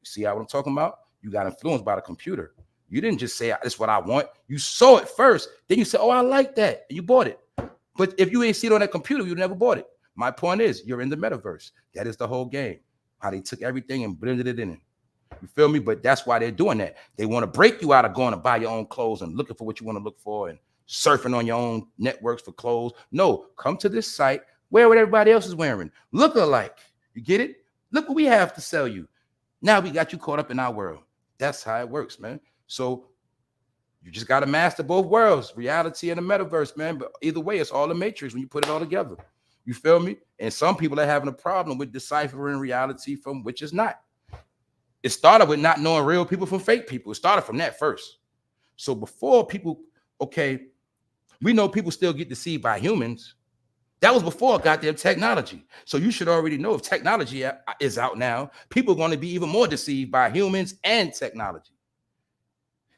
See what I'm talking about? You got influenced by the computer. You didn't just say, this is what I want. You saw it first. Then you said, oh, I like that. And you bought it. But if you ain't see it on that computer, you never bought it. My point is, you're in the metaverse. That is the whole game. How they took everything and blended it in. You feel me? But that's why they're doing that. They want to break you out of going to buy your own clothes and looking for what you want to look for and surfing on your own networks for clothes. No, come to this site, wear what everybody else is wearing. Look alike. You get it? Look what we have to sell you. Now we got you caught up in our world. That's how it works, man. So you just got to master both worlds, reality and the metaverse, man. But either way, it's all the matrix when you put it all together. You feel me? And some people are having a problem with deciphering reality from which is not. It started with not knowing real people from fake people. It started from that first. So before people, okay, we know people still get deceived by humans. That was before goddamn technology. So you should already know if technology is out now, people are going to be even more deceived by humans and technology.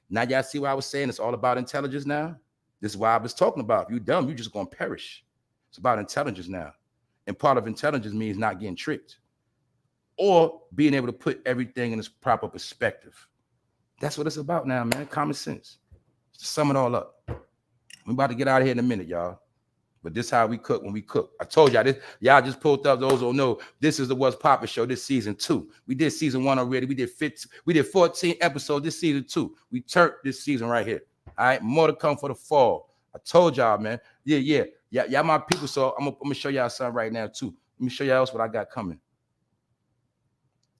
Now y'all see what I was saying? It's all about intelligence now. This is why I was talking about. If you're dumb, you're just going to perish. It's about intelligence now. And part of intelligence means not getting tricked or being able to put everything in its proper perspective. That's what it's about now, man. Common sense. To sum it all up. We're about to get out of here in a minute, y'all. But this is how we cook when we cook. I told y'all this. Y'all just pulled up. Those who know, this is the What's Poppin' Show. This season 2. We did season 1 already. We did 14 episodes. This season 2. We turned this season right here. All right, more to come for the fall. I told y'all, man. Yeah. Y'all my people. So I'm gonna show y'all something right now too. Let me show y'all else what I got coming.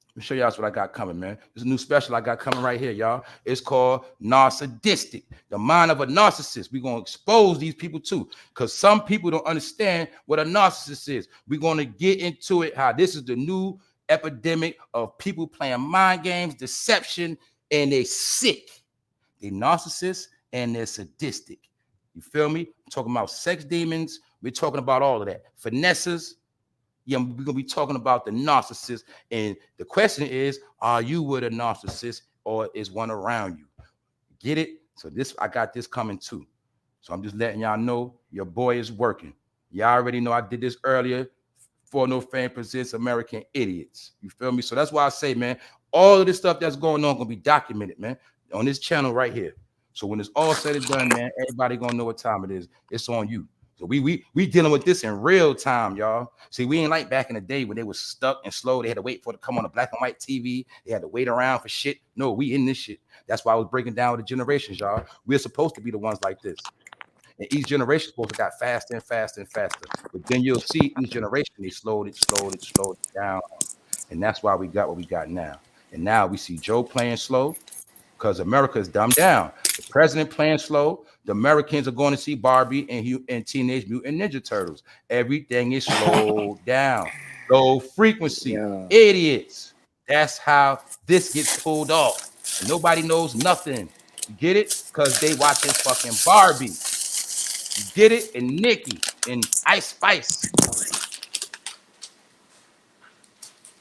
Let me show y'all what I got coming, man. There's a new special I got coming right here, y'all. It's called Narcissistic, the mind of a narcissist. We're going to expose these people too, because some people don't understand what a narcissist is. We're going to get into it, how this is the new epidemic of people playing mind games, deception, and they sick. They narcissists and they're sadistic. You feel me? I'm talking about sex demons. We're talking about all of that. Finesses. Yeah, we're going to be talking about the narcissist. And the question is, are you with a narcissist or is one around you? Get it? So I got this coming too. So I'm just letting y'all know your boy is working. Y'all already know I did this earlier. For No Fame presents American Idiots. You feel me? So that's why I say, man, all of this stuff that's going on going to be documented, man, on this channel right here. So when it's all said and done, man, everybody going to know what time it is. It's on you. So we dealing with this in real time, y'all. See, we ain't like back in the day when they was stuck and slow. They had to wait for it to come on a black and white TV. They had to wait around for shit. No, we in this shit. That's why I was breaking down with the generations, y'all. We're supposed to be the ones like this. And each generation is supposed to got faster and faster and faster. But then you'll see each generation, they slowed it down. And that's why we got what we got now. And now we see Joe playing slow because America is dumbed down. The president playing slow. The Americans are going to see Barbie and Teenage Mutant Ninja Turtles. Everything is slowed down. Low frequency. Yeah. Idiots. That's how this gets pulled off. And nobody knows nothing. You get it? Because they watching fucking Barbie. You get it? And Nicki and Ice Spice.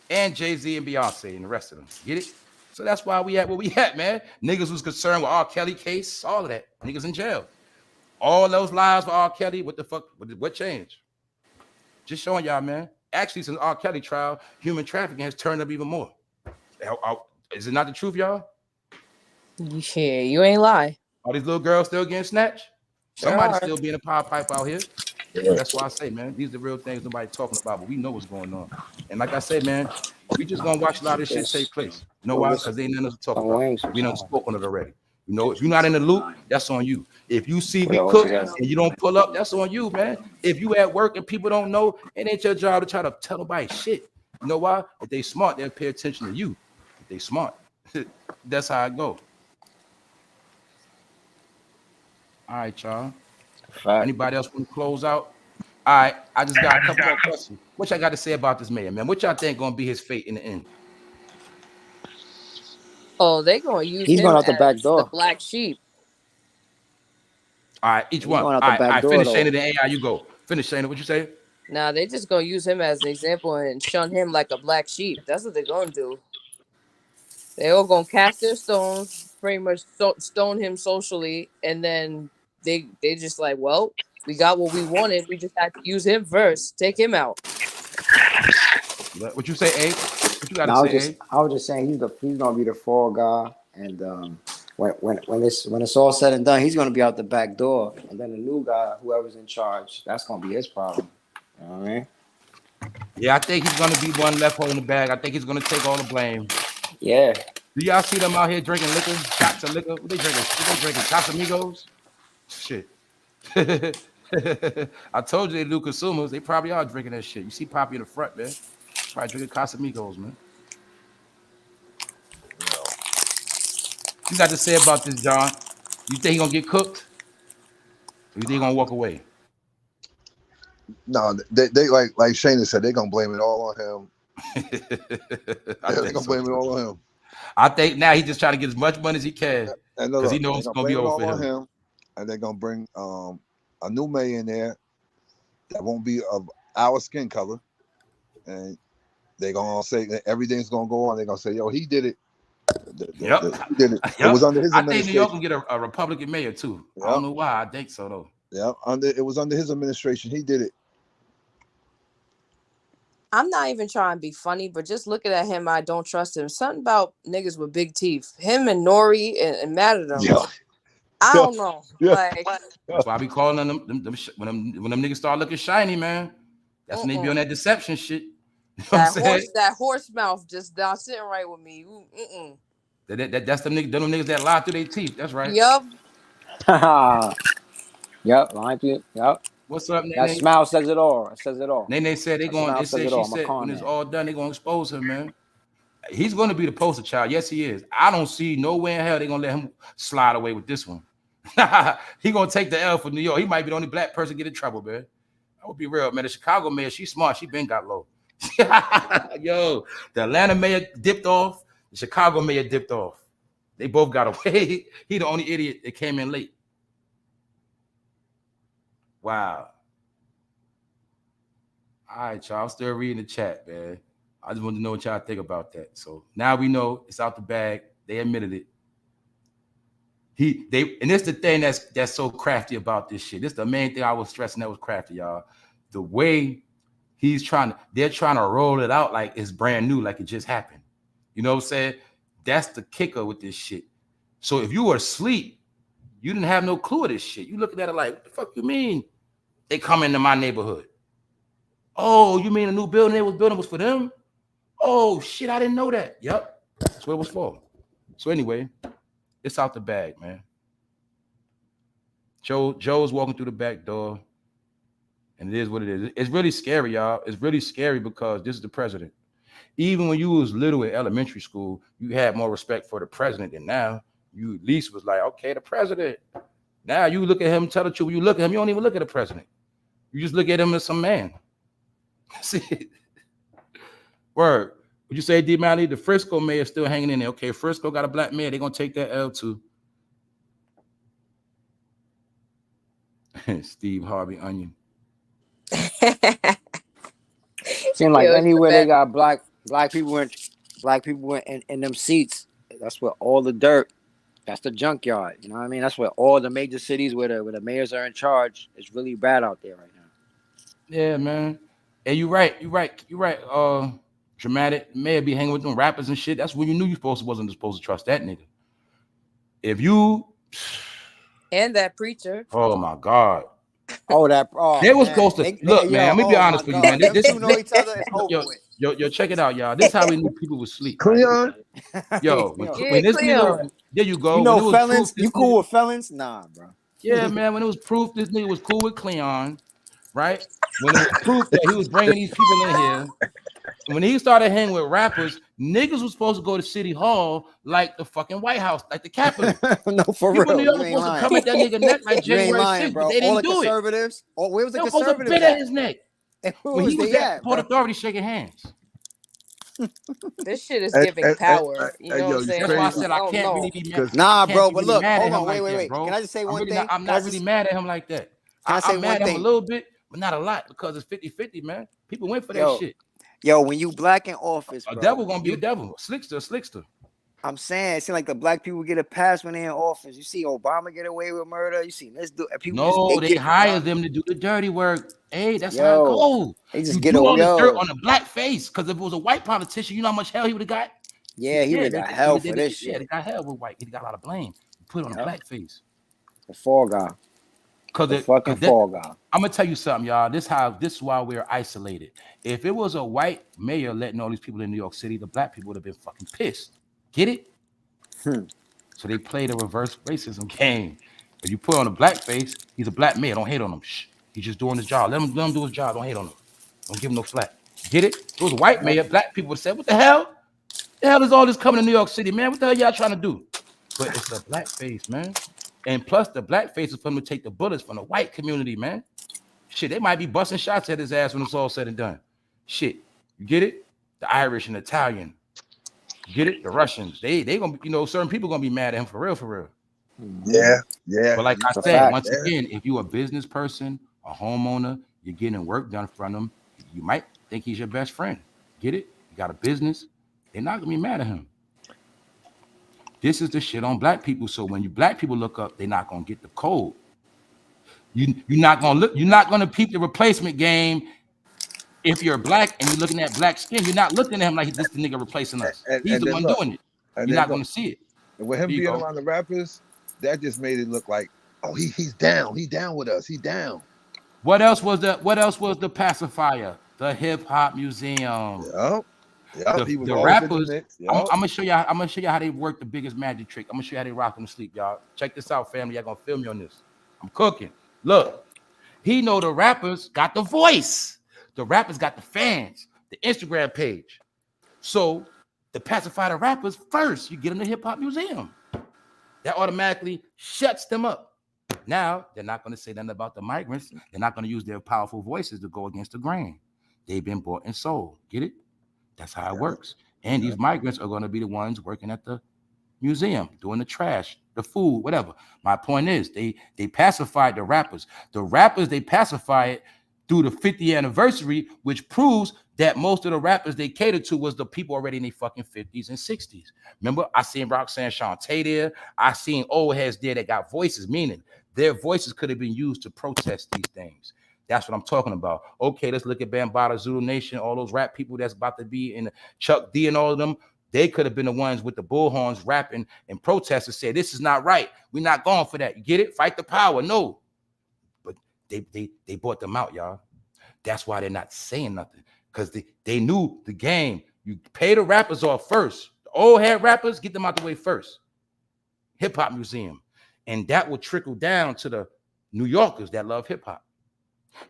And Jay-Z and Beyonce and the rest of them. Get it? So that's why we at where we at, man. Niggas was concerned with R. Kelly case, all of that. Niggas in jail. All those lies for R. Kelly, what the fuck? What changed? Just showing y'all, man. Actually, since R. Kelly trial, human trafficking has turned up even more. Is it not the truth, y'all? Yeah, you ain't lie. Are these little girls still getting snatched? Somebody's still being a power pipe out here. Yeah. That's why I say, man, these are the real things nobody's talking about, but we know what's going on. And like I said, man, we just gonna watch a lot of this shit take place. You know why? Because they ain't nothing to talk about. We done spoke on it already. You know, if you're not in the loop, that's on you. If you see me cook and you don't pull up, that's on you, man. If you at work and people don't know, it ain't your job to try to tell nobody shit. You know why? If they smart, they'll pay attention to you. If they smart, that's how I go. All right, y'all. Anybody else want to close out? All right, I just got a couple more questions. What y'all got to say about this mayor, man? What y'all think gonna be his fate in the end? Oh, they gonna use him out the back door. The black sheep. All right, each one. All right, finish Shayna, the AI, you go. Finish Shayna, what you say? Nah, they just gonna use him as an example and shun him like a black sheep. That's what they're gonna do. They all gonna cast their stones, pretty much stone him socially, and then they just like, well, we got what we wanted. We just had to use him first. Take him out. What you say, Abe? What you got to say, Abe? I was just saying he's gonna be the fall guy, and when it's all said and done, he's gonna be out the back door, and then the new guy, whoever's in charge, that's gonna be his problem. You know what I mean? Yeah, I think he's gonna be one left holding the bag. I think he's gonna take all the blame. Yeah. Do y'all see them out here drinking liquor, shots of liquor? What they drinking? Casamigos? Shit. I told you they do consumers. They probably are drinking that shit. You see Poppy in the front, man. Probably drinking Casamigos, man. You got to say about this, John? You think he gonna get cooked? Or you think he gonna walk away? No, they like Shayna said, they're gonna blame it all on him. They're gonna blame it all on him. I think now he's just trying to get as much money as he can because he knows it's gonna be over for him. And they're gonna bring a new mayor in there that won't be of our skin color, and they're gonna say that everything's gonna go on. They're gonna say, "Yo, he did it." He did it. It was under his administration. I think New York can get a Republican mayor too. Yep. I don't know why. I think so though. Yeah, it was under his administration. He did it. I'm not even trying to be funny, but just looking at him, I don't trust him. Something about niggas with big teeth. Him and Nori and Matador. Yeah. I don't know. Yeah. Like, that's why I be calling them when them niggas start looking shiny, man. That's when they be on that deception shit. You know that horse mouth just not sitting right with me. That's them niggas that lie through their teeth. That's right. Yep. Yep. Lying through. Yep. What's up, Nene? That smile says it all. It says it all. Nene said she said when it's all done, they're gonna expose him, man. He's gonna be the poster child. Yes, he is. I don't see nowhere in hell they're gonna let him slide away with this one. He gonna take the L for New York. He might be the only black person get in trouble, man. I would be real, man. The Chicago mayor, she's smart. She been got low. Yo, the Atlanta mayor dipped off. The Chicago mayor dipped off. They both got away. He the only idiot that came in late. Wow. All right, y'all. I'm still reading the chat, man. I just wanted to know what y'all think about that. So now we know it's out the bag. They admitted it. And it's the thing that's so crafty about this shit. This is the main thing I was stressing that was crafty, y'all. The way they're trying to roll it out like it's brand new, like it just happened. You know what I'm saying? That's the kicker with this shit. So if you were asleep, you didn't have no clue of this shit. You looking at it like, what the fuck you mean? They come into my neighborhood. Oh, you mean a new building they was building was for them? Oh shit, I didn't know that. Yep, that's what it was for. So anyway, it's out the bag, man. Joe's walking through the back door, and it is what it is. It's really scary, y'all. It's really scary because this is the president. Even when you was little in elementary school, you had more respect for the president than now. You at least was like, okay, the president. Now you look at him, tell the truth. When you look at him, you don't even look at the president. You just look at him as some man. See it. Word. Would you say, D-Malley, the Frisco mayor is still hanging in there? Okay, Frisco got a black mayor. They're going to take that L too. Steve Harvey Onion. Seems like anywhere they got black people in them seats, that's where all the dirt, that's the junkyard. You know what I mean? That's where all the major cities where the mayors are in charge. It's really bad out there right now. Yeah, man. And you're right. Dramatic mayor be hanging with them rappers and shit. That's when you knew you wasn't supposed to trust that nigga. If you and that preacher. Oh my God. They was supposed to look, man. Let me be honest with you, man. This know each other. Yo, check it out, y'all. This is how we knew people would sleep. Cleon. Yo, when this nigga, there you go. You know felons. You cool with felons? Nah, bro. Yeah, man. When it was proof, this nigga was cool with Cleon, right? When it was proof that he was bringing these people in here. When he started hanging with rappers, niggas was supposed to go to City Hall like the fucking White House, like the Capitol. No, for real. New York was supposed to come at that nigga neck like January 6th, but they didn't do it. Where was the conservatives? They supposed to bit at his neck. When he was at Port Authority shaking hands. This shit is giving power. You know what I'm saying? That's why I said I can't really be mad. Nah, bro, but look, hold on, wait. Can I just say one thing? I'm not really mad at him like that. I'm mad at him a little bit, but not a lot because it's 50-50, man. People went for that shit. Yo, when you black in office, a devil gonna be a devil. A slickster. I'm saying it seems like the black people get a pass when they're in office. You see Obama get away with murder. You see this dude. People they hire them to do the dirty work. Hey, that's how it goes. They just you get do all the dirt on a black face, because if it was a white politician, you know how much hell he would have got? Yeah, he would have got hell for this shit. Yeah, they got hell with white. He got a lot of blame. Put it on a black face. The fall guy. The fucking fall guy. I'm gonna tell you something, y'all. This is why we're isolated. If it was a white mayor letting all these people in New York City, the black people would have been fucking pissed. Get it? So they played a reverse racism game. If you put on a black face, he's a black mayor. Don't hate on him. Shh. He's just doing his job. Let him do his job. Don't hate on him. Don't give him no slack. Get it? If it was a white mayor, black people would have said, what the hell? The hell is all this coming to New York City, man? What the hell y'all trying to do? But it's a black face, man. And plus, the black face is for them to take the bullets from the white community, man. Shit, they might be busting shots at his ass when it's all said and done. Shit, you get it? The Irish and Italian. You get it? The Russians. They gonna, certain people gonna be mad at him for real. Yeah. But like I said, once again, if you're a business person, a homeowner, you're getting work done from him, you might think he's your best friend. Get it? You got a business. They're not gonna be mad at him. This is the shit on black people. So when you black people look up, they're not gonna get the code. You're not gonna peep the replacement game. If you're black and you're looking at black skin, you're not looking at him like this the nigga replacing us. He's the one doing it. You're not gonna see it. And with him being around the rappers, that just made it look like, oh, he's down. He's down with us. He's down. What else was the pacifier? The hip hop museum. The rappers. I'm gonna show you how they work the biggest magic trick. I'm gonna show you how they rock them to sleep, y'all. Check this out, family. Y'all gonna film me on this. I'm cooking. Look, he know the rappers got the voice. The rappers got the fans, the Instagram page. So to pacify the rappers first, you get them to hip hop museum. That automatically shuts them up. Now they're not going to say nothing about the migrants. They're not going to use their powerful voices to go against the grain. They've been bought and sold. Get it? That's how it works. And these migrants are going to be the ones working at the museum, doing the trash, the food, whatever. My point is, they pacified the rappers. The rappers, they pacified through the 50th anniversary, which proves that most of the rappers they catered to was the people already in their fucking 50s and 60s. Remember, I seen Roxanne Shante there. I seen old heads there that got voices, meaning their voices could have been used to protest these things. That's what I'm talking about. Okay, let's look at Bambaataa, Zulu Nation, all those rap people that's about to be in Chuck D and all of them. They could have been the ones with the bullhorns rapping and protesting, say, this is not right. We're not going for that. You get it? Fight the power. No. But they bought them out, y'all. That's why they're not saying nothing, because they knew the game. You pay the rappers off first. The old head rappers, get them out the way first. Hip hop museum. And that will trickle down to the New Yorkers that love hip hop.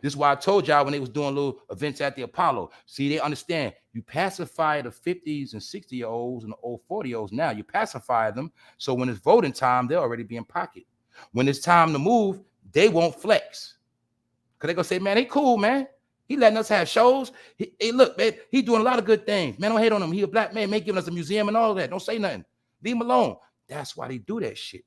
This is why I told y'all when they was doing little events at the Apollo. See, they understand. You pacify the 50s and 60-year-olds and the old 40-year-olds now. You pacify them. So when it's voting time, they'll already be in pocket. When it's time to move, they won't flex. Because they're going to say, man, they cool, man. He letting us have shows. Hey, look, man, he doing a lot of good things. Man, don't hate on him. He a black man, giving us a museum and all that. Don't say nothing. Leave him alone. That's why they do that shit.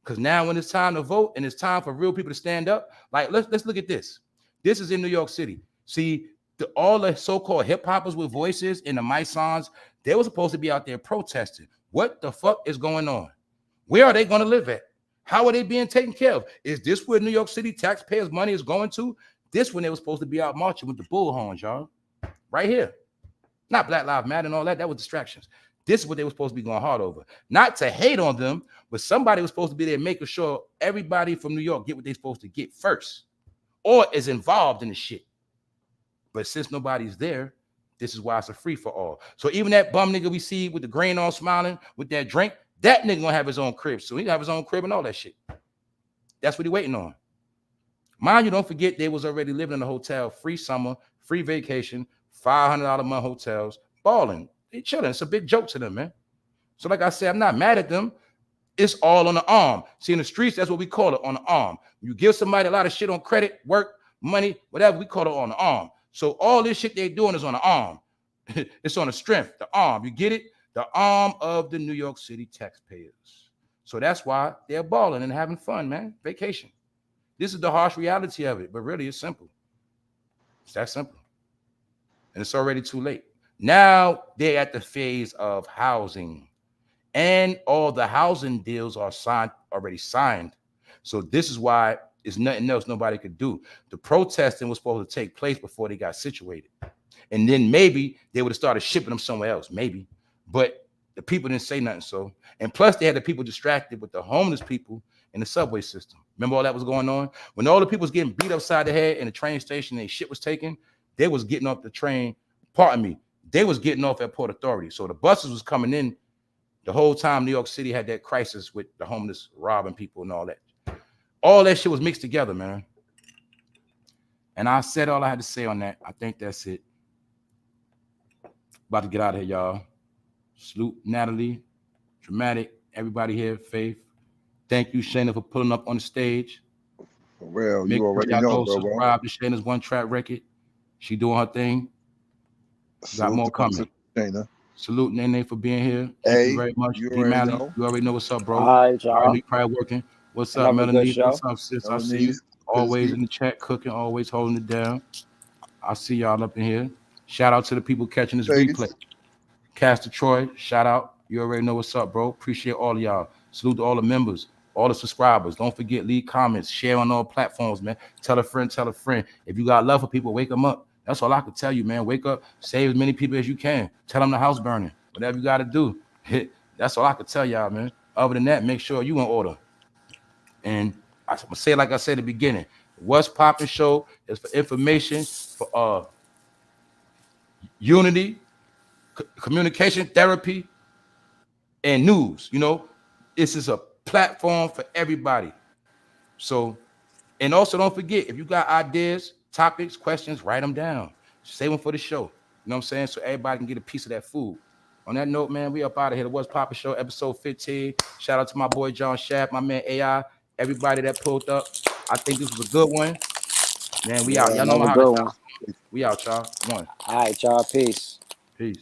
Because now when it's time to vote and it's time for real people to stand up, like, let's look at this. This is in New York City. See, all the so-called hip-hoppers with voices and the Mysons, they were supposed to be out there protesting. What the fuck is going on? Where are they going to live at? How are they being taken care of? Is this where New York City taxpayers' money is going to? This when they were supposed to be out marching with the bullhorns, y'all. Right here. Not Black Lives Matter and all that. That was distractions. This is what they were supposed to be going hard over. Not to hate on them, but somebody was supposed to be there making sure everybody from New York get what they're supposed to get first, or is involved in the shit. But since nobody's there, this is why it's a free for all. So even that bum nigga we see with the grain on smiling with that drink, that nigga gonna have his own crib. So he have his own crib and all that shit. That's what he waiting on. Mind you, don't forget they was already living in a hotel, free summer, free vacation, $500 a month hotels, balling. They chilling. It's a big joke to them, man. So like I said, I'm not mad at them. It's all on the arm. See, in the streets, that's what we call it, on the arm. You give somebody a lot of shit on credit, work, money, whatever, we call it on the arm. So all this shit they're doing is on the arm. It's on the strength, the arm. You get it? The arm of the New York City taxpayers. So that's why they're balling and having fun, man. Vacation. This is the harsh reality of it, but really it's simple. It's that simple. And it's already too late. Now they're at the phase of housing. And all the housing deals are already signed. So this is why it's nothing else nobody could do. The protesting was supposed to take place before they got situated. And then maybe they would have started shipping them somewhere else, maybe. But the people didn't say nothing. So, and plus they had the people distracted with the homeless people in the subway system. Remember all that was going on? When all the people was getting beat upside the head in the train station and shit was taken, they was getting off the train, pardon me, they was getting off at Port Authority. So the buses was coming in the whole time New York City had that crisis with the homeless robbing people and all that. All that shit was mixed together, man. And I said all I had to say on that. I think that's it. About to get out of here, y'all. Salute Natalie, Dramatic, everybody here, Faith. Thank you, Shayna, for pulling up on the stage. For real, you already know, bro. Subscribe to Shayna's One Track Record. She doing her thing. Got more coming. Shayna. Salute Nene for being here. Thank you very much. You already know what's up, bro. All right, y'all. You probably working. What's up, Melanie? What's up, sis? I see you. Always in the chat cooking, always holding it down. I see y'all up in here. Shout out to the people catching this replay. Castor Troy, shout out. You already know what's up, bro. Appreciate all of y'all. Salute to all the members, all the subscribers. Don't forget, leave comments, share on all platforms, man. Tell a friend, tell a friend. If you got love for people, wake them up. That's all I can tell you, man. Wake up, save as many people as you can. Tell them the house burning. Whatever you got to do. That's all I can tell y'all, man. Other than that, make sure you in order. And I'm going to say like I said at the beginning, What's Poppin' Show is for information, for unity, communication, therapy, and news. You know, this is a platform for everybody. So, and also don't forget, if you got ideas, topics, questions, write them down. Save them for the show. You know what I'm saying? So everybody can get a piece of that food. On that note, man, we up out of here. The What's Poppin' Show, episode 15. Shout out to my boy John Shaft, my man AI, everybody that pulled up. I think this was a good one. Man, we out. Y'all know how to. We out, y'all. One. All right, y'all. Peace. Peace.